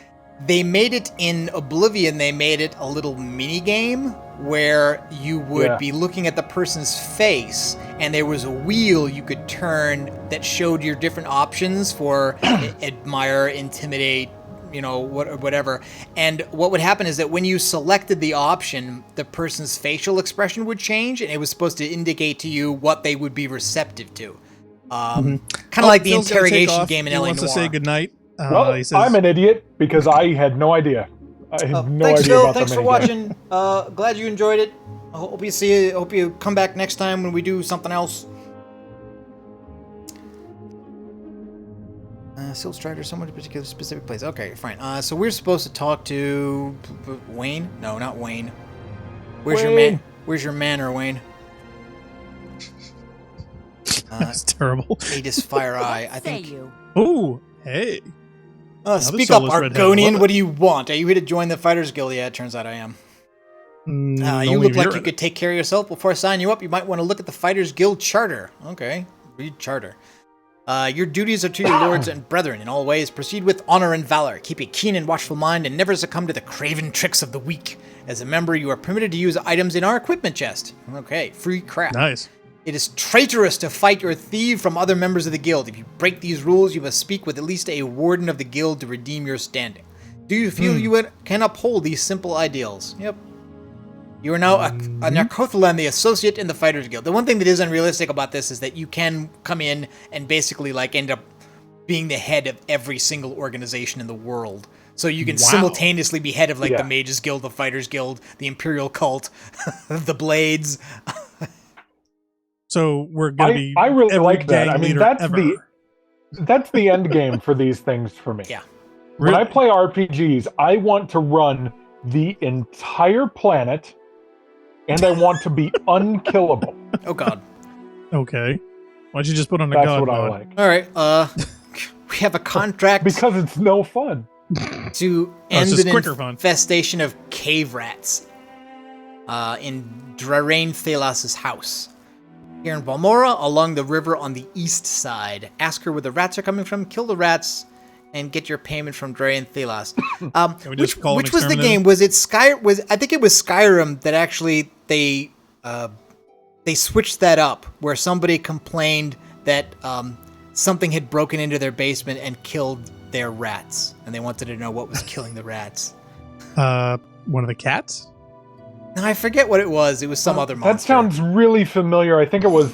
Speaker 3: They made it in Oblivion. They made it a little mini game where you would be looking at the person's face, and there was a wheel you could turn that showed your different options for admire, intimidate, whatever. And what would happen is that when you selected the option, the person's facial expression would change, and it was supposed to indicate to you what they would be receptive to. Kind of like the interrogation game in L.A. Noire.
Speaker 2: He wants to say goodnight.
Speaker 4: Well, he says, I'm an idiot because I had no idea. I had no
Speaker 3: thanks,
Speaker 4: idea
Speaker 3: Phil.
Speaker 4: about
Speaker 3: Thanks for watching. Glad you enjoyed it. I hope you come back next time when we do something else. Silk Strider, someone to a particular specific place. Okay, fine. So we're supposed to talk to Wayne? No, not Wayne. Where's your man? Where's your manor, Wayne?
Speaker 2: That's terrible.
Speaker 3: Aegis Fire Eye. I think.
Speaker 2: Ooh, hey.
Speaker 3: Speak up, Argonian. What do you want? Are you here to join the Fighters Guild? Yeah, it turns out I am. You look like you could take care of yourself. Before I sign you up, you might want to look at the Fighters Guild Charter. Okay, read Charter. Your duties are to your lords and brethren in all ways. Proceed with honor and valor. Keep a keen and watchful mind and never succumb to the craven tricks of the weak. As a member, you are permitted to use items in our equipment chest. Okay, free crap.
Speaker 2: Nice.
Speaker 3: It is traitorous to fight or thieve from other members of the guild. If you break these rules, you must speak with at least a warden of the guild to redeem your standing. Do you feel you can uphold these simple ideals? Yep. You are now a Narcothalan, the associate in the Fighters Guild. The one thing that is unrealistic about this is that you can come in and basically like end up being the head of every single organization in the world. So you can simultaneously be head of like the Mages Guild, the Fighters Guild, the Imperial Cult, the Blades.
Speaker 2: So we're gonna be.
Speaker 4: I really like that. I mean, that's
Speaker 2: ever.
Speaker 4: that's the end game for these things for me.
Speaker 3: Yeah.
Speaker 4: When I play RPGs, I want to run the entire planet, and I want to be unkillable.
Speaker 3: Oh God.
Speaker 2: Okay. Why don't you just put on a
Speaker 4: That's
Speaker 2: god
Speaker 4: what I
Speaker 2: mod?
Speaker 4: like.
Speaker 3: All right. We have a contract
Speaker 4: Because it's no fun.
Speaker 3: to end
Speaker 2: just
Speaker 3: an
Speaker 2: quicker fun.
Speaker 3: infestation of cave rats in Drarain Thalas's house. Here in Valmora, along the river on the east side. Ask her where the rats are coming from, kill the rats, and get your payment from Drarain Thalas. Which was the game? Was it I think it was Skyrim that actually they switched that up, where somebody complained that something had broken into their basement and killed their rats, and they wanted to know what was killing the rats.
Speaker 2: One of the cats?
Speaker 3: No, I forget what it was. It was some other monster.
Speaker 4: That sounds really familiar. I think it was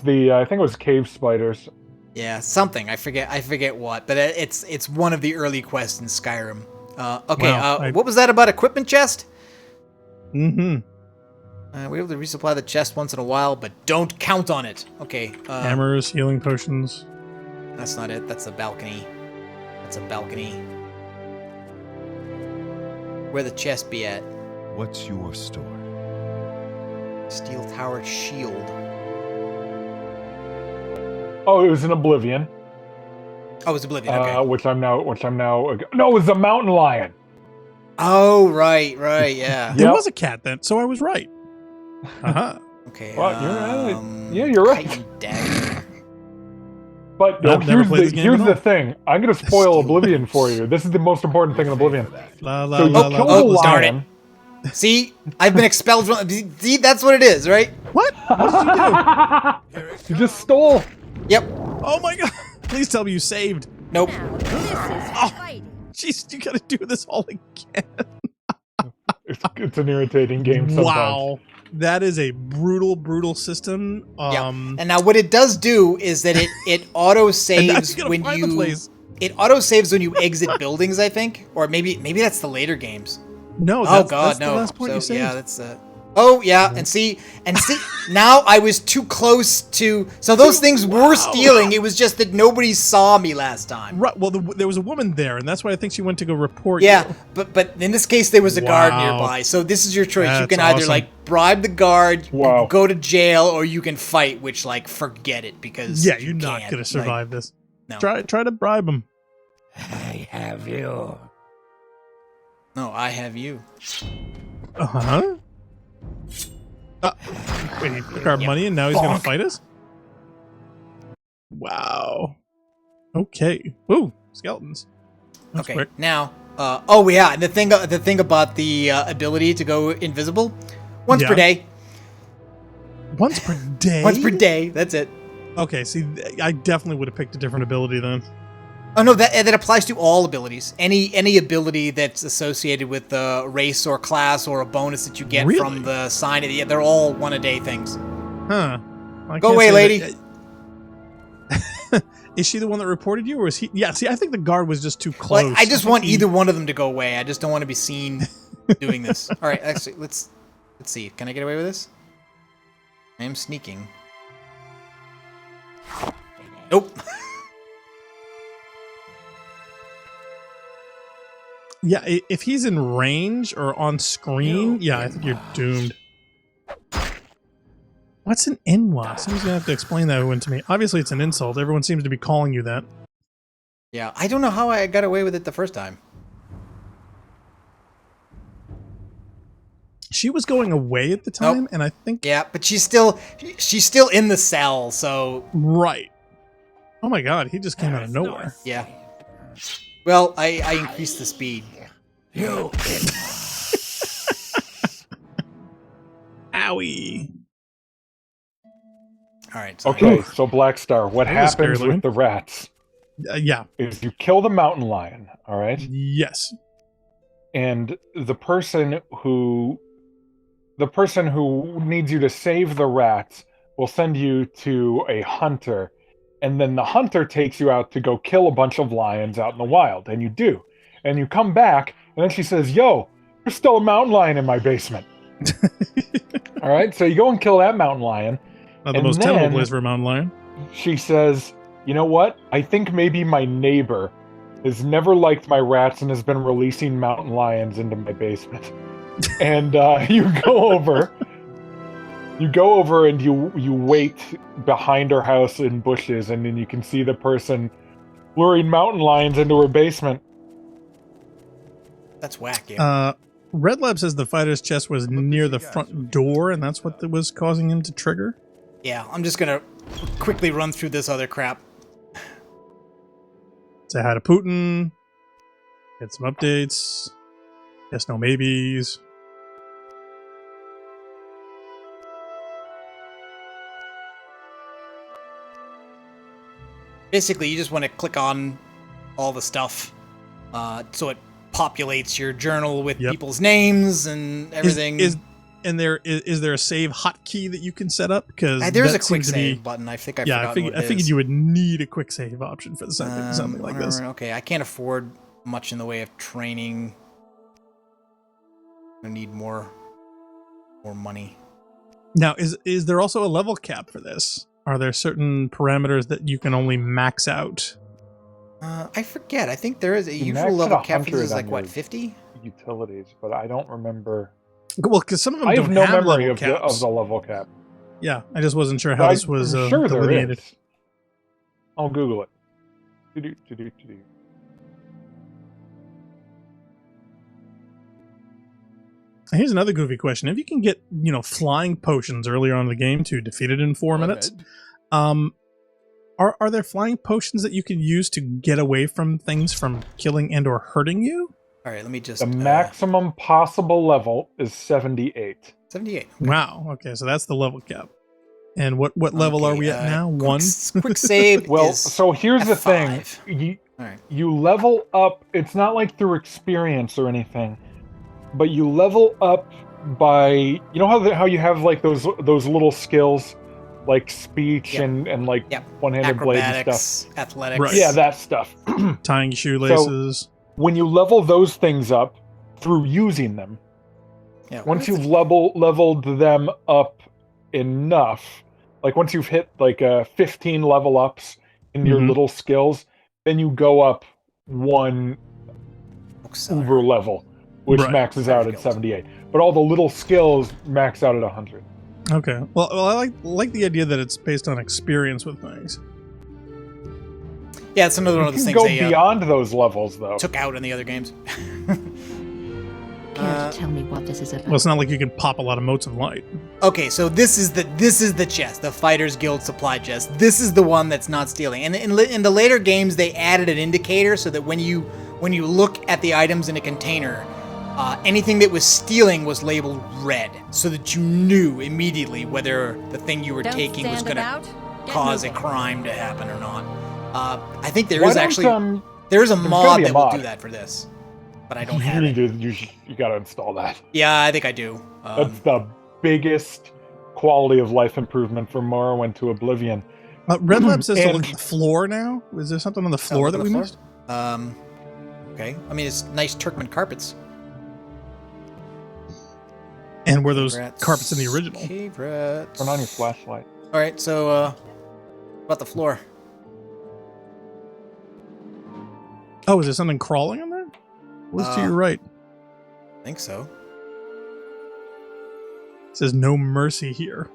Speaker 4: cave spiders.
Speaker 3: Yeah, something. I forget what. But it's one of the early quests in Skyrim. Okay. What was that about equipment chest?
Speaker 2: Mm-hmm.
Speaker 3: We're able to resupply the chest once in a while, but don't count on it. Okay.
Speaker 2: Hammers, healing potions.
Speaker 3: That's not it. That's a balcony. Where the chest be at?
Speaker 1: What's your story?
Speaker 3: Steel Tower Shield.
Speaker 4: Oh, it was in Oblivion.
Speaker 3: Oh, it was Oblivion. Okay.
Speaker 4: Which I'm now. No, it was a mountain lion.
Speaker 3: Oh, right, yeah.
Speaker 2: There was a cat then, so I was right. Uh-huh.
Speaker 3: Okay.
Speaker 4: Well, you're right. Yeah, you're right.
Speaker 3: Titan Dagger.
Speaker 4: But no, here's the thing. I'm going to spoil Oblivion for you. This is the most important thing in Oblivion.
Speaker 2: So
Speaker 4: you kill the lion.
Speaker 3: See, I've been expelled from. See, that's what it is, right?
Speaker 2: What? What did you do?
Speaker 4: You just stole.
Speaker 3: Yep.
Speaker 2: Oh my god! Please tell me you saved.
Speaker 3: Nope.
Speaker 2: Jeez, you gotta do this all again.
Speaker 4: It's an irritating game sometimes.
Speaker 2: Wow. That is a brutal system.
Speaker 3: Yeah. And now what it does do is that it auto saves when you exit buildings, I think, or maybe that's the later games.
Speaker 2: No.
Speaker 3: That's no.
Speaker 2: The last point you saved.
Speaker 3: Yeah, that's Oh yeah, and see. Now I was too close to. So those things were stealing. It was just that nobody saw me last time.
Speaker 2: Right. Well, there was a woman there, and that's why I think she went to go report.
Speaker 3: Yeah,
Speaker 2: you.
Speaker 3: but in this case there was a guard nearby. So this is your choice.
Speaker 2: That's
Speaker 3: you can either
Speaker 2: awesome.
Speaker 3: bribe the guard, go to jail, or you can fight. Which forget it because
Speaker 2: you're not gonna survive this.
Speaker 3: No.
Speaker 2: Try to bribe him.
Speaker 5: I have you.
Speaker 3: No, I have you.
Speaker 2: Uh-huh. Wait, he took our money and now he's gonna fight us? Wow. Okay. Ooh, skeletons. That's
Speaker 3: Okay,
Speaker 2: quick.
Speaker 3: now, and the thing about the ability to go invisible, once per day.
Speaker 2: Once per day?
Speaker 3: Once per day, that's it.
Speaker 2: Okay, see, I definitely would have picked a different ability then.
Speaker 3: Oh no, that applies to all abilities. Any ability that's associated with a race or class or a bonus that you get from the sign. They're all one-a-day things.
Speaker 2: Huh.
Speaker 3: Go away, lady.
Speaker 2: Is she the one that reported you, or is he? Yeah, see, I think the guard was just too close.
Speaker 3: Well, I just want either one of them to go away. I just don't want to be seen doing this. All right, actually, let's see. Can I get away with this? I am sneaking. Nope.
Speaker 2: Yeah, if he's in range or on screen, yeah, I think you're doomed. What's an NWA? Somebody's gonna have to explain that one to me. Obviously, it's an insult. Everyone seems to be calling you that.
Speaker 3: Yeah, I don't know how I got away with it the first time.
Speaker 2: She was going away at the time, and I think...
Speaker 3: Yeah, but she's still in the cell, so...
Speaker 2: Right. Oh my god, he just came out of nowhere.
Speaker 3: Yeah. Well, I increased the speed.
Speaker 6: You
Speaker 2: Owie.
Speaker 3: Alright. So
Speaker 4: Okay, so Black Star, what
Speaker 2: That was
Speaker 4: happens
Speaker 2: scary
Speaker 4: with the rats
Speaker 2: Yeah.
Speaker 4: is you kill the mountain lion, all right?
Speaker 2: Yes.
Speaker 4: And the person who needs you to save the rats will send you to a hunter, and then the hunter takes you out to go kill a bunch of lions out in the wild, and you do. And you come back, and then she says, yo, there's still a mountain lion in my basement. All right, so you go and kill that mountain lion.
Speaker 2: Not the
Speaker 4: And
Speaker 2: most tenable
Speaker 4: then-
Speaker 2: place for a mountain lion.
Speaker 4: She says, you know what? I think maybe my neighbor has never liked my rats and has been releasing mountain lions into my basement. And you go over and you wait behind her house in bushes, and then you can see the person luring mountain lions into her basement.
Speaker 3: That's wacky.
Speaker 2: Red Lab says the fighter's chest was near the front door, and that's what was causing him to trigger.
Speaker 3: Yeah, I'm just gonna quickly run through this other crap.
Speaker 2: Say hi to Putin. Get some updates. Yes, no maybes.
Speaker 3: Basically, you just want to click on all the stuff, so it populates your journal with people's names and everything.
Speaker 2: Is there a save hotkey that you can set up? Because
Speaker 3: There's a quick save button. I think I forgot what it
Speaker 2: I figured you would need a quick save option for something like this.
Speaker 3: Okay, I can't afford much in the way of training. I need more money.
Speaker 2: Now, is there also a level cap for this? Are there certain parameters that you can only max out?
Speaker 3: I forget. I think there is a
Speaker 4: You
Speaker 3: usual
Speaker 4: max
Speaker 3: level
Speaker 4: out
Speaker 3: cap for this is
Speaker 4: 100
Speaker 3: like
Speaker 4: on
Speaker 3: what,
Speaker 4: your
Speaker 3: 50?
Speaker 4: Utilities, but I don't remember.
Speaker 2: Well, because some of them
Speaker 4: I
Speaker 2: don't
Speaker 4: have no memory
Speaker 2: level
Speaker 4: of
Speaker 2: caps.
Speaker 4: the level cap.
Speaker 2: Yeah, I just wasn't sure how this was
Speaker 4: I'm sure there
Speaker 2: delineated.
Speaker 4: is. I'll Google it. Do-do-do-do-do-do.
Speaker 2: Here's another goofy question. If you can get, flying potions earlier on in the game to defeat it in 4 minutes, are there flying potions that you can use to get away from things from killing and or hurting you?
Speaker 3: All right, let me just...
Speaker 4: The maximum possible level is 78.
Speaker 3: 78. Okay.
Speaker 2: Wow. Okay, so that's the level cap. And what level are we at now? 1?
Speaker 3: Quick save
Speaker 4: Well,
Speaker 3: is
Speaker 4: so here's the
Speaker 3: F5.
Speaker 4: thing.
Speaker 3: All right.
Speaker 4: You level up. It's not like through experience or anything, but you level up by, you know how you have like those little skills, like speech and like one-handed blade and stuff.
Speaker 3: Athletics.
Speaker 2: Right.
Speaker 4: Yeah, that stuff.
Speaker 2: Tying shoelaces.
Speaker 4: When you level those things up through using them, once you've leveled them up enough, like once you've hit like 15 level ups in your little skills, then you go up one uber level, which maxes out at 78. But all the little skills max out at 100.
Speaker 2: Okay. Well, I like the idea that it's based on experience with things.
Speaker 3: Yeah, it's another one of those things
Speaker 4: they go beyond those levels, though.
Speaker 3: Took out in the other games.
Speaker 7: Care to tell me what this is about?
Speaker 2: Well, it's not like you can pop a lot of motes of light.
Speaker 3: Okay, so this is the chest, the Fighters Guild supply chest. This is the one that's not stealing. And in the later games, they added an indicator so that when you look at the items in a container, anything that was stealing was labeled red, so that you knew immediately whether the thing you were taking was going to cause a crime to happen or not. I think there is actually there's a mod that will do that for this, but I don't have it.
Speaker 4: You got to install that.
Speaker 3: Yeah, I think I do.
Speaker 4: That's the biggest quality of life improvement from Morrowind to Oblivion.
Speaker 2: Red Lab says to look at the floor now. Is there something on the floor that we missed?
Speaker 3: Okay. I mean, it's nice Turkmen carpets.
Speaker 2: And were those carpets in the original?
Speaker 4: Turn on your flashlight.
Speaker 3: All right, so about the floor.
Speaker 2: Oh, is there something crawling on there? What's to your right?
Speaker 3: I think so.
Speaker 2: It says no mercy here.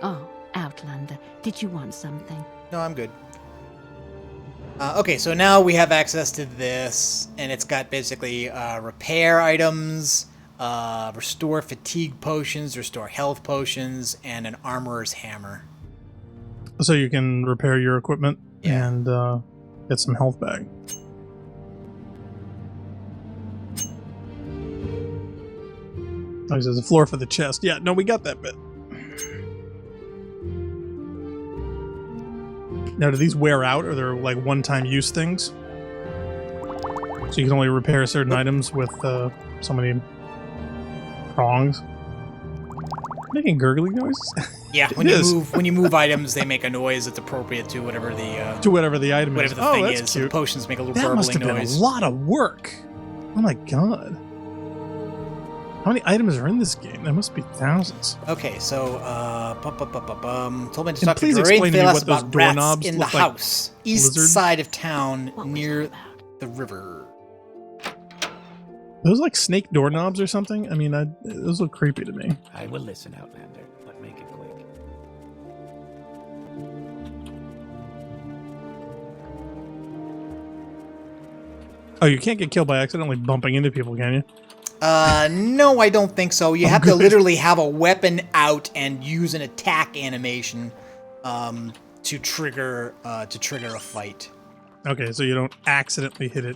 Speaker 7: Oh, Outlander, did you want something?
Speaker 3: No, I'm good. Okay, so now we have access to this, and it's got basically repair items, restore fatigue potions, restore health potions, and an armorer's hammer.
Speaker 2: So you can repair your equipment
Speaker 3: Yeah.
Speaker 2: and get some health back. Oh, he says a floor for the chest. Yeah, no, we got that bit. Now, do these wear out, or they're like one-time use things? So you can only repair certain items with so many prongs. Making gurgling noises?
Speaker 3: Yeah, when you move items, they make a noise that's appropriate to whatever the
Speaker 2: item
Speaker 3: whatever
Speaker 2: is.
Speaker 3: the thing
Speaker 2: that's
Speaker 3: is.
Speaker 2: cute.
Speaker 3: So the potions make a little
Speaker 2: That must have
Speaker 3: burbling
Speaker 2: been
Speaker 3: noise.
Speaker 2: a lot of work. Oh my god. How many items are in this game? There must be thousands.
Speaker 3: Okay, so told me to
Speaker 2: And
Speaker 3: talk to
Speaker 2: please
Speaker 3: Doreen
Speaker 2: explain to me
Speaker 3: Phelas
Speaker 2: what those
Speaker 3: about rats
Speaker 2: doorknobs
Speaker 3: in the
Speaker 2: look like.
Speaker 3: house, east
Speaker 2: Lizards?
Speaker 3: side of town,
Speaker 7: What was
Speaker 3: near
Speaker 7: that about?
Speaker 3: the river.
Speaker 2: Those like snake doorknobs or something? I mean, those look creepy to me.
Speaker 8: I will listen, Outlander, but make it quick.
Speaker 2: Oh, you can't get killed by accidentally bumping into people, can you?
Speaker 3: No, I don't think so. You have to literally have a weapon out and use an attack animation to trigger a fight.
Speaker 2: Okay, so you don't accidentally hit it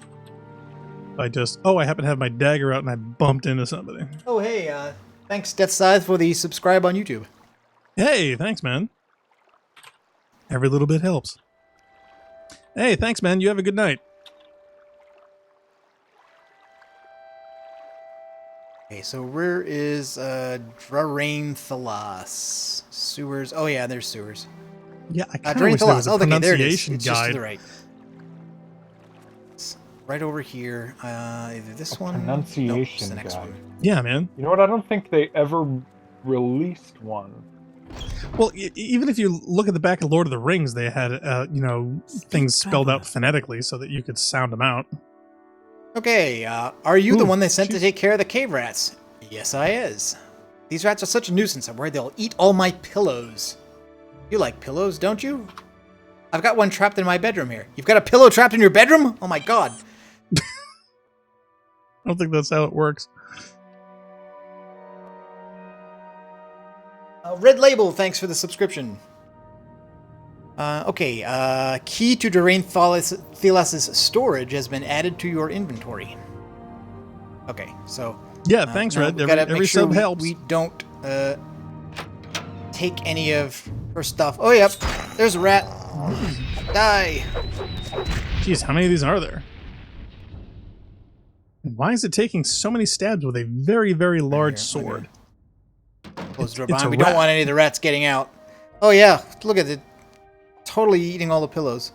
Speaker 2: by just, oh, I happen to have my dagger out and I bumped into somebody.
Speaker 3: Oh, hey, thanks, Death Scythe, for the subscribe on YouTube.
Speaker 2: Hey, thanks, man. Every little bit helps. Hey, thanks, man. You have a good night.
Speaker 3: Okay, so where is Drain Thalas? Sewers. Oh yeah, there's sewers.
Speaker 2: Yeah, I kind of
Speaker 3: Drain
Speaker 2: wish there was
Speaker 3: Thalas.
Speaker 2: a
Speaker 3: Oh, okay, there it is.
Speaker 2: pronunciation
Speaker 3: It's just to
Speaker 2: guide.
Speaker 3: the right. It's right over here. Either this one.
Speaker 4: pronunciation
Speaker 3: Nope, it's the next
Speaker 4: guide.
Speaker 3: one.
Speaker 2: Yeah, man.
Speaker 4: You know what? I don't think they ever released one.
Speaker 2: Well, even if you look at the back of Lord of the Rings, they had, things spelled out phonetically so that you could sound them out.
Speaker 3: Okay, are you the
Speaker 2: Ooh,
Speaker 3: one they sent to
Speaker 2: jeez.
Speaker 3: take care of the cave rats? Yes, I is. These rats are such a nuisance. I'm worried they'll eat all my pillows. You like pillows, don't you? I've got one trapped in my bedroom here. You've got a pillow trapped in your bedroom? Oh my god.
Speaker 2: I don't think that's how it works.
Speaker 3: Red Label, thanks for the subscription. Okay, key to Drain Thalas' storage has been added to your inventory. Okay, so...
Speaker 2: Yeah, thanks,
Speaker 3: now
Speaker 2: Red.
Speaker 3: we've gotta
Speaker 2: Every
Speaker 3: make sure
Speaker 2: sub helps.
Speaker 3: we don't take any of her stuff. Oh, yep, there's a rat. Die.
Speaker 2: Jeez, how many of these are there? And why is it taking so many stabs with a very, very large
Speaker 3: Here,
Speaker 2: sword?
Speaker 3: Close the door
Speaker 2: It's a
Speaker 3: behind. We don't
Speaker 2: rat.
Speaker 3: want any of the rats getting out. Oh, yeah, look at it. Totally eating all the pillows.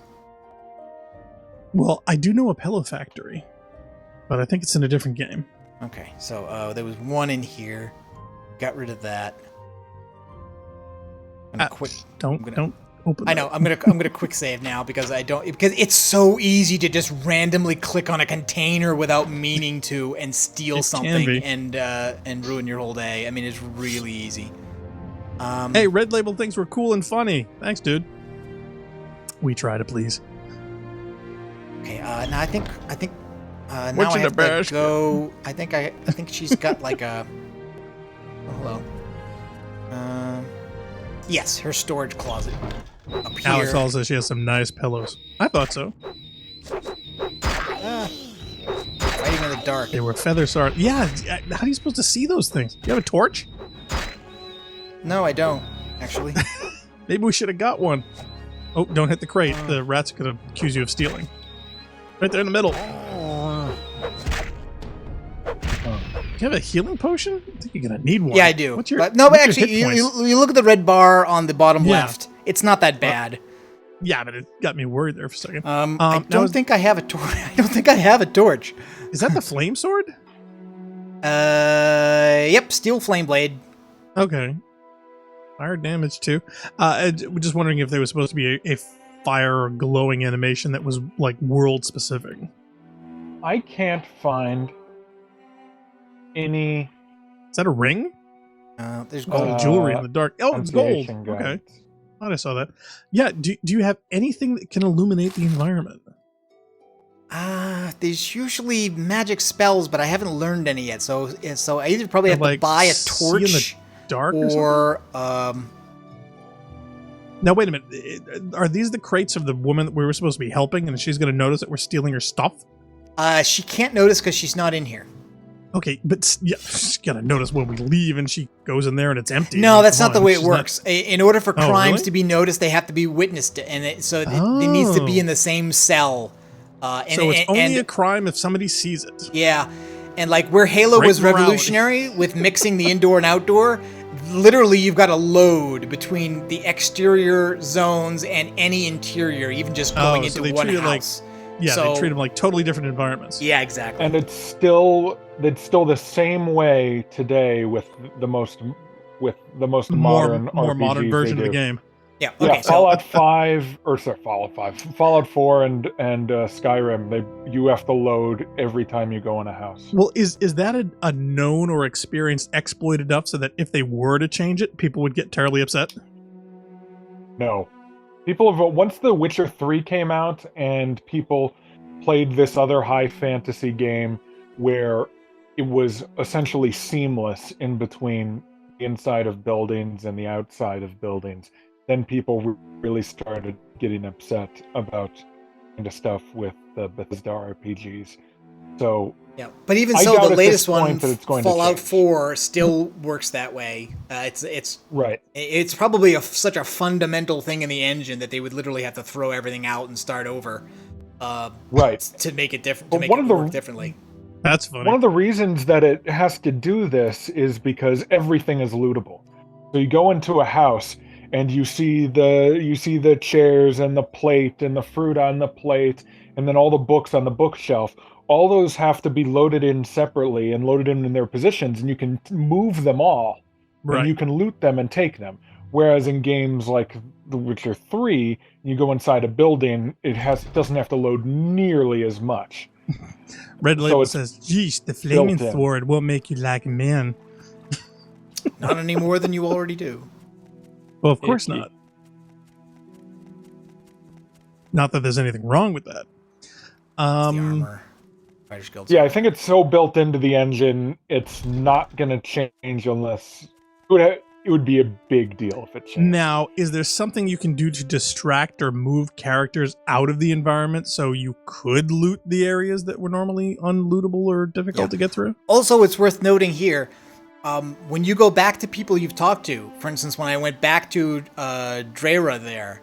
Speaker 2: Well, I do know a pillow factory, but I think it's in a different game.
Speaker 3: Okay, so there was one in here. Got rid of that. I'm gonna quit.
Speaker 2: Don't open.
Speaker 3: I
Speaker 2: that.
Speaker 3: know. I'm gonna quick save now because it's so easy to just randomly click on a container without meaning to and steal
Speaker 2: It can
Speaker 3: something
Speaker 2: be.
Speaker 3: and ruin your whole day. I mean, it's really easy.
Speaker 2: Hey, Red Label thinks we're cool and funny. Thanks, dude. We try to please.
Speaker 3: Okay. Now I think now
Speaker 2: What's
Speaker 3: I
Speaker 2: in
Speaker 3: have
Speaker 2: the
Speaker 3: to
Speaker 2: basket?
Speaker 3: go. I think she's got like a. Oh, hello. Yes, her storage closet up here.
Speaker 2: Alex also says she has some nice pillows. I thought so.
Speaker 3: Fighting in the dark.
Speaker 2: They were feather sword. Yeah, how are you supposed to see those things? Do you have a torch?
Speaker 3: No, I don't actually.
Speaker 2: Maybe we should have got one. Oh, don't hit the crate. The rats are going to accuse you of stealing. Right there in the middle. Do you have a healing potion? I think you're going to need one.
Speaker 3: Yeah, I do.
Speaker 2: What's your,
Speaker 3: but, no, but
Speaker 2: what's your
Speaker 3: actually,
Speaker 2: hit points?
Speaker 3: you look at the red bar on the bottom
Speaker 2: Yeah.
Speaker 3: left. It's not that bad.
Speaker 2: Yeah, but it got me worried there for a second.
Speaker 3: I
Speaker 2: now
Speaker 3: don't
Speaker 2: is-
Speaker 3: think I have a torch. I don't think I have a torch.
Speaker 2: Is that the flame sword?
Speaker 3: Yep, steel flame blade.
Speaker 2: Okay. Fire damage too. We're just wondering if there was supposed to be a fire or glowing animation that was like world specific.
Speaker 4: I can't find any.
Speaker 2: Is that a ring?
Speaker 3: There's
Speaker 2: Gold jewelry in the dark. Oh, it's gold.
Speaker 4: pronunciation
Speaker 2: Okay.
Speaker 4: guides.
Speaker 2: Thought I saw that. Yeah. Do you have anything that can illuminate the environment?
Speaker 3: There's usually magic spells, but I haven't learned any yet. So I either probably have to buy a torch
Speaker 2: in the dark
Speaker 3: or
Speaker 2: Now wait a minute. Are these the crates of the woman that we were supposed to be helping, and she's going to notice that we're stealing her stuff?
Speaker 3: She can't notice because she's not in here.
Speaker 2: Okay, but yeah, she's gonna notice when we leave, and she goes in there and it's empty.
Speaker 3: No, that's not the way it works. In order for crimes
Speaker 2: really?
Speaker 3: to be noticed, they have to be witnessed, and it needs to be in the same cell.
Speaker 2: So it's only a crime if somebody sees it.
Speaker 3: Yeah, and like where Halo was revolutionary with mixing the indoor and outdoor, literally you've got a load between the exterior zones and any interior, even just going into one house.
Speaker 2: They treat them like totally different environments.
Speaker 3: Yeah, exactly.
Speaker 4: And it's still the same way today with the most modern
Speaker 2: more
Speaker 4: RPGs
Speaker 2: modern version of the game.
Speaker 3: Yeah. Okay.
Speaker 4: Yeah, Fallout 4 and Skyrim. You have to load every time you go in a house.
Speaker 2: Well, is that a known or experienced exploit enough so that if they were to change it, people would get terribly upset?
Speaker 4: No. People have, once The Witcher 3 came out and people played this other high fantasy game where it was essentially seamless in between the inside of buildings and the outside of buildings, then people really started getting upset about the stuff with the Bethesda RPGs. So
Speaker 3: yeah, but even so, the latest one, Fallout 4, still works that way. It's
Speaker 4: right.
Speaker 3: It's probably such a fundamental thing in the engine that they would literally have to throw everything out and start over,
Speaker 4: right,
Speaker 3: to make it different.
Speaker 4: But
Speaker 3: to make it work differently.
Speaker 2: That's funny.
Speaker 4: One of the reasons that it has to do this is because everything is lootable. So you go into a house and you see the chairs and the plate and the fruit on the plate and then all the books on the bookshelf. All those have to be loaded in separately and loaded in their positions, and you can move them all. Right. And you can loot them and take them. Whereas in games like The Witcher 3, you go inside a building, doesn't have to load nearly as much.
Speaker 2: Red Label says, geez, the flaming sword will make you like a man.
Speaker 3: Not any more than you already do.
Speaker 2: Well, of course not. Not that there's anything wrong with that.
Speaker 3: The armor.
Speaker 4: Yeah, I think it's so built into the engine, it's not going to change unless... It would be a big deal if it changed.
Speaker 2: Now, is there something you can do to distract or move characters out of the environment so you could loot the areas that were normally unlootable or difficult to get through?
Speaker 3: Also, it's worth noting here, when you go back to people you've talked to, for instance, when I went back to Drera there,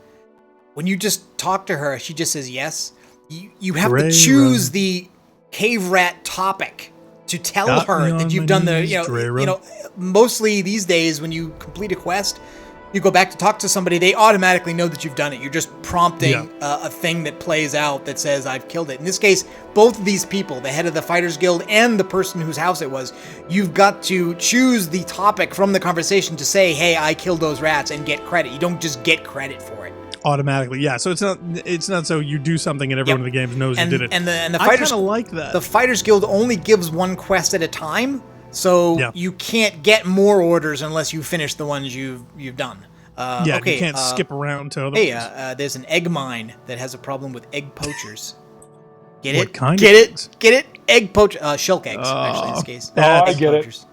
Speaker 3: when you just talk to her, she just says yes. You have to choose the cave rat topic to tell her that you've done the, mostly these days when you complete a quest, you go back to talk to somebody, they automatically know that you've done it. You're just prompting a thing that plays out that says, I've killed it. In this case, both of these people, the head of the Fighters Guild and the person whose house it was, you've got to choose the topic from the conversation to say, hey, I killed those rats and get credit. You don't just get credit for it.
Speaker 2: Automatically, yeah. So it's not so you do something and everyone in the game knows you did it.
Speaker 3: And the Fighters,
Speaker 2: I kind of like that.
Speaker 3: The Fighters Guild only gives one quest at a time, so you can't get more orders unless you finish the ones you've done.
Speaker 2: You can't skip around to other ones.
Speaker 3: There's an egg mine that has a problem with egg poachers. Get
Speaker 2: what
Speaker 3: it?
Speaker 2: Kind
Speaker 3: get
Speaker 2: of
Speaker 3: it?
Speaker 2: eggs?
Speaker 3: Get it? Egg poach, shulk eggs. Actually, in this case.
Speaker 4: I get it.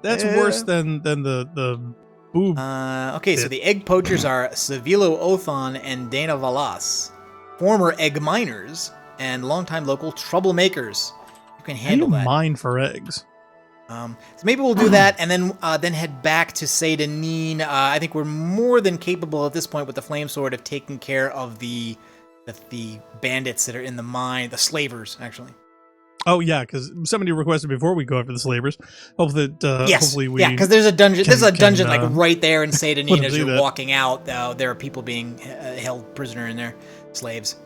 Speaker 2: That's worse than the boob.
Speaker 3: So the egg poachers are Savilo Othon and Dana Valas, former egg miners and longtime local troublemakers. You can handle that.
Speaker 2: Mine for eggs.
Speaker 3: So maybe we'll do that, and then head back to Seyda-Neen. I think we're more than capable at this point with the flame sword of taking care of the bandits that are in the mine, the slavers, actually.
Speaker 2: Oh yeah, because somebody requested before we go after the slavers. Hopefully we
Speaker 3: because there's a dungeon. There's a dungeon like right there in Seyda-Neen as you're walking out. There are people being held prisoner in there, slaves.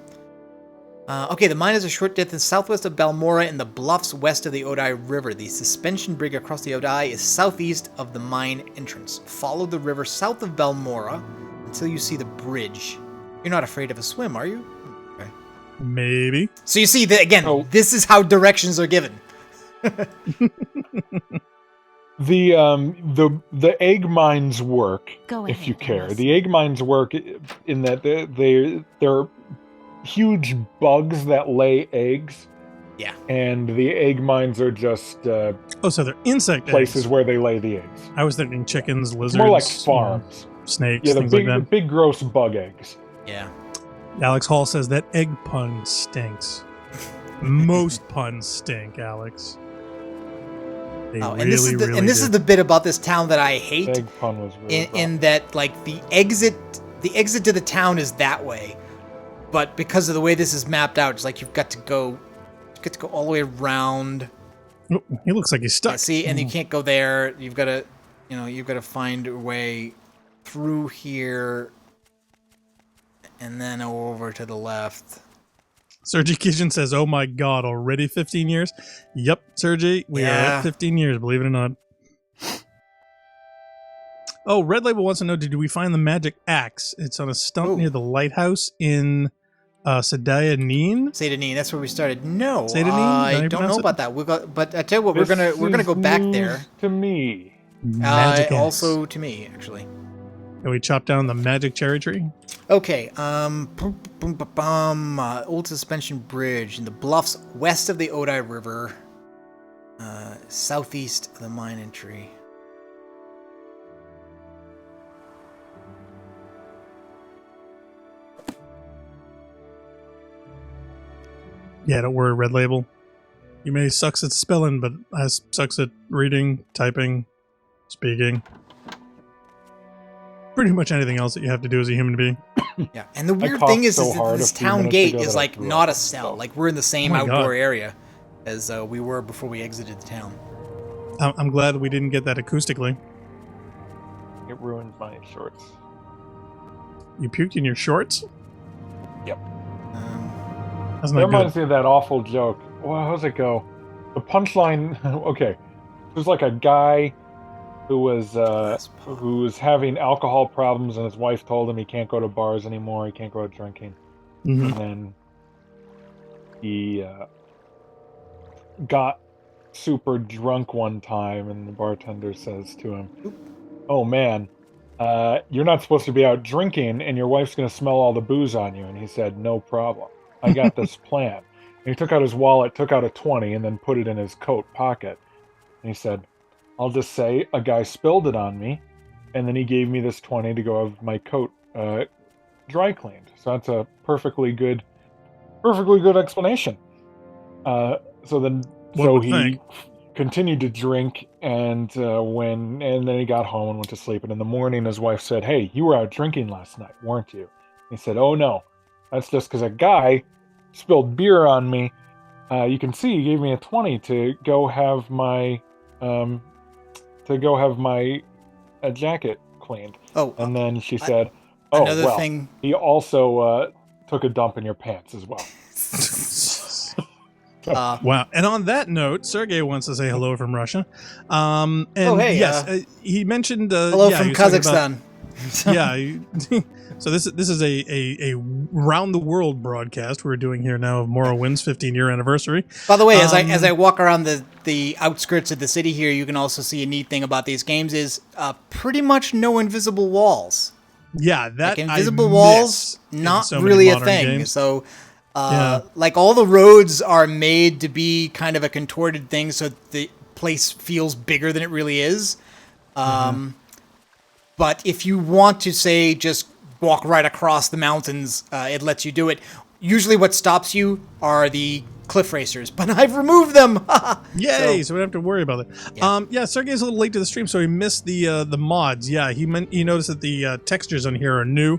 Speaker 3: The mine is a short distance southwest of Balmora in the bluffs west of the Odai River. The suspension bridge across the Odai is southeast of the mine entrance. Follow the river south of Balmora until you see the bridge. You're You're not afraid of a swim, are you? Okay.
Speaker 2: Maybe.
Speaker 3: So you see, again, this is how directions are given.
Speaker 4: The egg mines work
Speaker 7: Go
Speaker 4: if
Speaker 7: ahead,
Speaker 4: you care.
Speaker 7: Thomas.
Speaker 4: The egg mines work in that they're huge bugs that lay eggs.
Speaker 3: Yeah.
Speaker 4: And the egg mines are just
Speaker 2: So they're insect
Speaker 4: places
Speaker 2: eggs.
Speaker 4: where they lay the eggs.
Speaker 2: I was thinking chickens, lizards.
Speaker 4: More like farms.
Speaker 2: Snakes,
Speaker 4: Yeah, the
Speaker 2: things
Speaker 4: big,
Speaker 2: like
Speaker 4: the
Speaker 2: that.
Speaker 4: big gross bug eggs.
Speaker 3: Yeah.
Speaker 2: Alex Hall says that egg pun stinks. Most puns stink, Alex. They
Speaker 3: And this is the bit about this town that I hate.
Speaker 4: Egg pun was really
Speaker 3: in that, like, the exit to the town is that way, but because of the way this is mapped out, it's like you've got to go all the way around.
Speaker 2: Oh, he looks like he's stuck.
Speaker 3: See, and you can't go there. You've got to find a way through here, and then over to the left.
Speaker 2: Sergey Kitchen says, "Oh my God, already 15 years." Yep, Sergey, we are at 15 years. Believe it or not. Oh, Red Label wants to know: did we find the magic axe? It's on a stump near the lighthouse in Sedayanin.
Speaker 3: Sedayanin, that's where we started. No,
Speaker 2: Sedayanin?
Speaker 3: I don't know about that. But I tell you what, we're gonna go back there.
Speaker 4: To me,
Speaker 2: Magic axe.
Speaker 3: Also to me, actually.
Speaker 2: Can we chop down the magic cherry tree?
Speaker 3: Okay, old suspension bridge in the bluffs west of the Bday River, southeast of the mine entry.
Speaker 2: Yeah, don't worry, Red Label. You may sucks at spelling, but I sucks at reading, typing, speaking. Pretty much anything else that you have to do as a human being.
Speaker 3: Yeah, and the weird thing is that this town gate is like not a cell. Like we're in the same outdoor area as we were before we exited the town.
Speaker 2: I'm glad we didn't get that acoustically.
Speaker 4: it ruined my shorts.
Speaker 2: You puked in your shorts?
Speaker 4: Yep.
Speaker 2: That's
Speaker 4: That
Speaker 2: not
Speaker 4: reminds
Speaker 2: good.
Speaker 4: me of that awful joke. Well, how's it go? The punchline. Okay, there's like a guy who was having alcohol problems, and his wife told him he can't go to bars anymore. He can't go out drinking.
Speaker 2: Mhm.
Speaker 4: And then he got super drunk one time, and the bartender says to him, "Oh man, you're not supposed to be out drinking, and your wife's going to smell all the booze on you." And he said, "No problem. I got this plan." And he took out his wallet, took out a 20, and then put it in his coat pocket. And he said, "I'll just say a guy spilled it on me, and then he gave me this 20 to go have my coat dry cleaned." So that's a perfectly good explanation. So he continued to drink, and then he got home and went to sleep. And in the morning, his wife said, "Hey, you were out drinking last night, weren't you?" He said, "Oh no, that's just because a guy spilled beer on me. You can see he gave me a 20 to go have my jacket cleaned."
Speaker 3: Oh,
Speaker 4: and then she said, "Oh
Speaker 3: another
Speaker 4: well,
Speaker 3: thing-
Speaker 4: he also took a dump in your pants as well."
Speaker 2: Wow. And on that note, Sergey wants to say hello from Russia. And
Speaker 3: hey,
Speaker 2: yes, he mentioned
Speaker 3: hello
Speaker 2: yeah,
Speaker 3: from
Speaker 2: he was talking about-
Speaker 3: Kazakhstan.
Speaker 2: Yeah. So this is a round the world broadcast we're doing here now of Morrowind's 15-year anniversary.
Speaker 3: By the way, as I walk around the outskirts of the city here, you can also see a neat thing about these games is pretty much no invisible walls.
Speaker 2: Yeah, that
Speaker 3: Like invisible
Speaker 2: I
Speaker 3: walls,
Speaker 2: miss in
Speaker 3: not
Speaker 2: so many
Speaker 3: really a
Speaker 2: modern
Speaker 3: thing.
Speaker 2: games.
Speaker 3: So,
Speaker 2: Yeah.
Speaker 3: like all the roads are made to be kind of a contorted thing, so the place feels bigger than it really is. But if you want to say just walk right across the mountains, it lets you do it. Usually, what stops you are the Cliffracers, but I've removed them.
Speaker 2: Yay! So we don't have to worry about it. Yeah, Sergey's a little late to the stream, so he missed the mods. Yeah, he noticed that the textures on here are new,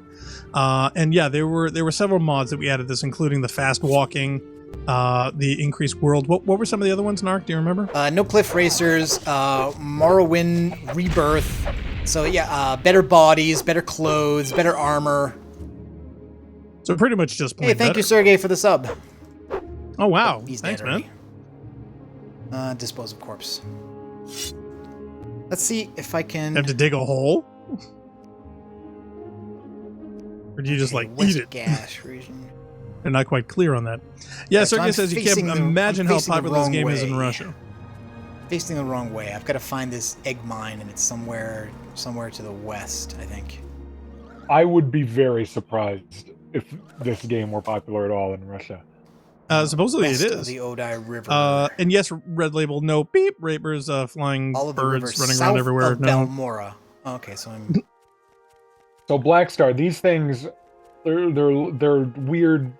Speaker 2: and yeah, there were several mods that we added this, including the fast walking, the increased world. What were some of the other ones, Narc? Do you remember?
Speaker 3: No Cliffracers, Morrowind Rebirth. So yeah, better bodies, better clothes, better armor.
Speaker 2: So pretty much just plain
Speaker 3: Hey, thank
Speaker 2: better.
Speaker 3: you, Sergey, for the sub.
Speaker 2: Oh wow!
Speaker 3: He's
Speaker 2: Thanks,
Speaker 3: dead
Speaker 2: man.
Speaker 3: already. Dispose of corpse. Let's see if I can.
Speaker 2: Have to dig a hole. Or do you just, like,
Speaker 3: West
Speaker 2: eat it?
Speaker 3: Gas region.
Speaker 2: They're not quite clear on that. Yeah,
Speaker 3: So
Speaker 2: Sergey
Speaker 3: I'm
Speaker 2: says you can't
Speaker 3: facing the-
Speaker 2: imagine
Speaker 3: I'm
Speaker 2: how
Speaker 3: facing the
Speaker 2: popular this
Speaker 3: wrong
Speaker 2: game is in
Speaker 3: way.
Speaker 2: Russia.
Speaker 3: Facing the wrong way. I've got to find this egg mine, and it's somewhere to the west, I think.
Speaker 4: I would be very surprised if this game were popular at all in Russia.
Speaker 2: Supposedly
Speaker 3: West
Speaker 2: it
Speaker 3: of
Speaker 2: is.
Speaker 3: the Bday River.
Speaker 2: And yes, Red Label, no beep, rapers, flying
Speaker 3: All of the river
Speaker 2: birds running
Speaker 3: south
Speaker 2: around everywhere.
Speaker 3: of
Speaker 2: No.
Speaker 3: Balmora. Okay, so I'm...
Speaker 4: So Black Star, these things, they're weird.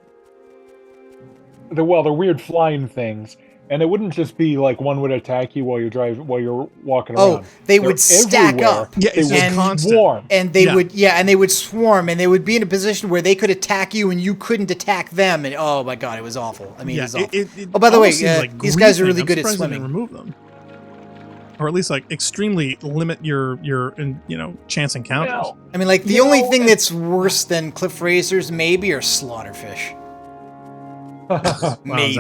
Speaker 4: They're weird flying things, and it wouldn't just be like one would attack you while you're walking around.
Speaker 3: Oh, they
Speaker 4: They're
Speaker 3: would stack
Speaker 4: everywhere.
Speaker 3: up.
Speaker 2: Yeah, it's
Speaker 4: They
Speaker 2: just
Speaker 4: would
Speaker 2: constant.
Speaker 4: swarm.
Speaker 3: And they would swarm, and they would be in a position where they could attack you, and you couldn't attack them. And oh my god, it was awful. I mean, it was awful. Oh, by the way,
Speaker 2: almost seems like
Speaker 3: these guys are
Speaker 2: griefing.
Speaker 3: really
Speaker 2: I'm
Speaker 3: good at
Speaker 2: surprised they didn't
Speaker 3: swimming.
Speaker 2: remove them, or at least like extremely limit your chance encounters.
Speaker 4: Now,
Speaker 3: I mean, like the only thing that's worse than Cliffracers maybe are slaughterfish.
Speaker 2: Wow,
Speaker 3: Maybe.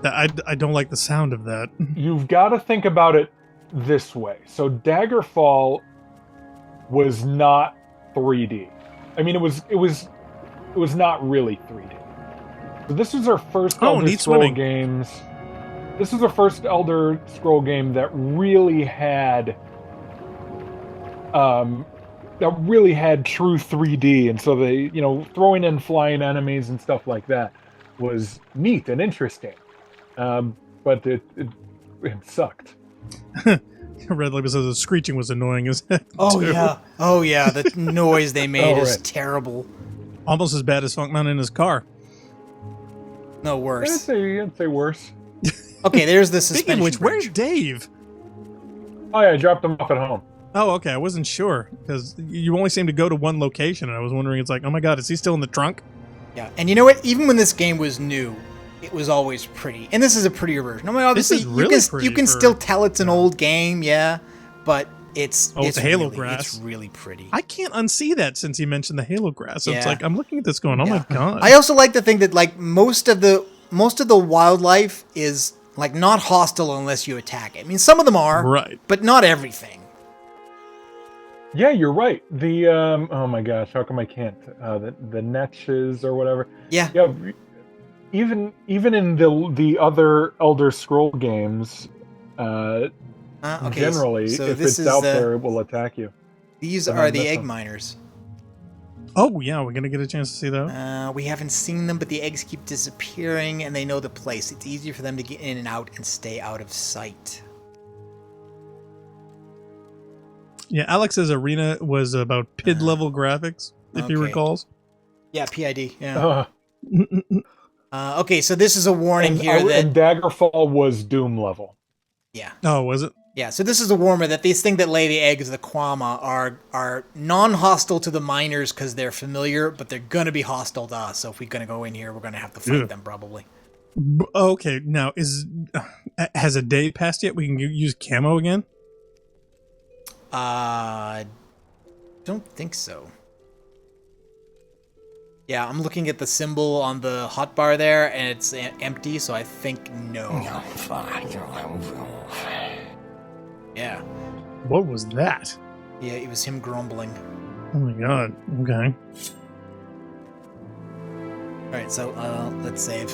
Speaker 2: I don't like the sound of that.
Speaker 4: You've got to think about it this way. So Daggerfall was not 3D. I mean, it was not really 3D. So this was our first Elder
Speaker 2: neat
Speaker 4: Scroll
Speaker 2: swimming.
Speaker 4: games. This was the first Elder Scroll game that really had true 3D, and so they, throwing in flying enemies and stuff like that was neat and interesting. But it sucked.
Speaker 2: Red Label says the screeching was annoying as heck.
Speaker 3: Oh
Speaker 2: too.
Speaker 3: yeah, oh yeah, the noise they made is
Speaker 4: right.
Speaker 3: terrible.
Speaker 2: Almost as bad as Funk Man in his car.
Speaker 3: No
Speaker 4: I'd
Speaker 3: worse.
Speaker 4: say worse.
Speaker 3: Okay, there's the
Speaker 2: Speaking
Speaker 3: suspension
Speaker 2: of which, where's
Speaker 3: bridge.
Speaker 2: Dave?
Speaker 4: Oh yeah, I dropped them off at home.
Speaker 2: Oh, okay. I wasn't sure because you only seem to go to one location, and I was wondering. It's like, oh my god, is he still in the trunk?
Speaker 3: Yeah, and you know what? Even when this game was new, it was always pretty. And this is a prettier version. I mean, obviously,
Speaker 2: This is really
Speaker 3: you
Speaker 2: pretty
Speaker 3: can
Speaker 2: for-
Speaker 3: still tell it's an old game, yeah, but it's
Speaker 2: the Halo
Speaker 3: really,
Speaker 2: grass.
Speaker 3: It's really pretty.
Speaker 2: I can't unsee that since you mentioned the Halo grass. So it's
Speaker 3: Yeah.
Speaker 2: like I'm looking at this going, oh my god.
Speaker 3: I also like to think that like most of the wildlife is like not hostile unless you attack it. I mean, some of them are,
Speaker 2: Right.
Speaker 3: but not everything.
Speaker 4: Yeah, you're right. The oh my gosh, how come I can't? The Netches or whatever.
Speaker 3: Yeah.
Speaker 4: Yeah. Even in the other Elder Scroll games,
Speaker 3: Okay,
Speaker 4: generally,
Speaker 3: so
Speaker 4: if
Speaker 3: this
Speaker 4: it's
Speaker 3: is
Speaker 4: out there, it will attack you.
Speaker 3: These
Speaker 4: But
Speaker 3: are
Speaker 4: not
Speaker 3: the
Speaker 4: this
Speaker 3: egg
Speaker 4: one.
Speaker 3: miners.
Speaker 2: Oh yeah, we're gonna get a chance to see that.
Speaker 3: We haven't seen them, but the eggs keep disappearing, and they know the place. It's easier for them to get in and out and stay out of sight.
Speaker 2: Yeah, Alex's arena was about PID level graphics, if he
Speaker 3: okay.
Speaker 2: recalls.
Speaker 3: Yeah, PID. Yeah.
Speaker 4: Uh,
Speaker 3: Okay, so this is a warning
Speaker 4: and,
Speaker 3: here
Speaker 4: and
Speaker 3: that
Speaker 4: Daggerfall was Doom level.
Speaker 3: yeah.
Speaker 2: Oh, was it?
Speaker 3: Yeah, so this is a warmer that these things that lay the eggs, the Kwama, are non-hostile to the miners because they're familiar, but they're gonna be hostile to us. So if we're gonna go in here, we're gonna have to fight
Speaker 2: Yeah.
Speaker 3: them probably.
Speaker 2: Okay, now has a day passed yet? We can use camo again.
Speaker 3: Don't think so. Yeah, I'm looking at the symbol on the hotbar there, and it's empty, so I think no. Yeah.
Speaker 2: What was that?
Speaker 3: Yeah, it was him grumbling.
Speaker 2: Oh my god. Okay.
Speaker 3: Alright, so let's save.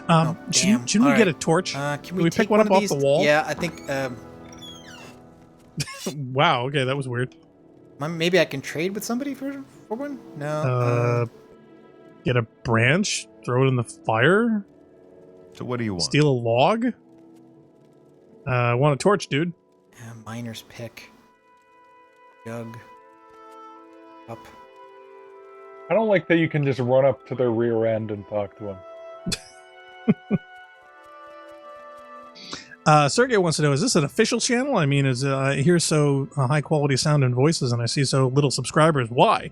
Speaker 2: Damn. Shouldn't we
Speaker 3: All
Speaker 2: get a
Speaker 3: right.
Speaker 2: torch?
Speaker 3: Can
Speaker 2: we pick
Speaker 3: take
Speaker 2: one up
Speaker 3: of
Speaker 2: off
Speaker 3: these?
Speaker 2: the wall?
Speaker 3: Yeah, I think
Speaker 2: Wow, okay, that was weird.
Speaker 3: maybe I can trade with somebody for one? No.
Speaker 2: Get a branch, throw it in the fire,
Speaker 1: So what do you want?
Speaker 2: steal a log. I want a torch, dude.
Speaker 3: Miner's pick. Jug. Up.
Speaker 4: I don't like that you can just run up to their rear end and talk to them.
Speaker 2: Sergey wants to know, is this an official channel? I mean, I hear so high quality sound and voices, and I see so little subscribers. Why?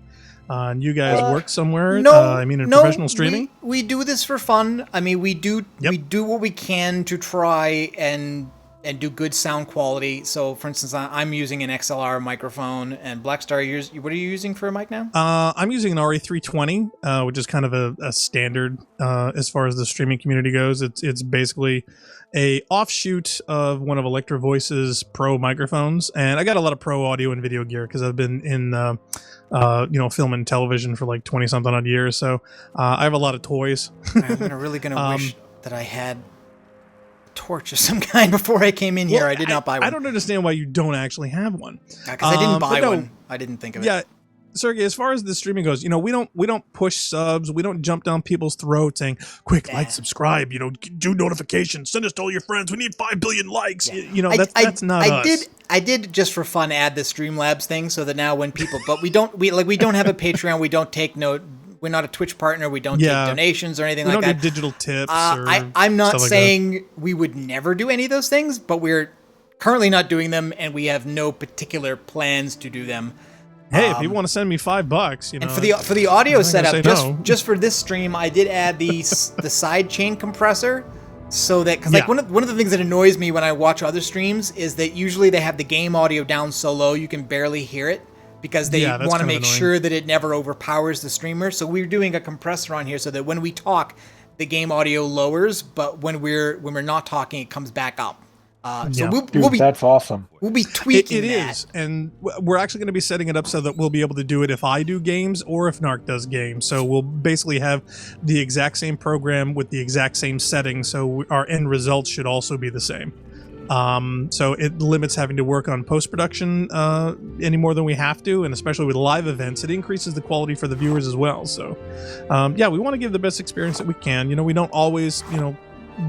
Speaker 2: And you guys work somewhere?
Speaker 3: No,
Speaker 2: I mean, in professional streaming?
Speaker 3: We do this for fun. I mean, we do
Speaker 2: Yep.
Speaker 3: we do what we can to try and and do good sound quality. So, for instance, I'm using an XLR microphone, and Blackstar, what are you using for a mic now?
Speaker 2: I'm using an RE320, which is kind of a standard as far as the streaming community goes. It's basically a offshoot of one of Electro Voice's Pro microphones, and I got a lot of Pro audio and video gear because I've been in film and television for like 20 something odd years. So I have a lot of toys.
Speaker 3: I'm really gonna wish that I had torch of some kind before I came in here. I did not buy one.
Speaker 2: I don't understand why you don't actually have one.
Speaker 3: Because I didn't buy one. I didn't think of it.
Speaker 2: Yeah, Sergey, as far as the streaming goes, we don't push subs. We don't jump down people's throats saying, "Quick, like, subscribe. Do notifications. Send us to all your friends. We need 5 billion likes." Yeah. That's not us.
Speaker 3: I did just for fun add the Streamlabs thing so that now when people, but we don't have a Patreon. We don't take note. We're not a Twitch partner. We don't take donations or anything like that.
Speaker 2: We don't do digital tips.
Speaker 3: I'm not saying we would never do any of those things, but we're currently not doing them, and we have no particular plans to do them.
Speaker 2: Hey, if you want to send me $5,
Speaker 3: and for the audio setup, just for this stream, I did add the side chain compressor, so that because one of the things that annoys me when I watch other streams is that usually they have the game audio down so low you can barely hear it. Because they want to make sure that it never overpowers the streamer. So we're doing a compressor on here so that when we talk, the game audio lowers, but when we're not talking, it comes back up. So we'll be
Speaker 4: that's awesome.
Speaker 3: We'll be tweaking
Speaker 2: it is, and we're actually going to be setting it up so that we'll be able to do it if I do games or if Narc does games. So we'll basically have the exact same program with the exact same settings. So our end results should also be the same. So it limits having to work on post-production any more than we have to, and especially with live events, it increases the quality for the viewers as well. So, we want to give the best experience that we can. We don't always,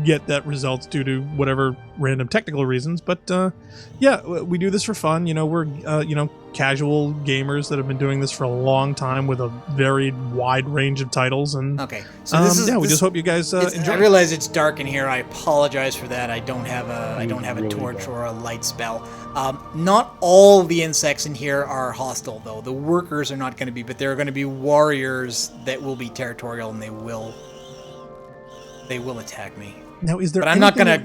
Speaker 2: get that results due to whatever random technical reasons, but we do this for fun. We're casual gamers that have been doing this for a long time with a very wide range of titles, and
Speaker 3: so
Speaker 2: we just hope you guys enjoy.
Speaker 3: I realize it's dark in here. I apologize for that. I don't have a torch or a light spell. Not all the insects in here are hostile, though. The workers are not going to be, but there are going to be warriors that will be territorial, and they will attack me.
Speaker 2: Now, is there?
Speaker 3: But I'm not gonna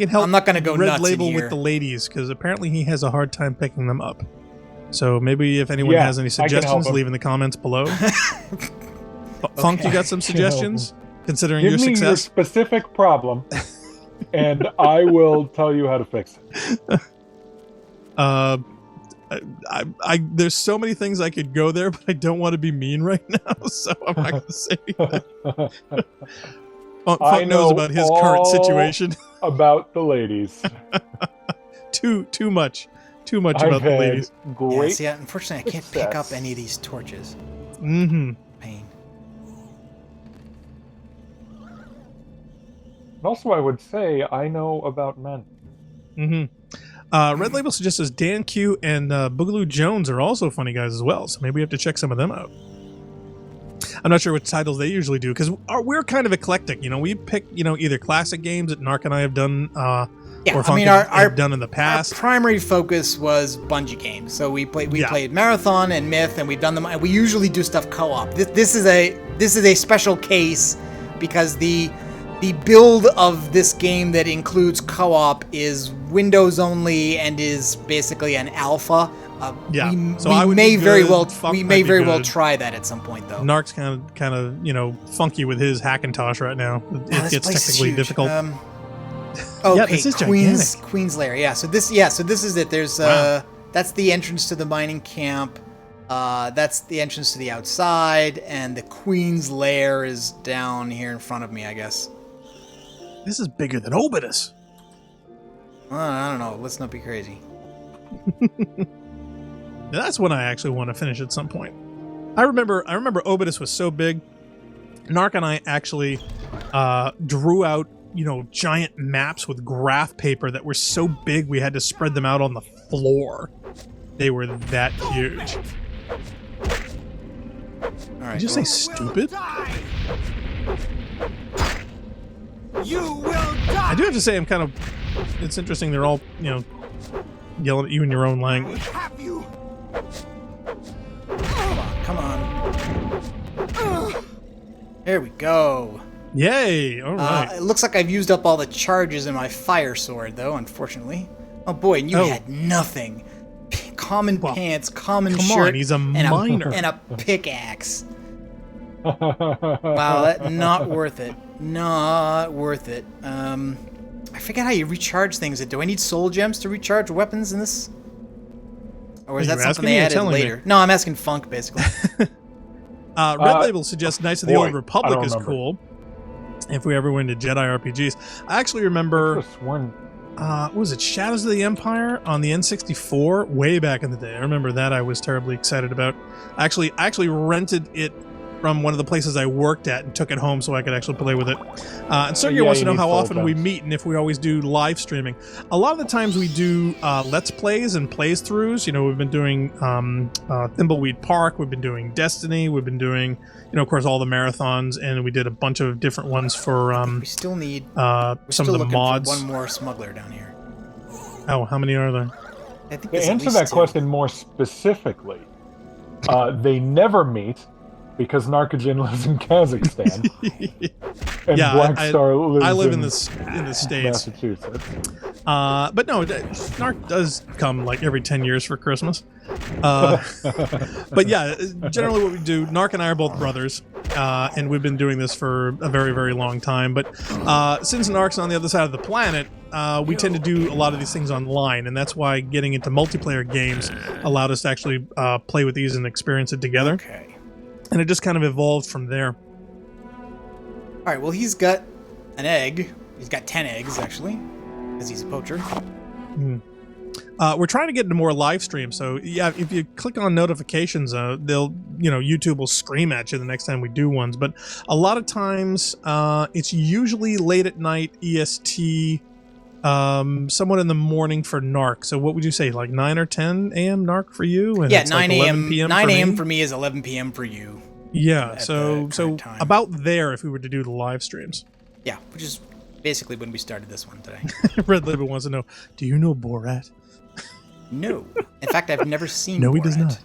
Speaker 3: go
Speaker 2: Red
Speaker 3: nuts
Speaker 2: Label
Speaker 3: in here
Speaker 2: with the ladies, because apparently he has a hard time picking them up. So maybe if anyone has any suggestions, leave in the comments below. Funk, you got some suggestions? Considering your success,
Speaker 4: give me your specific problem, and I will tell you how to fix it.
Speaker 2: There's so many things I could go there, but I don't want to be mean right now, so I'm not going to say that. Funk knows about his current situation.
Speaker 4: About the ladies.
Speaker 2: Too much about the ladies.
Speaker 4: Great.
Speaker 3: Unfortunately, I can't pick up any of these torches.
Speaker 2: Mm-hmm.
Speaker 3: Pain.
Speaker 4: Also, I would say I know about men.
Speaker 2: Mm-hmm. Red Label suggests as Dan Q and Boogaloo Jones are also funny guys as well, so maybe we have to check some of them out. I'm not sure what titles they usually do, because we're kind of eclectic. We pick either classic games that Narc and I have done, or Funk have done in the past.
Speaker 3: Our primary focus was Bungie games, so we played Marathon and Myth, and we've done them. And we usually do stuff co-op. This is a special case because the build of this game that includes co-op is Windows only and is basically an alpha. We may very well try that at some point, though.
Speaker 2: Narc's kind of funky with his Hackintosh right now. It gets technically difficult.
Speaker 3: This is gigantic. Queen's Lair. Yeah. So this is it. There's that's the entrance to the mining camp. That's the entrance to the outside, and the Queen's Lair is down here in front of me, I guess.
Speaker 2: This is bigger than Obidus.
Speaker 3: I don't know. Let's not be crazy.
Speaker 2: That's one I actually want to finish at some point. I remember Obidus was so big. Narc and I actually drew out, giant maps with graph paper that were so big we had to spread them out on the floor. They were that huge.
Speaker 3: All right.
Speaker 2: Did you say stupid?
Speaker 1: You will die.
Speaker 2: I do have to say, it's interesting they're all, yelling at you in your own language.
Speaker 1: Have you?
Speaker 3: Come on. There we go.
Speaker 2: Yay! All right.
Speaker 3: It looks like I've used up all the charges in my fire sword, though, unfortunately. Oh boy, and you had nothing. Common pants, common
Speaker 2: come
Speaker 3: shirt,
Speaker 2: on, he's a miner.
Speaker 3: and a pickaxe. Wow, not worth it. Not worth it. I forget how you recharge things. Do I need soul gems to recharge weapons in this? Or is that something they added later? No, I'm asking Funk, basically.
Speaker 2: Red Label suggests Knights of the Old Republic is cool. If we ever went to Jedi RPGs. I actually remember... what was it, Shadows of the Empire on the N64 way back in the day. I remember that I was terribly excited about. I actually rented it from one of the places I worked at and took it home so I could actually play with it. And Sergey wants to know how often we meet and if we always do live streaming. A lot of the times we do Let's Plays and plays throughs. You know, we've been doing Thimbleweed Park, we've been doing Destiny, we've been doing, you know, of course, all the marathons, and we did a bunch of different ones for
Speaker 3: we still need
Speaker 2: some of the mods.
Speaker 3: For one more smuggler down here.
Speaker 2: Oh, how many are there?
Speaker 3: I think
Speaker 4: to answer that question more specifically, they never meet because Narcogen lives in Kazakhstan and Black Star lives
Speaker 2: in the States,
Speaker 4: Massachusetts.
Speaker 2: But no, Narc does come like every 10 years for Christmas. But yeah, generally what we do, Narc and I are both brothers, and we've been doing this for a very, very long time. But since Narc's on the other side of the planet, we tend to do a lot of these things online, and that's why getting into multiplayer games allowed us to actually play with these and experience it together.
Speaker 3: Okay.
Speaker 2: And it just kind of evolved from there.
Speaker 3: All right, well, he's got an egg. He's got 10 eggs, actually, because he's a poacher.
Speaker 2: We're trying to get into more live streams, so yeah, if you click on notifications, YouTube will scream at you the next time we do ones. But a lot of times, it's usually late at night EST, somewhat in the morning for Narc. So what would you say, like 9 or 10 a.m. Narc for you? And
Speaker 3: yeah,
Speaker 2: it's
Speaker 3: 9
Speaker 2: like
Speaker 3: a.m.
Speaker 2: 11
Speaker 3: 9 a.m. for me is 11 p.m. for you.
Speaker 2: Yeah, so about there if we were to do the live streams.
Speaker 3: Yeah, which is basically when we started this one today.
Speaker 2: Red Label wants to know, do you know Borat?
Speaker 3: No. In fact, I've never seen
Speaker 2: No,
Speaker 3: Borat.
Speaker 2: he does not.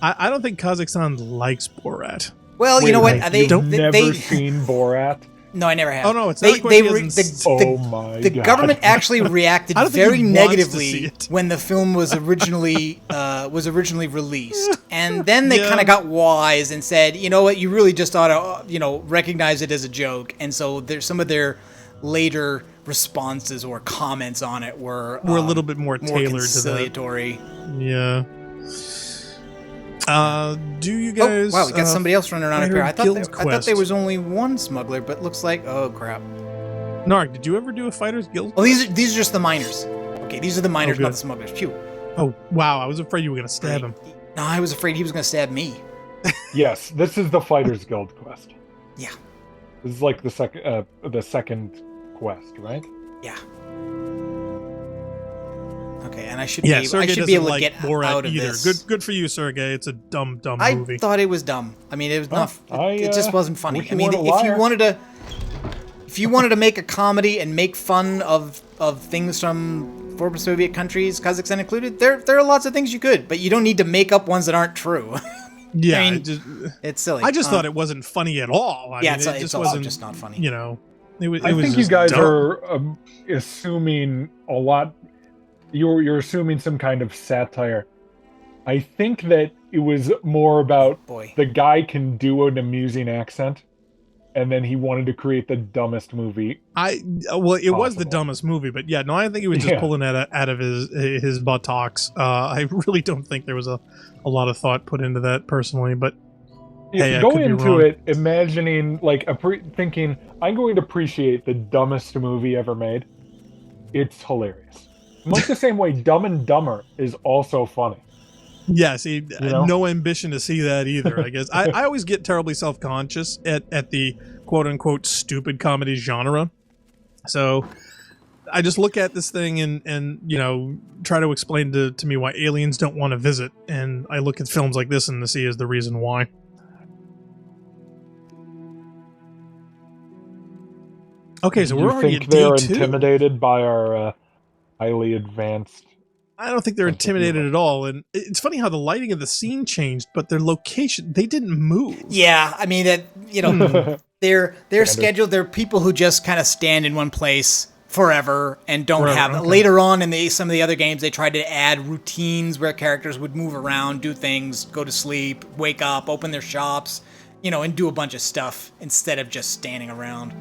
Speaker 2: I don't think Kazakhstan likes Borat.
Speaker 3: Well, you know what?
Speaker 4: You've never seen Borat?
Speaker 3: No, I never have.
Speaker 2: Oh no, it's not
Speaker 3: the government actually reacted very negatively when the film was originally released, and then they kind of got wise and said, you know what, you really just ought to recognize it as a joke. And so there's some of their later responses or comments on it were
Speaker 2: a little bit more tailored
Speaker 3: conciliatory.
Speaker 2: to that. Yeah. Do you guys...
Speaker 3: Oh, wow, we got somebody else running around up here. I thought there was only one smuggler, but looks like... Oh, crap.
Speaker 2: Narc, did you ever do a Fighters Guild?
Speaker 3: Oh, these are just the miners. Okay, these are the miners, not the smugglers. Phew.
Speaker 2: Oh, wow, I was afraid you were going to stab him.
Speaker 3: No, I was afraid he was going to stab me.
Speaker 4: Yes, this is the Fighters Guild quest.
Speaker 3: Yeah.
Speaker 4: This is like the second quest, right?
Speaker 3: Yeah. Okay, and I should be able to get out of this.
Speaker 2: Good for you, Sergey. It's a dumb movie.
Speaker 3: I thought it was dumb. I mean, it was not. It just wasn't funny. I mean, if you wanted to make a comedy and make fun of things from former Soviet countries, Kazakhstan included, there are lots of things you could, but you don't need to make up ones that aren't true.
Speaker 2: Yeah,
Speaker 3: I mean, it's silly.
Speaker 2: I just thought it wasn't funny at all. I mean,
Speaker 3: it's also just not funny.
Speaker 2: You know, it was.
Speaker 4: I think you guys are assuming a lot. You're assuming some kind of satire. I think that it was more about the guy can do an amusing accent, and then he wanted to create the dumbest movie.
Speaker 2: It was the dumbest movie, but yeah, no, I think he was just pulling that out of his buttocks. I really don't think there was a lot of thought put into that personally, but
Speaker 4: if you go into it imagining thinking I'm going to appreciate the dumbest movie ever made, it's hilarious. Much the same way Dumb and Dumber is also funny.
Speaker 2: Yeah, see, no ambition to see that either, I guess. I always get terribly self-conscious at the quote-unquote stupid comedy genre. So I just look at this thing and try to explain to me why aliens don't want to visit, and I look at films like this and to see is the reason why. Okay, so we're already at
Speaker 4: they're
Speaker 2: day 2.
Speaker 4: Intimidated by our highly advanced...
Speaker 2: I don't think they're intimidated at all, and it's funny how the lighting of the scene changed, but their location, they didn't move.
Speaker 3: Yeah, I mean, that they're scheduled. They're people who just kind of stand in one place forever and don't
Speaker 2: Forever,
Speaker 3: have
Speaker 2: okay.
Speaker 3: later on in some of the other games they tried to add routines where characters would move around, do things, go to sleep, wake up, open their shops, and do a bunch of stuff instead of just standing around.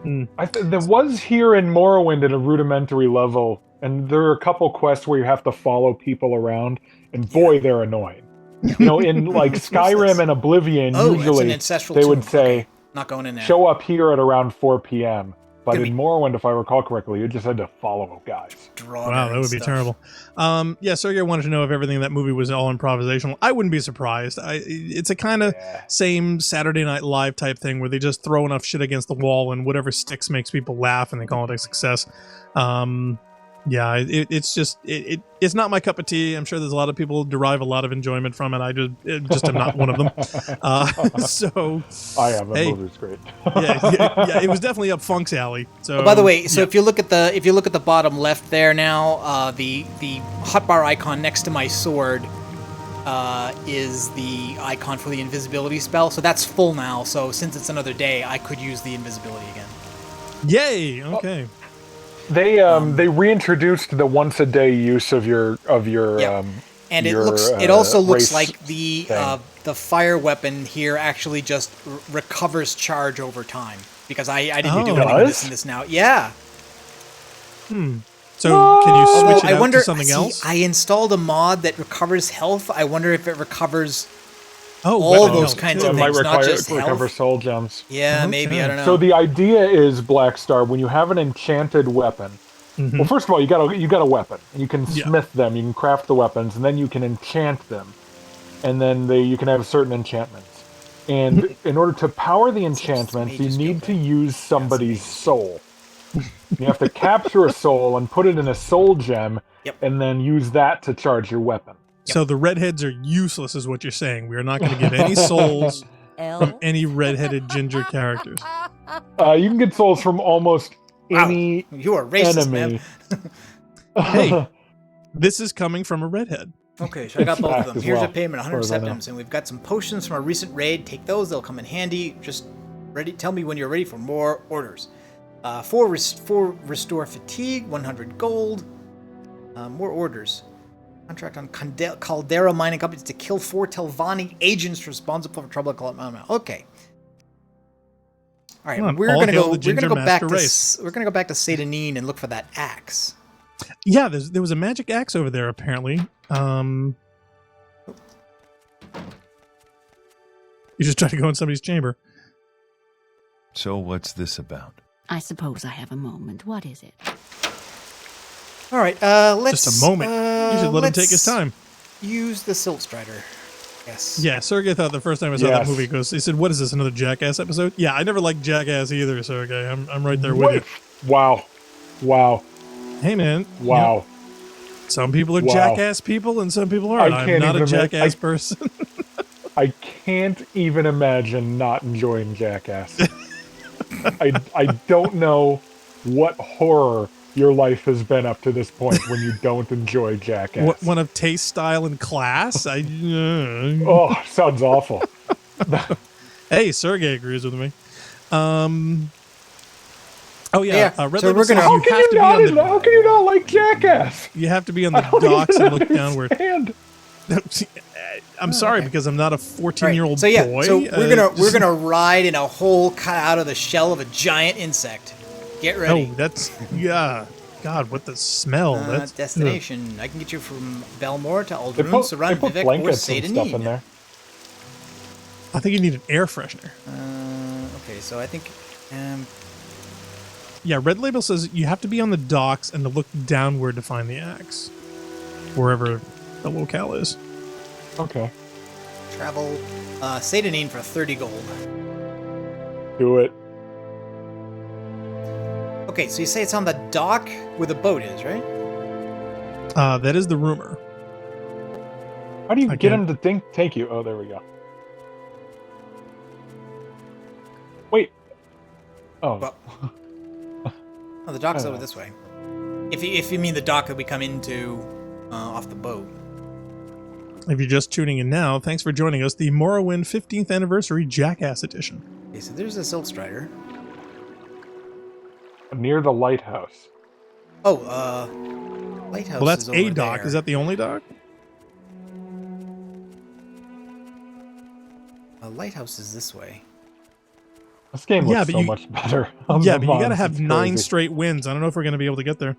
Speaker 4: There was here in Morrowind at a rudimentary level, and there are a couple quests where you have to follow people around, and boy, they're annoying. In like Skyrim and Oblivion,
Speaker 3: It's an
Speaker 4: usually
Speaker 3: ancestral
Speaker 4: they would
Speaker 3: tomb.
Speaker 4: say,
Speaker 3: Okay, not going in there.
Speaker 4: show up here at around 4 p.m. But
Speaker 3: Gonna
Speaker 4: in
Speaker 3: be-
Speaker 4: Morrowind, if I recall correctly, you just had to follow guys.
Speaker 2: Wow, that would be terrible. Yeah, Sergey wanted to know if everything in that movie was all improvisational. I wouldn't be surprised. It's a kind of same Saturday Night Live type thing where they just throw enough shit against the wall and whatever sticks makes people laugh and they call it a success. Yeah, it's not my cup of tea. I'm sure there's a lot of people derive a lot of enjoyment from it. I just am not one of them. So
Speaker 4: I am. That
Speaker 2: hey,
Speaker 4: movie's great.
Speaker 2: yeah, it was definitely up Funk's alley. So,
Speaker 3: By the way, if you look at the bottom left there now, the hotbar icon next to my sword is the icon for the invisibility spell. So that's full now. So since it's another day, I could use the invisibility again.
Speaker 2: Yay! Okay.
Speaker 4: They reintroduced the once a day use of your
Speaker 3: and
Speaker 4: your,
Speaker 3: it also looks
Speaker 4: race
Speaker 3: like the fire weapon here actually just recovers charge over time because I didn't do any of this in this now. Yeah.
Speaker 2: So can you switch it
Speaker 3: I
Speaker 2: out
Speaker 3: wonder,
Speaker 2: to something else?
Speaker 3: I installed a mod that recovers health. I wonder if it recovers all
Speaker 2: weapon
Speaker 3: those
Speaker 2: health,
Speaker 3: kinds
Speaker 2: too.
Speaker 3: of
Speaker 4: It might
Speaker 3: things, not just
Speaker 4: recover
Speaker 3: health.
Speaker 4: soul gems.
Speaker 3: Yeah, maybe, I don't know.
Speaker 4: So the idea is, Blackstar, when you have an enchanted weapon, well, first of all, you got a weapon. You can smith them, you can craft the weapons, and then you can enchant them, and then you can have certain enchantments. And in order to power the enchantments, you need to use somebody's soul. You have to capture a soul and put it in a soul gem, and then use that to charge your weapon.
Speaker 2: So the redheads are useless, is what you're saying. We are not going to get any souls from any redheaded ginger characters.
Speaker 4: You can get souls from almost any
Speaker 3: you are racist,
Speaker 4: enemy.
Speaker 3: man.
Speaker 2: Hey, this is coming from a redhead.
Speaker 3: Okay, so I got both of them.
Speaker 4: as
Speaker 3: Here's
Speaker 4: well,
Speaker 3: a payment, 100
Speaker 4: as far as I know.
Speaker 3: septims, and we've got some potions from a recent raid. Take those; they'll come in handy. Just ready. Tell me when you're ready for more orders. 4 restore fatigue, 100 gold. More orders. Contract on Caldera Mining Company to kill 4 Telvanni agents responsible for trouble. Okay. All right, we're gonna go back to Satanine and look for that axe.
Speaker 2: Yeah, there was a magic axe over there apparently. You just tried to go in somebody's chamber.
Speaker 9: So what's this about?
Speaker 7: I suppose I have a moment. What is it?
Speaker 3: All right, let's...
Speaker 2: Just a moment. You should let him take his time.
Speaker 3: Use the Silt Strider. Yes.
Speaker 2: Yeah, Sergey thought the first time I saw that movie, he said, what is this, another Jackass episode? Yeah, I never liked Jackass either, Sergey. I'm right there with you.
Speaker 4: Wow.
Speaker 2: Hey, man.
Speaker 4: Wow.
Speaker 2: Some people are Jackass people and some people aren't. I'm not a Jackass person.
Speaker 4: I can't even imagine not enjoying Jackass. I don't know what horror your life has been up to this point when you don't enjoy Jackass.
Speaker 2: One of taste, style, and class?
Speaker 4: Oh, sounds awful.
Speaker 2: Hey, Sergey agrees with me. Oh yeah, Red
Speaker 3: so
Speaker 2: Label
Speaker 3: we're gonna.
Speaker 2: says
Speaker 4: How can you not like Jackass?
Speaker 2: You have to be on the docks and look downward.
Speaker 4: Understand.
Speaker 2: I'm sorry because I'm not a 14-year-old
Speaker 3: So yeah,
Speaker 2: boy.
Speaker 3: so we're gonna ride in a hole cut out of the shell of a giant insect. Get ready.
Speaker 2: Oh, that's God, what the smell? That's
Speaker 3: destination. I can get you from Belmore to
Speaker 4: They
Speaker 3: Aldrune,
Speaker 4: put
Speaker 3: Saran, Vivek, or
Speaker 4: blankets and stuff in
Speaker 3: Satanine.
Speaker 4: there.
Speaker 2: I think you need an air freshener.
Speaker 3: Okay, so I think.
Speaker 2: Yeah, Red Label says you have to be on the docks and to look downward to find the axe, wherever the locale is.
Speaker 4: Okay.
Speaker 3: Travel Satanine for 30 gold.
Speaker 4: Do it.
Speaker 3: Okay, so you say it's on the dock where the boat is, right?
Speaker 2: That is the rumor.
Speaker 4: How do you get him to take you? Oh, there we go. Wait. Oh.
Speaker 3: Well, the dock's over this way. If you mean the dock that we come into off the boat.
Speaker 2: If you're just tuning in now, thanks for joining us. The Morrowind 15th Anniversary Jackass Edition.
Speaker 3: Okay, so there's a Silt Strider.
Speaker 4: Near the lighthouse.
Speaker 3: Oh, lighthouse.
Speaker 2: Well, that's
Speaker 3: is
Speaker 2: a
Speaker 3: over
Speaker 2: dock.
Speaker 3: there.
Speaker 2: Is that the only dock?
Speaker 3: A lighthouse is this way.
Speaker 4: This game looks
Speaker 2: Yeah, but
Speaker 4: so
Speaker 2: you-
Speaker 4: much better.
Speaker 2: Yeah,
Speaker 4: on
Speaker 2: but
Speaker 4: the
Speaker 2: you gotta
Speaker 4: mods,
Speaker 2: have
Speaker 4: it's
Speaker 2: 9
Speaker 4: crazy.
Speaker 2: straight wins. I don't know if we're gonna be able to get there.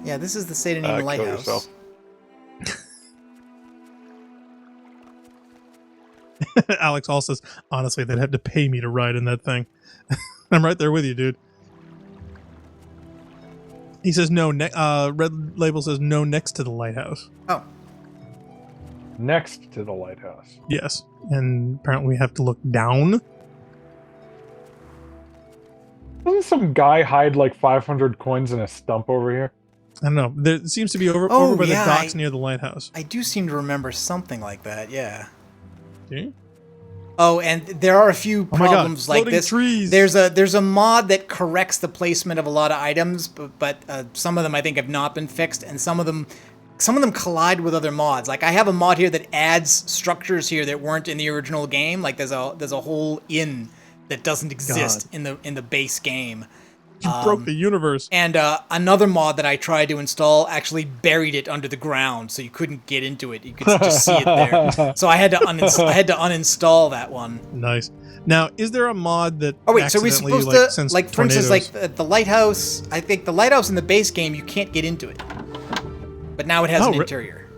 Speaker 3: Yeah, this is the St. Anima
Speaker 4: Kill
Speaker 3: lighthouse.
Speaker 4: yourself.
Speaker 2: Alex Hall says, honestly, they'd have to pay me to ride in that thing. I'm right there with you, dude. He says no. Red Label says no next to the lighthouse.
Speaker 3: Oh,
Speaker 4: Next to the lighthouse.
Speaker 2: Yes, and apparently we have to look down.
Speaker 4: Doesn't some guy hide like 500 coins in a stump over here?
Speaker 2: I don't know. There seems to be over
Speaker 3: Oh,
Speaker 2: by
Speaker 3: yeah,
Speaker 2: the docks near the lighthouse.
Speaker 3: I do seem to remember something like that. Yeah.
Speaker 2: Okay.
Speaker 3: Oh, and there are a few
Speaker 2: Oh my God,
Speaker 3: problems like
Speaker 2: floating
Speaker 3: this.
Speaker 2: trees.
Speaker 3: There's a mod that corrects the placement of a lot of items, but some of them I think have not been fixed, and some of them collide with other mods. Like I have a mod here that adds structures here that weren't in the original game. Like there's a whole inn that doesn't exist in the base game.
Speaker 2: You broke the universe.
Speaker 3: And another mod that I tried to install actually buried it under the ground, so you couldn't get into it. You could just see it there. So I had to uninstall that one.
Speaker 2: Nice. Now, is there a mod that?
Speaker 3: Oh wait, so we're
Speaker 2: accidentally,
Speaker 3: supposed to
Speaker 2: sends
Speaker 3: like, for instance, like
Speaker 2: tornadoes?
Speaker 3: the lighthouse. I think the lighthouse in the base game you can't get into it, but now it has an interior.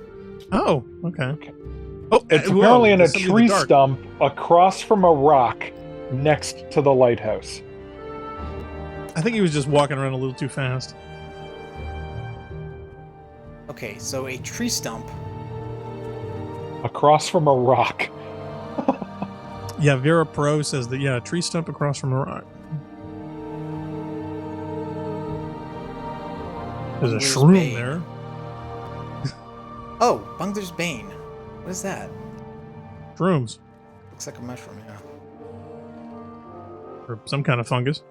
Speaker 2: Oh, okay. Oh,
Speaker 4: It's
Speaker 2: whoa,
Speaker 4: apparently in a
Speaker 2: there's somebody in
Speaker 4: tree
Speaker 2: the dark.
Speaker 4: stump across from a rock next to the lighthouse.
Speaker 2: I think he was just walking around a little too fast.
Speaker 3: Okay, so a tree stump.
Speaker 4: Across from a rock.
Speaker 2: Yeah, Vera Pro says that. Yeah, a tree stump across from a rock. There's a
Speaker 3: Bungler's
Speaker 2: shroom
Speaker 3: Bane.
Speaker 2: there.
Speaker 3: Oh, Bungler's Bane. What is that?
Speaker 2: Shrooms
Speaker 3: Looks like a mushroom. Yeah.
Speaker 2: or some kind of fungus.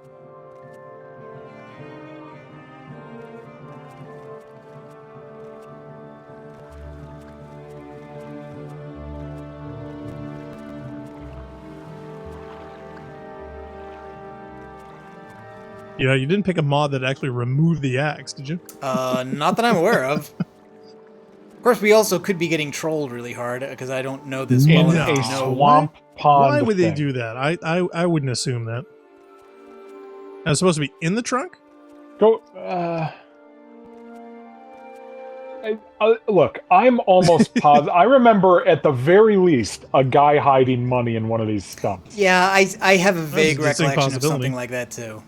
Speaker 2: Yeah, you didn't pick a mod that actually removed the axe, did you?
Speaker 3: Not that I'm aware of. Of course, we also could be getting trolled really hard because I don't know this well
Speaker 4: In
Speaker 3: enough
Speaker 4: a
Speaker 3: to know.
Speaker 4: swamp pond.
Speaker 2: Why would they
Speaker 4: thing.
Speaker 2: do that? I wouldn't assume that. It's supposed to be in the trunk?
Speaker 4: Go. Look, I'm almost positive. I remember at the very least a guy hiding money in one of these stumps.
Speaker 3: Yeah, I have a vague
Speaker 2: a distinct
Speaker 3: recollection of
Speaker 2: possibility.
Speaker 3: something like that too.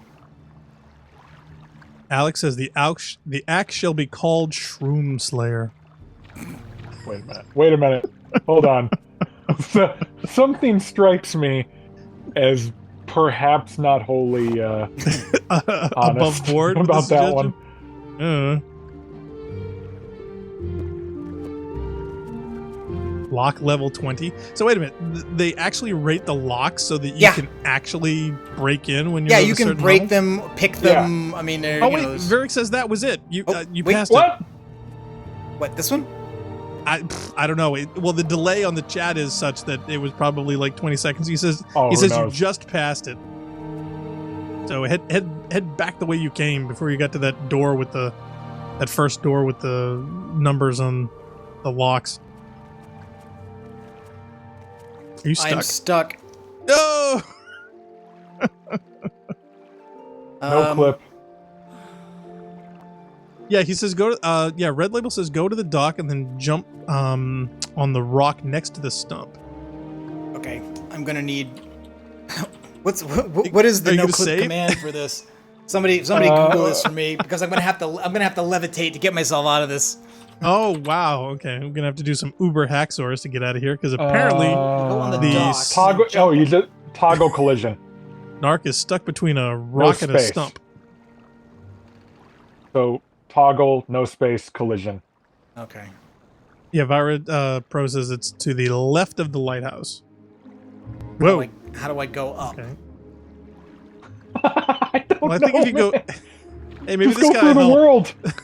Speaker 2: Alex says the axe shall be called Shroom Slayer.
Speaker 4: Wait a minute. Hold on. Something strikes me as perhaps not wholly
Speaker 2: Above
Speaker 4: honest
Speaker 2: board with
Speaker 4: about
Speaker 2: the
Speaker 4: that one.
Speaker 2: suggestion? Lock level 20. So wait a minute. They actually rate the locks so that you
Speaker 3: Yeah.
Speaker 2: can actually break in when you're
Speaker 3: Yeah,
Speaker 2: at
Speaker 3: you
Speaker 2: a
Speaker 3: can
Speaker 2: certain
Speaker 3: break
Speaker 2: level?
Speaker 3: them, pick them. I mean, they're,
Speaker 2: Oh
Speaker 3: you
Speaker 2: wait,
Speaker 3: know, there's-
Speaker 2: Veric says that was it. You
Speaker 3: Oh,
Speaker 2: you
Speaker 3: wait,
Speaker 2: passed
Speaker 4: What?
Speaker 3: what, this one?
Speaker 2: it. I don't know. Well, the delay on the chat is such that it was probably like 20 seconds. He says
Speaker 4: Oh,
Speaker 2: you
Speaker 4: who knows?
Speaker 2: just passed it. So head back the way you came before you got to that door with that first door with the numbers on the locks. Are you stuck?
Speaker 3: I'm stuck.
Speaker 2: No.
Speaker 4: No clip.
Speaker 2: Yeah, he says go to. Yeah, Red Label says go to the dock and then jump on the rock next to the stump.
Speaker 3: Okay, I'm gonna need. What is
Speaker 2: Are
Speaker 3: the
Speaker 2: you
Speaker 3: no
Speaker 2: gonna
Speaker 3: clip
Speaker 2: save?
Speaker 3: command for this? Somebody Google this for me because I'm gonna have to levitate to get myself out of this.
Speaker 2: Oh wow. Okay, I'm gonna have to do some Uber hacksaws to get out of here because apparently
Speaker 3: Go on the
Speaker 2: the
Speaker 3: dock.
Speaker 4: Toggle. Oh, you did toggle collision.
Speaker 2: Narc is stuck between a rock and a
Speaker 4: space.
Speaker 2: stump.
Speaker 4: So toggle, no space, collision.
Speaker 3: Okay.
Speaker 2: Yeah, Vira Pro says it's to the left of the lighthouse. Whoa.
Speaker 3: How do I go up?
Speaker 2: Okay.
Speaker 4: I don't
Speaker 2: Well, I think
Speaker 4: know,
Speaker 2: if you go,
Speaker 4: man.
Speaker 2: hey, maybe
Speaker 4: Just
Speaker 2: this
Speaker 4: go
Speaker 2: guy
Speaker 4: through the
Speaker 2: helped.
Speaker 4: world.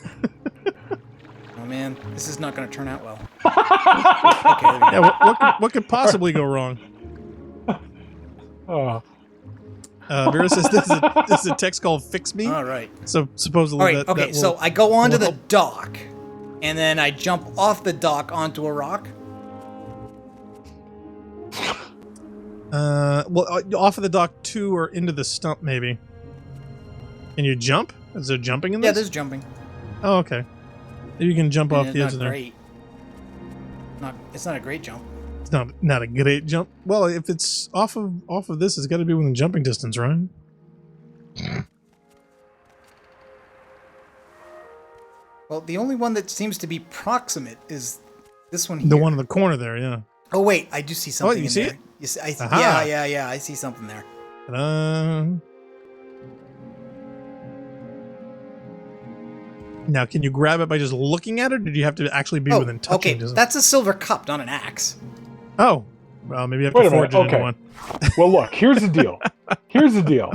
Speaker 3: Oh man, this is not gonna turn out well.
Speaker 2: Yeah, what could possibly go wrong?
Speaker 4: Oh.
Speaker 2: Vera says this is a text called "Fix Me."
Speaker 3: All right.
Speaker 2: So supposedly,
Speaker 3: All right.
Speaker 2: that
Speaker 3: Okay.
Speaker 2: will,
Speaker 3: So I go onto
Speaker 2: will
Speaker 3: the
Speaker 2: help.
Speaker 3: dock, and then I jump off the dock onto a rock.
Speaker 2: Well, off of the dock too, or into the stump maybe. Can you jump? Is there jumping in this?
Speaker 3: Yeah, there's jumping.
Speaker 2: Oh, okay. You can jump off
Speaker 3: It's
Speaker 2: the
Speaker 3: not
Speaker 2: edge of there.
Speaker 3: great. It's not a great jump.
Speaker 2: It's not a great jump. Well, if it's off of this, it's got to be within jumping distance, right?
Speaker 3: Well, the only one that seems to be proximate is this one here.
Speaker 2: The one in the corner there, yeah.
Speaker 3: Oh wait, I do see something.
Speaker 2: you
Speaker 3: in
Speaker 2: see
Speaker 3: there.
Speaker 2: it?
Speaker 3: You see, I see,
Speaker 2: Aha.
Speaker 3: yeah. I see something there.
Speaker 2: Ta-da. Now, can you grab it by just looking at it, or do you have to actually be within touching
Speaker 3: okay.
Speaker 2: distance?
Speaker 3: That's a silver cup, not an axe.
Speaker 2: Oh, well, maybe I have
Speaker 4: Wait
Speaker 2: to
Speaker 4: a minute,
Speaker 2: forge it into
Speaker 4: okay.
Speaker 2: one.
Speaker 4: Well, look, here's the deal. Here's the deal.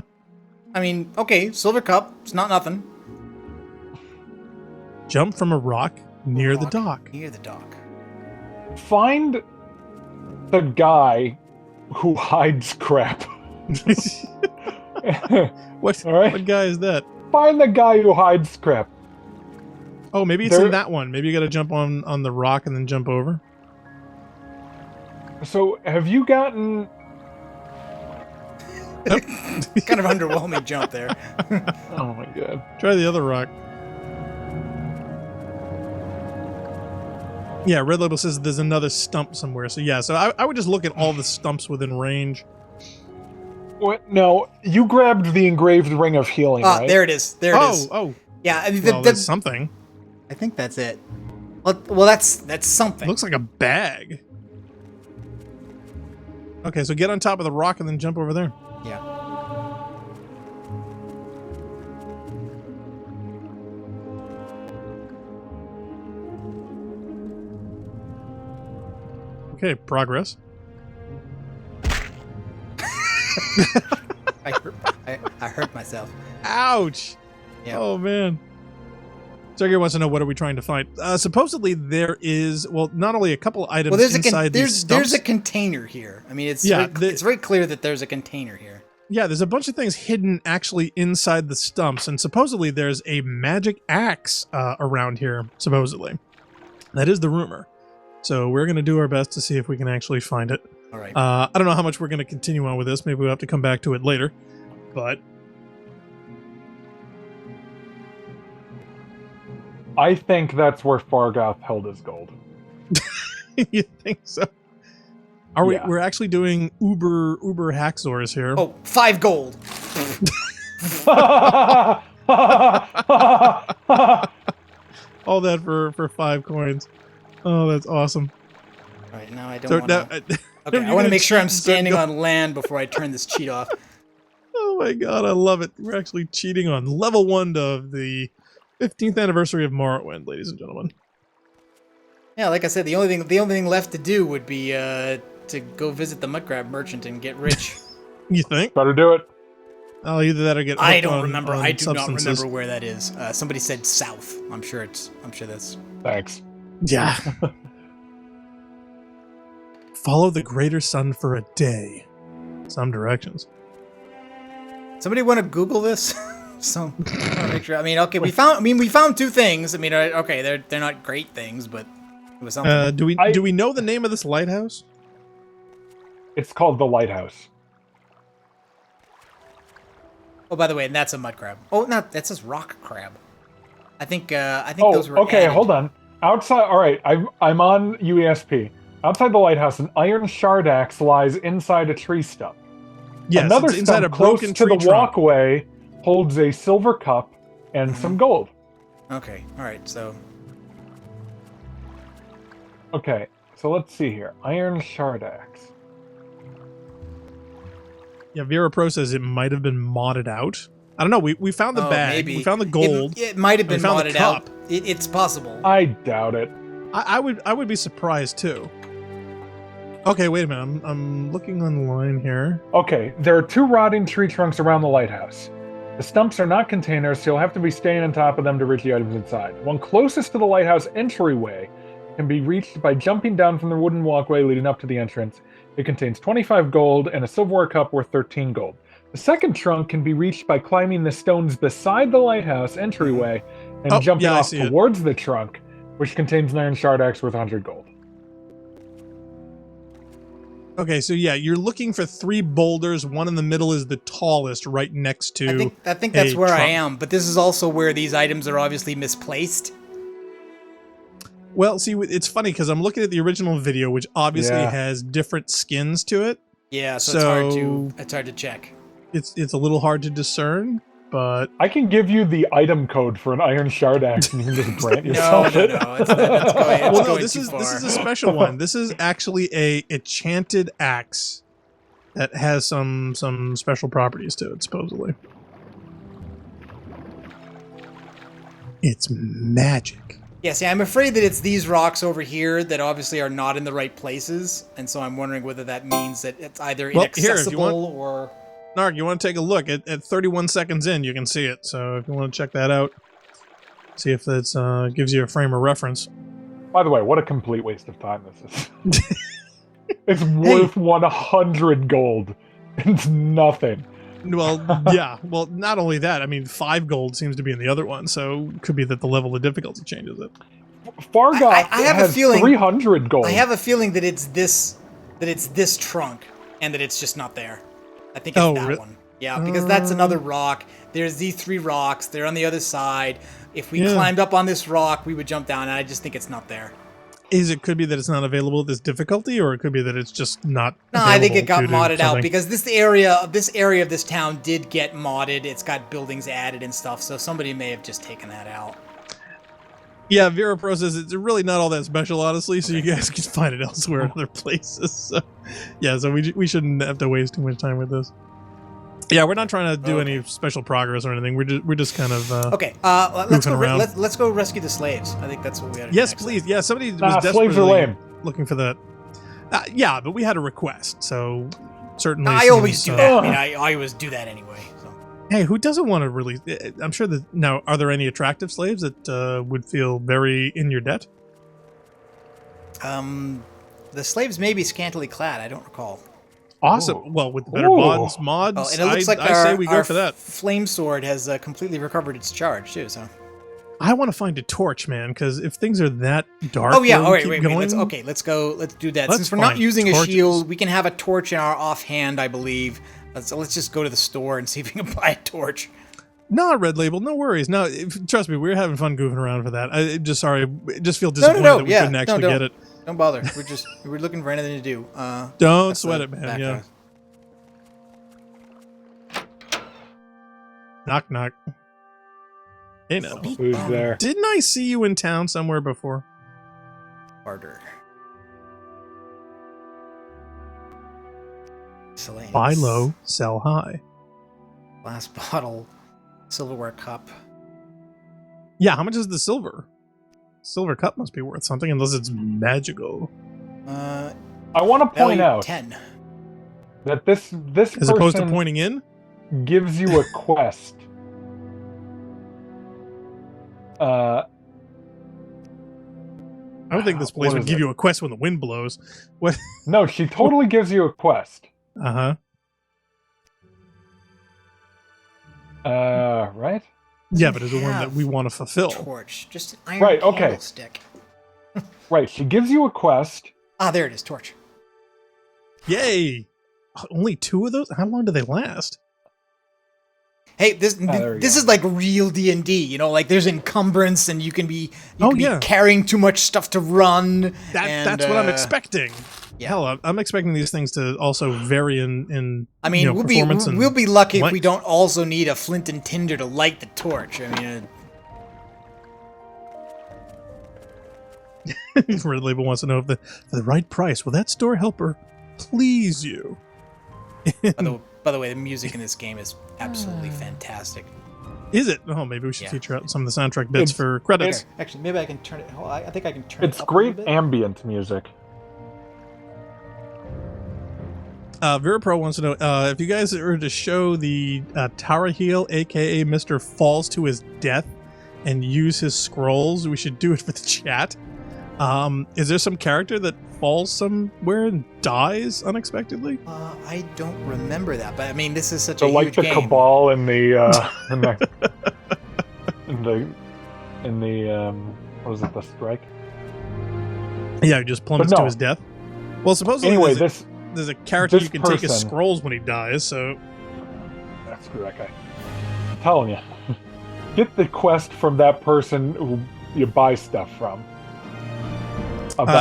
Speaker 3: I mean, okay, silver cup. It's not nothing.
Speaker 2: Jump from a rock near the
Speaker 3: Rock
Speaker 2: dock.
Speaker 3: Near the dock.
Speaker 4: Find the guy who hides crap.
Speaker 2: What?
Speaker 4: All right.
Speaker 2: What guy is that?
Speaker 4: Find the guy who hides crap.
Speaker 2: Oh, maybe it's
Speaker 4: There-
Speaker 2: in that one. Maybe you got to jump on the rock and then jump over.
Speaker 4: So, have you gotten...
Speaker 3: Kind of underwhelming jump there.
Speaker 4: Oh my god.
Speaker 2: Try the other rock. Yeah, Red Label says there's another stump somewhere. So yeah, so I would just look at all the stumps within range.
Speaker 4: What? No, you grabbed the engraved ring of healing, right?
Speaker 3: There it is. There it is.
Speaker 2: Oh,
Speaker 3: Yeah, I mean,
Speaker 2: well, there's something.
Speaker 3: I think that's it. Well, that's something.
Speaker 2: Looks like a bag. Okay, so get on top of the rock and then jump over there.
Speaker 3: Yeah.
Speaker 2: Okay, progress.
Speaker 3: I hurt myself.
Speaker 2: Ouch!
Speaker 3: Yeah.
Speaker 2: Oh man. Sergey wants to know, what are we trying to find? Supposedly there is, well, not only a couple items
Speaker 3: Well, there's
Speaker 2: inside these stumps.
Speaker 3: there's a container here. I mean, it's
Speaker 2: Yeah,
Speaker 3: it's very clear that there's a container here.
Speaker 2: Yeah, there's a bunch of things hidden actually inside the stumps, and supposedly there's a magic axe around here, supposedly. That is the rumor. So we're going to do our best to see if we can actually find it.
Speaker 3: All right.
Speaker 2: I don't know how much we're going to continue on with this. Maybe we'll have to come back to it later. But
Speaker 4: I think that's where Fargoth held his gold.
Speaker 2: you think so? Are we?
Speaker 4: Yeah.
Speaker 2: We're actually doing Uber Haxors here.
Speaker 3: Oh, 5 gold.
Speaker 2: All that for 5 coins. Oh, that's awesome.
Speaker 3: All right, now I don't
Speaker 2: So
Speaker 3: want
Speaker 2: now,
Speaker 3: to... Okay, I want to make sure I'm standing on land before I turn this cheat off.
Speaker 2: Oh my god, I love it. We're actually cheating on level 1 of the 15th anniversary of Morrowind, ladies and gentlemen.
Speaker 3: Yeah, like I said, the only thing left to do would be to go visit the mud crab merchant and get rich.
Speaker 2: You think?
Speaker 4: Better do it.
Speaker 2: Oh, either that or get.
Speaker 3: I
Speaker 2: hooked
Speaker 3: don't
Speaker 2: on-
Speaker 3: remember.
Speaker 2: on
Speaker 3: I do not
Speaker 2: substances.
Speaker 3: remember where that is. Somebody said south. I'm sure that's.
Speaker 4: Thanks.
Speaker 2: Yeah. Follow the greater sun for a day. Some directions.
Speaker 3: Somebody want to Google this? So I wanna make sure. I mean, okay, we found 2 things. I mean, okay, they're not great things, but it was something.
Speaker 2: Do we know the name of this lighthouse?
Speaker 4: It's called the Lighthouse.
Speaker 3: Oh, by the way, and that's a mud crab. Oh, no, that says rock crab. I think those were.
Speaker 4: Okay,
Speaker 3: added.
Speaker 4: hold on. Outside, all right, I'm on UESP. Outside the lighthouse, an iron shard axe lies inside a tree stump.
Speaker 2: Yes,
Speaker 4: Another
Speaker 2: it's inside
Speaker 4: stump
Speaker 2: a
Speaker 4: close
Speaker 2: broken
Speaker 4: to
Speaker 2: tree
Speaker 4: the
Speaker 2: trunk.
Speaker 4: walkway holds a silver cup and some gold.
Speaker 3: Okay, all right. So
Speaker 4: Okay, so let's see here. Iron shard axe.
Speaker 2: Yeah, Vera Pro says it might have been modded out. I don't know. We found the bag.
Speaker 3: maybe
Speaker 2: We found the gold.
Speaker 3: It might have
Speaker 2: We
Speaker 3: been
Speaker 2: found the
Speaker 3: modded out.
Speaker 2: cup.
Speaker 3: It's possible.
Speaker 4: I doubt it.
Speaker 2: I would be surprised too. Okay, wait a minute. I'm looking online here.
Speaker 4: Okay, there are 2 rotting tree trunks around the lighthouse. The stumps are not containers, so you'll have to be staying on top of them to reach the items inside. One closest to the lighthouse entryway can be reached by jumping down from the wooden walkway leading up to the entrance. It contains 25 gold and a silverware cup worth 13 gold. The second trunk can be reached by climbing the stones beside the lighthouse entryway and jumping off towards the trunk, which contains an iron shard axe worth 100 gold.
Speaker 2: Okay, so yeah, you're looking for 3 boulders. One in the middle is the tallest, right next to.
Speaker 3: I think that's where I am, but this is also where these items are obviously misplaced.
Speaker 2: Well, see, it's funny because I'm looking at the original video, which obviously has different skins to it.
Speaker 3: Yeah, so it's hard to check.
Speaker 2: It's a little hard to discern, but
Speaker 4: I can give you the item code for an iron shard axe, and you can just grant yourself it.
Speaker 3: No, it's going
Speaker 2: well, no, this
Speaker 3: too
Speaker 2: is
Speaker 3: far.
Speaker 2: this is a special one. This is actually a enchanted axe that has some special properties to it, supposedly. It's magic.
Speaker 3: Yeah, see, I'm afraid that it's these rocks over here that obviously are not in the right places, and so I'm wondering whether that means that it's either inaccessible or...
Speaker 2: Narg, you want to take a look? At 31 seconds in, you can see it. So if you want to check that out, see if that gives you a frame of reference.
Speaker 4: By the way, what a complete waste of time this is. It's worth 100 gold. It's nothing.
Speaker 2: Well, yeah. Well, not only that, I mean, 5 gold seems to be in the other one, so it could be that the level of difficulty changes it.
Speaker 4: Fargoth
Speaker 3: I have
Speaker 4: has
Speaker 3: a feeling
Speaker 4: 300 gold.
Speaker 3: I have a feeling that it's this trunk and that it's just not there. I think it's that one. Yeah, because that's another rock. There's these 3 rocks. They're on the other side. If we climbed up on this rock, we would jump down, and I just think it's not there.
Speaker 2: Could be that it's not available at this difficulty, or it could be that it's just not.
Speaker 3: No, I think it got modded out because this area of this town did get modded. It's got buildings added and stuff, so somebody may have just taken that out.
Speaker 2: Yeah, Vera Pro says it's really not all that special, honestly, so you guys can find it elsewhere in other places. So, yeah, so we shouldn't have to waste too much time with this. Yeah, we're not trying to do any special progress or anything. We're just kind of
Speaker 3: let's go rescue the slaves. I think that's what we had to do.
Speaker 2: Yes, please. Yeah, somebody was desperately looking for that. Yeah, but we had a request, so certainly.
Speaker 3: I always do that. I mean, I always do that anyway. So.
Speaker 2: Hey, who doesn't want to really... I'm sure that... Now, are there any attractive slaves that would feel very in your debt?
Speaker 3: The slaves may be scantily clad. I don't recall.
Speaker 2: Awesome.
Speaker 4: Ooh.
Speaker 2: Well, with the better mods,
Speaker 3: and it looks like
Speaker 2: I say we go for that.
Speaker 3: Flame sword has completely recovered its charge, too, so...
Speaker 2: I want to find a torch, man, because if things are that dark...
Speaker 3: Oh, yeah. Wait. Let's go. Let's do that. Since we're not using
Speaker 2: torches.
Speaker 3: a shield, we can have a torch in our offhand, I believe. So let's just go to the store and see if we can buy a torch.
Speaker 2: No, Red Label, no worries. No, trust me, we were having fun goofing around for that. I just feel disappointed that we couldn't actually get it.
Speaker 3: Don't bother. We're looking for anything to do.
Speaker 2: Don't sweat it, man. Yeah. Knock, knock. Hey, no.
Speaker 4: Who's there?
Speaker 2: Didn't I see you in town somewhere before?
Speaker 3: Harder.
Speaker 2: Buy low, sell high.
Speaker 3: Glass bottle, silverware cup.
Speaker 2: Yeah, how much is the silver? Silver cup must be worth something unless it's magical.
Speaker 4: I want to point out
Speaker 3: 10.
Speaker 4: That this
Speaker 2: as opposed to pointing in
Speaker 4: gives you a quest.
Speaker 2: I don't think this place would give you a quest when the wind blows. What?
Speaker 4: No, she totally gives you a quest.
Speaker 2: Uh-huh.
Speaker 4: Right?
Speaker 2: Yeah, but it's the one that we want to fulfill.
Speaker 3: Torch. Just an iron candlestick.
Speaker 4: Right, she gives you a quest.
Speaker 3: Ah, there it is, torch.
Speaker 2: Yay! Only 2 of those? How long do they last?
Speaker 3: Hey, this is like real D&D, you know, like there's encumbrance and you can be carrying too much stuff to run.
Speaker 2: That's what I'm expecting. Yeah. Hell, I'm expecting these things to also vary in
Speaker 3: I mean,
Speaker 2: performance
Speaker 3: we'll be lucky if we don't also need a flint and tinder to light the torch. I mean,
Speaker 2: Red Label wants to know if for the right price, will that store helper please you?
Speaker 3: By the way, the music in this game is absolutely fantastic.
Speaker 2: Is it? Oh, maybe we should feature out some of the soundtrack bits for credits.
Speaker 3: Actually, maybe I can turn it. I think I can turn it up.
Speaker 4: It's great ambient music.
Speaker 2: Vera Pro wants to know if you guys were to show the Tower Heel, aka Mr. Falls to his death, and use his scrolls. We should do it for the chat. Is there some character that falls somewhere and dies unexpectedly?
Speaker 3: I don't remember that, but I mean, this is such
Speaker 4: So
Speaker 3: a
Speaker 4: like
Speaker 3: huge
Speaker 4: the
Speaker 3: game.
Speaker 4: Cabal in the what was it, the Strike?
Speaker 2: Yeah, he just plummets
Speaker 4: But no.
Speaker 2: to his death. Well, supposedly
Speaker 4: Anyway,
Speaker 2: there's a character
Speaker 4: this
Speaker 2: you can take his
Speaker 4: person-
Speaker 2: scrolls when he dies, so...
Speaker 4: Screw that guy. I'm telling you. Get the quest from that person who you buy stuff from.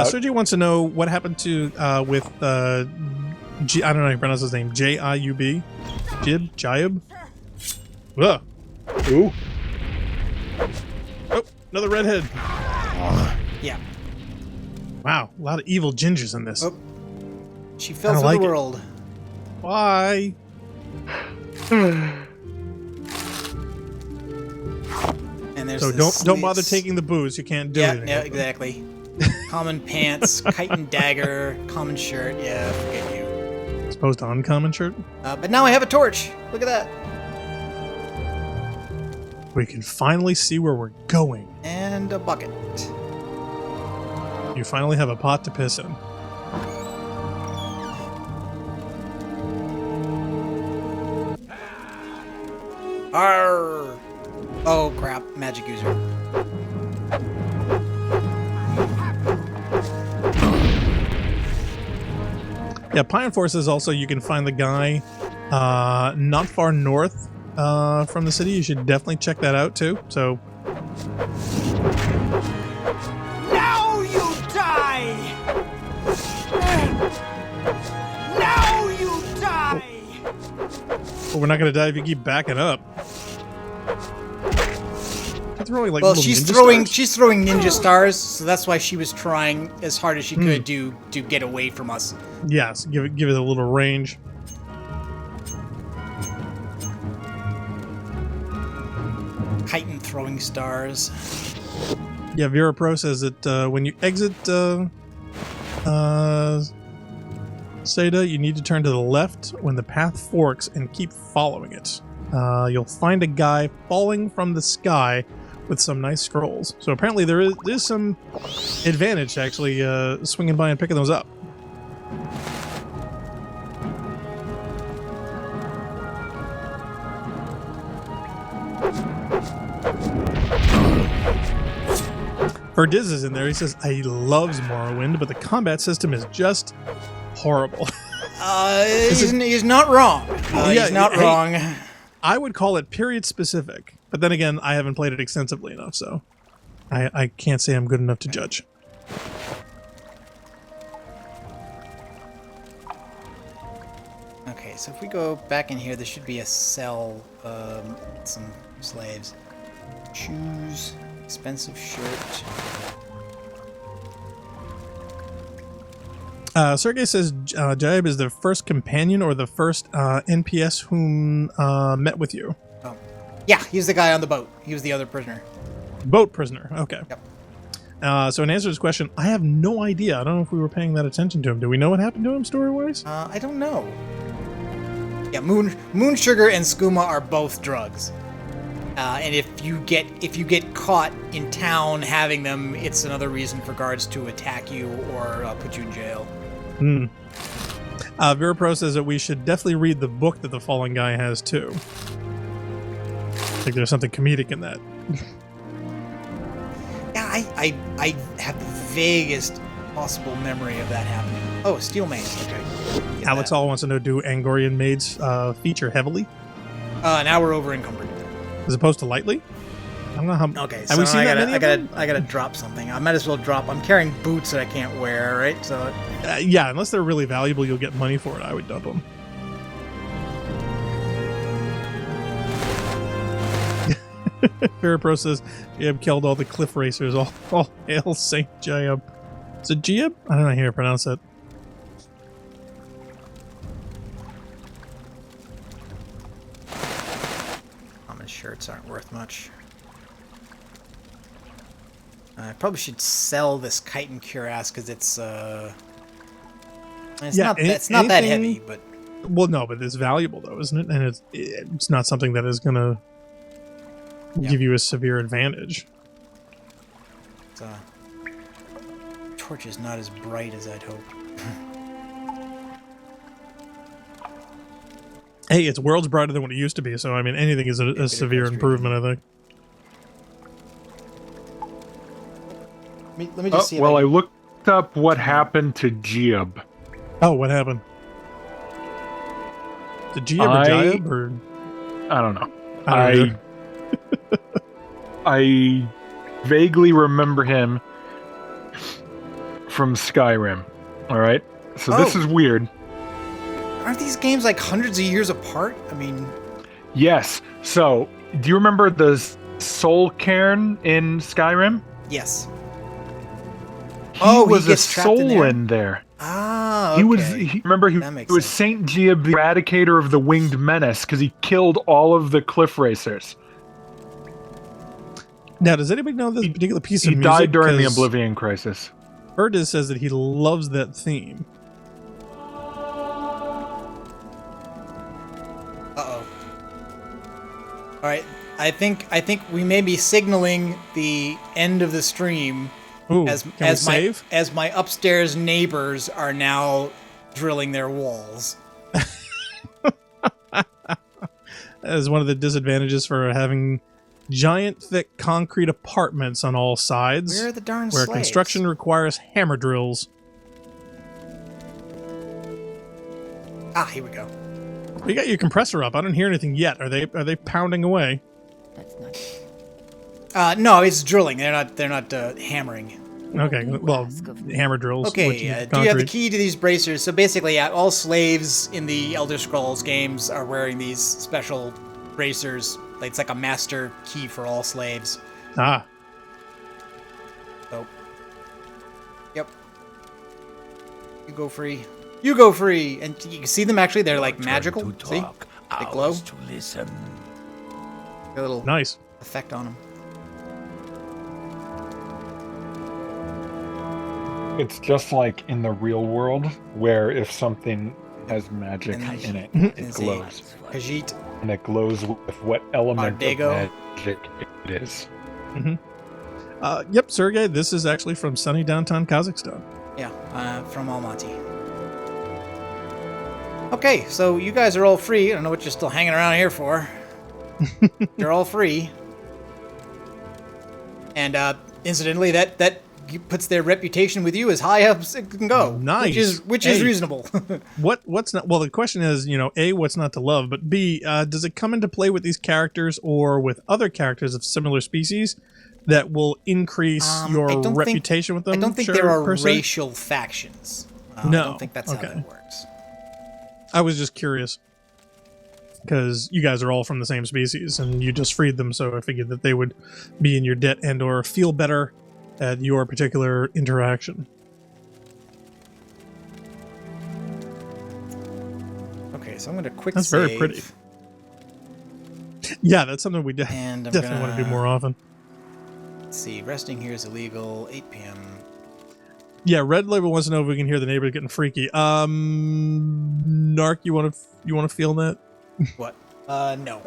Speaker 2: Sergey wants to know what happened to with I don't know how you pronounce his name. Jiub? Jiub? Ugh.
Speaker 4: Ooh.
Speaker 2: Oh, another redhead.
Speaker 3: Yeah.
Speaker 2: Wow, a lot of evil gingers in this.
Speaker 3: Oh. She fell
Speaker 2: I don't
Speaker 3: through
Speaker 2: like
Speaker 3: the
Speaker 2: it.
Speaker 3: world.
Speaker 2: Why?
Speaker 3: And there's
Speaker 2: So
Speaker 3: this
Speaker 2: don't bother
Speaker 3: sleeves.
Speaker 2: taking the booze. You can't do
Speaker 3: Yeah,
Speaker 2: anything.
Speaker 3: yeah,
Speaker 2: with them.
Speaker 3: exactly. Common pants, kite and dagger, common shirt. Yeah, forget you.
Speaker 2: As opposed to uncommon shirt.
Speaker 3: But now I have a torch. Look at that.
Speaker 2: We can finally see where we're going.
Speaker 3: And a bucket.
Speaker 2: You finally have a pot to piss in.
Speaker 3: Arr! Oh crap, magic user.
Speaker 2: Yeah, Pine Force is also, you can find the guy not far north from the city. You should definitely check that out too. So
Speaker 1: Now you die! Now you die!
Speaker 2: well, we're not going to die if you keep backing up. You're throwing like
Speaker 3: Well,
Speaker 2: little
Speaker 3: she's
Speaker 2: ninja
Speaker 3: throwing ninja stars, so that's why she was trying as hard as she could to get away from us.
Speaker 2: Yes, give it a little range.
Speaker 3: Kite and throwing stars.
Speaker 2: Yeah, Vera Pro says that when you exit Seda, you need to turn to the left when the path forks and keep following it. You'll find a guy falling from the sky with some nice scrolls. So apparently there is some advantage to actually swinging by and picking those up. Verdiz is in there. He says he loves Morrowind, but the combat system is just horrible.
Speaker 3: He's not wrong. He's not wrong.
Speaker 2: I would call it period specific, but then again, I haven't played it extensively enough, so I can't say I'm good enough to judge.
Speaker 3: Okay, so if we go back in here, there should be a cell, some slaves. Shoes, expensive shirt.
Speaker 2: Sergey says Jaib is the first companion or the first NPS whom met with you.
Speaker 3: Oh. Yeah, he's the guy on the boat. He was the other prisoner.
Speaker 2: Boat prisoner, okay.
Speaker 3: Yep.
Speaker 2: So in answer to this question, I have no idea. I don't know if we were paying that attention to him. Do we know what happened to him story-wise?
Speaker 3: I don't know. Yeah, moon sugar and skooma are both drugs. And if you get caught in town having them, it's another reason for guards to attack you or put you in jail.
Speaker 2: Vera Pro says that we should definitely read the book that the fallen guy has too. I think there's something comedic in that.
Speaker 3: Yeah, I have the vaguest possible memory of that happening. Oh, steel mace. Okay. Get
Speaker 2: Alex
Speaker 3: that.
Speaker 2: All wants to know, do Angorian maids feature heavily
Speaker 3: Now we're over encumbered.
Speaker 2: as opposed to lightly? I don't know how.
Speaker 3: Okay,
Speaker 2: have
Speaker 3: so
Speaker 2: we seen that many of them?
Speaker 3: I gotta drop something. I might as well drop. I'm carrying boots that I can't wear, right? So
Speaker 2: Yeah, unless they're really valuable, you'll get money for it. I would dump them. Farapro says Jayab killed all the cliff racers. All hail Saint Jayab. Is it Jayab? I don't know how to pronounce that.
Speaker 3: common shirts aren't worth much. I probably should sell this chitin cuirass because it's not that heavy, but
Speaker 2: well, no, but it's valuable though, isn't it? And it's not something that is gonna give you a severe advantage.
Speaker 3: torch is not as bright as I'd hoped.
Speaker 2: Hey, it's worlds brighter than what it used to be, so I mean, anything is a severe improvement, I think.
Speaker 3: Let me just see.
Speaker 4: Well, I looked up what happened to Giab.
Speaker 2: Oh, what happened? Did Giab or Giab, or?
Speaker 4: I don't know.
Speaker 2: I don't know.
Speaker 4: I vaguely remember him from Skyrim. All right, so this is weird.
Speaker 3: Aren't these games like hundreds of years apart? I mean,
Speaker 4: yes. So, do you remember the Soul Cairn in Skyrim?
Speaker 3: Yes.
Speaker 4: He was a soul in there.
Speaker 3: Ah, okay.
Speaker 4: He was Saint Giab, the Eradicator of the Winged Menace, because he killed all of the Cliffracers.
Speaker 2: Now, does anybody know this particular piece of music?
Speaker 4: He died during the Oblivion Crisis.
Speaker 2: Erdis says that he loves that theme.
Speaker 3: Uh-oh. All right, I think we may be signaling the end of the stream.
Speaker 2: Ooh,
Speaker 3: as my upstairs neighbors are now drilling their walls.
Speaker 2: As one of the disadvantages for having giant, thick concrete apartments on all sides.
Speaker 3: Where are the darn
Speaker 2: Where
Speaker 3: slaves?
Speaker 2: construction requires hammer drills.
Speaker 3: Ah, here we go.
Speaker 2: You got your compressor up. I don't hear anything yet. Are they pounding away?
Speaker 7: That's not.
Speaker 3: No, it's drilling. They're not hammering.
Speaker 2: Okay, well, hammer drills.
Speaker 3: Okay, do you have the key to these bracers? So basically, all slaves in the Elder Scrolls games are wearing these special bracers. Like, it's like a master key for all slaves.
Speaker 2: Ah.
Speaker 3: So, yep. You go free. You go free! And you can see them actually, they're like magical. See? They glow.
Speaker 6: To listen.
Speaker 3: A little
Speaker 2: nice
Speaker 3: effect on them.
Speaker 4: It's just like in the real world, where if something has magic in it, it glows.
Speaker 3: Khajiit.
Speaker 4: And it glows with what element
Speaker 3: Ardego.
Speaker 4: of magic it is.
Speaker 2: Mm-hmm. Yep, Sergey, this is actually from sunny downtown Kazakhstan.
Speaker 3: Yeah, from Almaty. Okay, so you guys are all free. I don't know what you're still hanging around here for. You're all free. And incidentally, that puts their reputation with you as high up as it can go.
Speaker 2: Nice.
Speaker 3: Which is reasonable.
Speaker 2: What's not? Well, the question is, A, what's not to love, but B, does it come into play with these characters or with other characters of similar species that will increase your reputation with them?
Speaker 3: I don't think there are racial factions.
Speaker 2: No.
Speaker 3: I don't think that's how that works.
Speaker 2: I was just curious because you guys are all from the same species and you just freed them, so I figured that they would be in your debt and or feel better at your particular interaction.
Speaker 3: Okay, so I'm going to quick
Speaker 2: That's
Speaker 3: save.
Speaker 2: very pretty. Yeah, that's something we definitely want to do more often.
Speaker 3: Let's see, resting here is illegal. 8 p.m.
Speaker 2: Yeah, Red Label wants to know if we can hear the neighbors getting freaky. Narc, you want to feel that?
Speaker 3: What? No.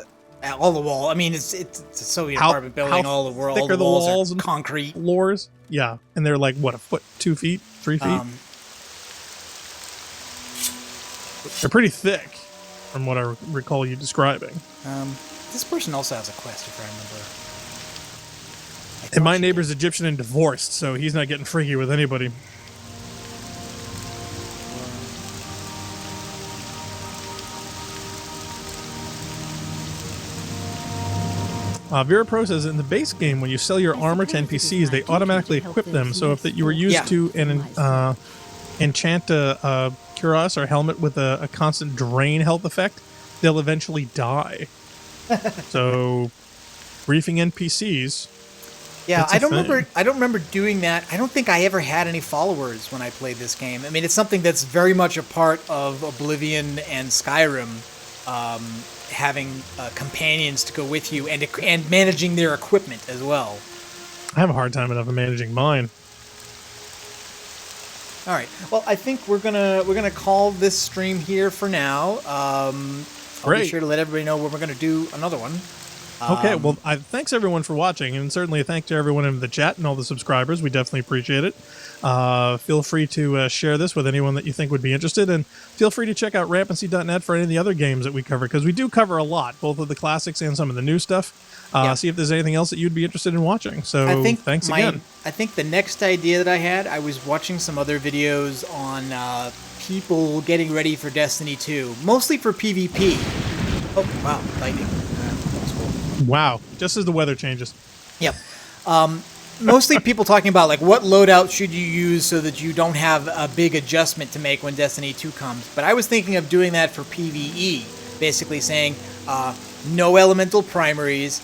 Speaker 3: All the wall. I mean, it's a Soviet apartment building. All the
Speaker 2: thick are the walls
Speaker 3: are concrete
Speaker 2: floors. Yeah, and they're like what, a foot, 2 feet, 3 feet. They're pretty thick, from what I recall you describing.
Speaker 3: This person also has a quest, if I remember.
Speaker 2: And my neighbor's Egyptian and divorced, so he's not getting freaky with anybody. Vera Pro says, in the base game, when you sell your armor to NPCs, they automatically equip them, so if you were used to enchant a cuirass or helmet with a constant drain health effect, they'll eventually die. So, briefing NPCs...
Speaker 3: Yeah, I don't remember doing that. I don't think I ever had any followers when I played this game. I mean, it's something that's very much a part of Oblivion and Skyrim, having companions to go with you and managing their equipment as well.
Speaker 2: I have a hard time enough of managing mine.
Speaker 3: All right. Well, I think we're gonna call this stream here for now. I'll be sure to let everybody know when we're gonna do another one.
Speaker 2: Okay, well, thanks everyone for watching, and certainly a thank to everyone in the chat and all the subscribers. We definitely appreciate it. Feel free to share this with anyone that you think would be interested, and feel free to check out rampancy.net for any of the other games that we cover, because we do cover a lot, both of the classics and some of the new stuff. See if there's anything else that you'd be interested in watching. So thanks again.
Speaker 3: I think the next idea that I had, I was watching some other videos on people getting ready for Destiny 2, mostly for PvP. Oh, wow, lightning. That's cool.
Speaker 2: Wow, just as the weather changes.
Speaker 3: Yep. Mostly people talking about, like, what loadout should you use so that you don't have a big adjustment to make when Destiny 2 comes. But I was thinking of doing that for PvE, basically saying no elemental primaries,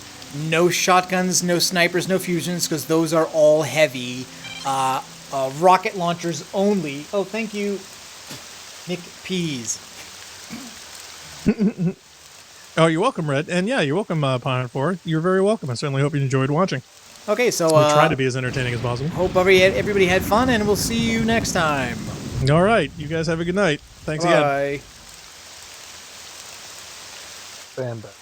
Speaker 3: no shotguns, no snipers, no fusions, because those are all heavy. Rocket launchers only. Oh, thank you, Nick Pease.
Speaker 2: Oh, you're welcome, Red. And yeah, you're welcome, Pine 4. You're very welcome. I certainly hope you enjoyed watching.
Speaker 3: Okay, so
Speaker 2: we'll try to be as entertaining as possible.
Speaker 3: Hope everybody had fun, and we'll see you next time.
Speaker 2: All right. You guys have a good night. Thanks again.
Speaker 3: Bye.
Speaker 4: Stand back.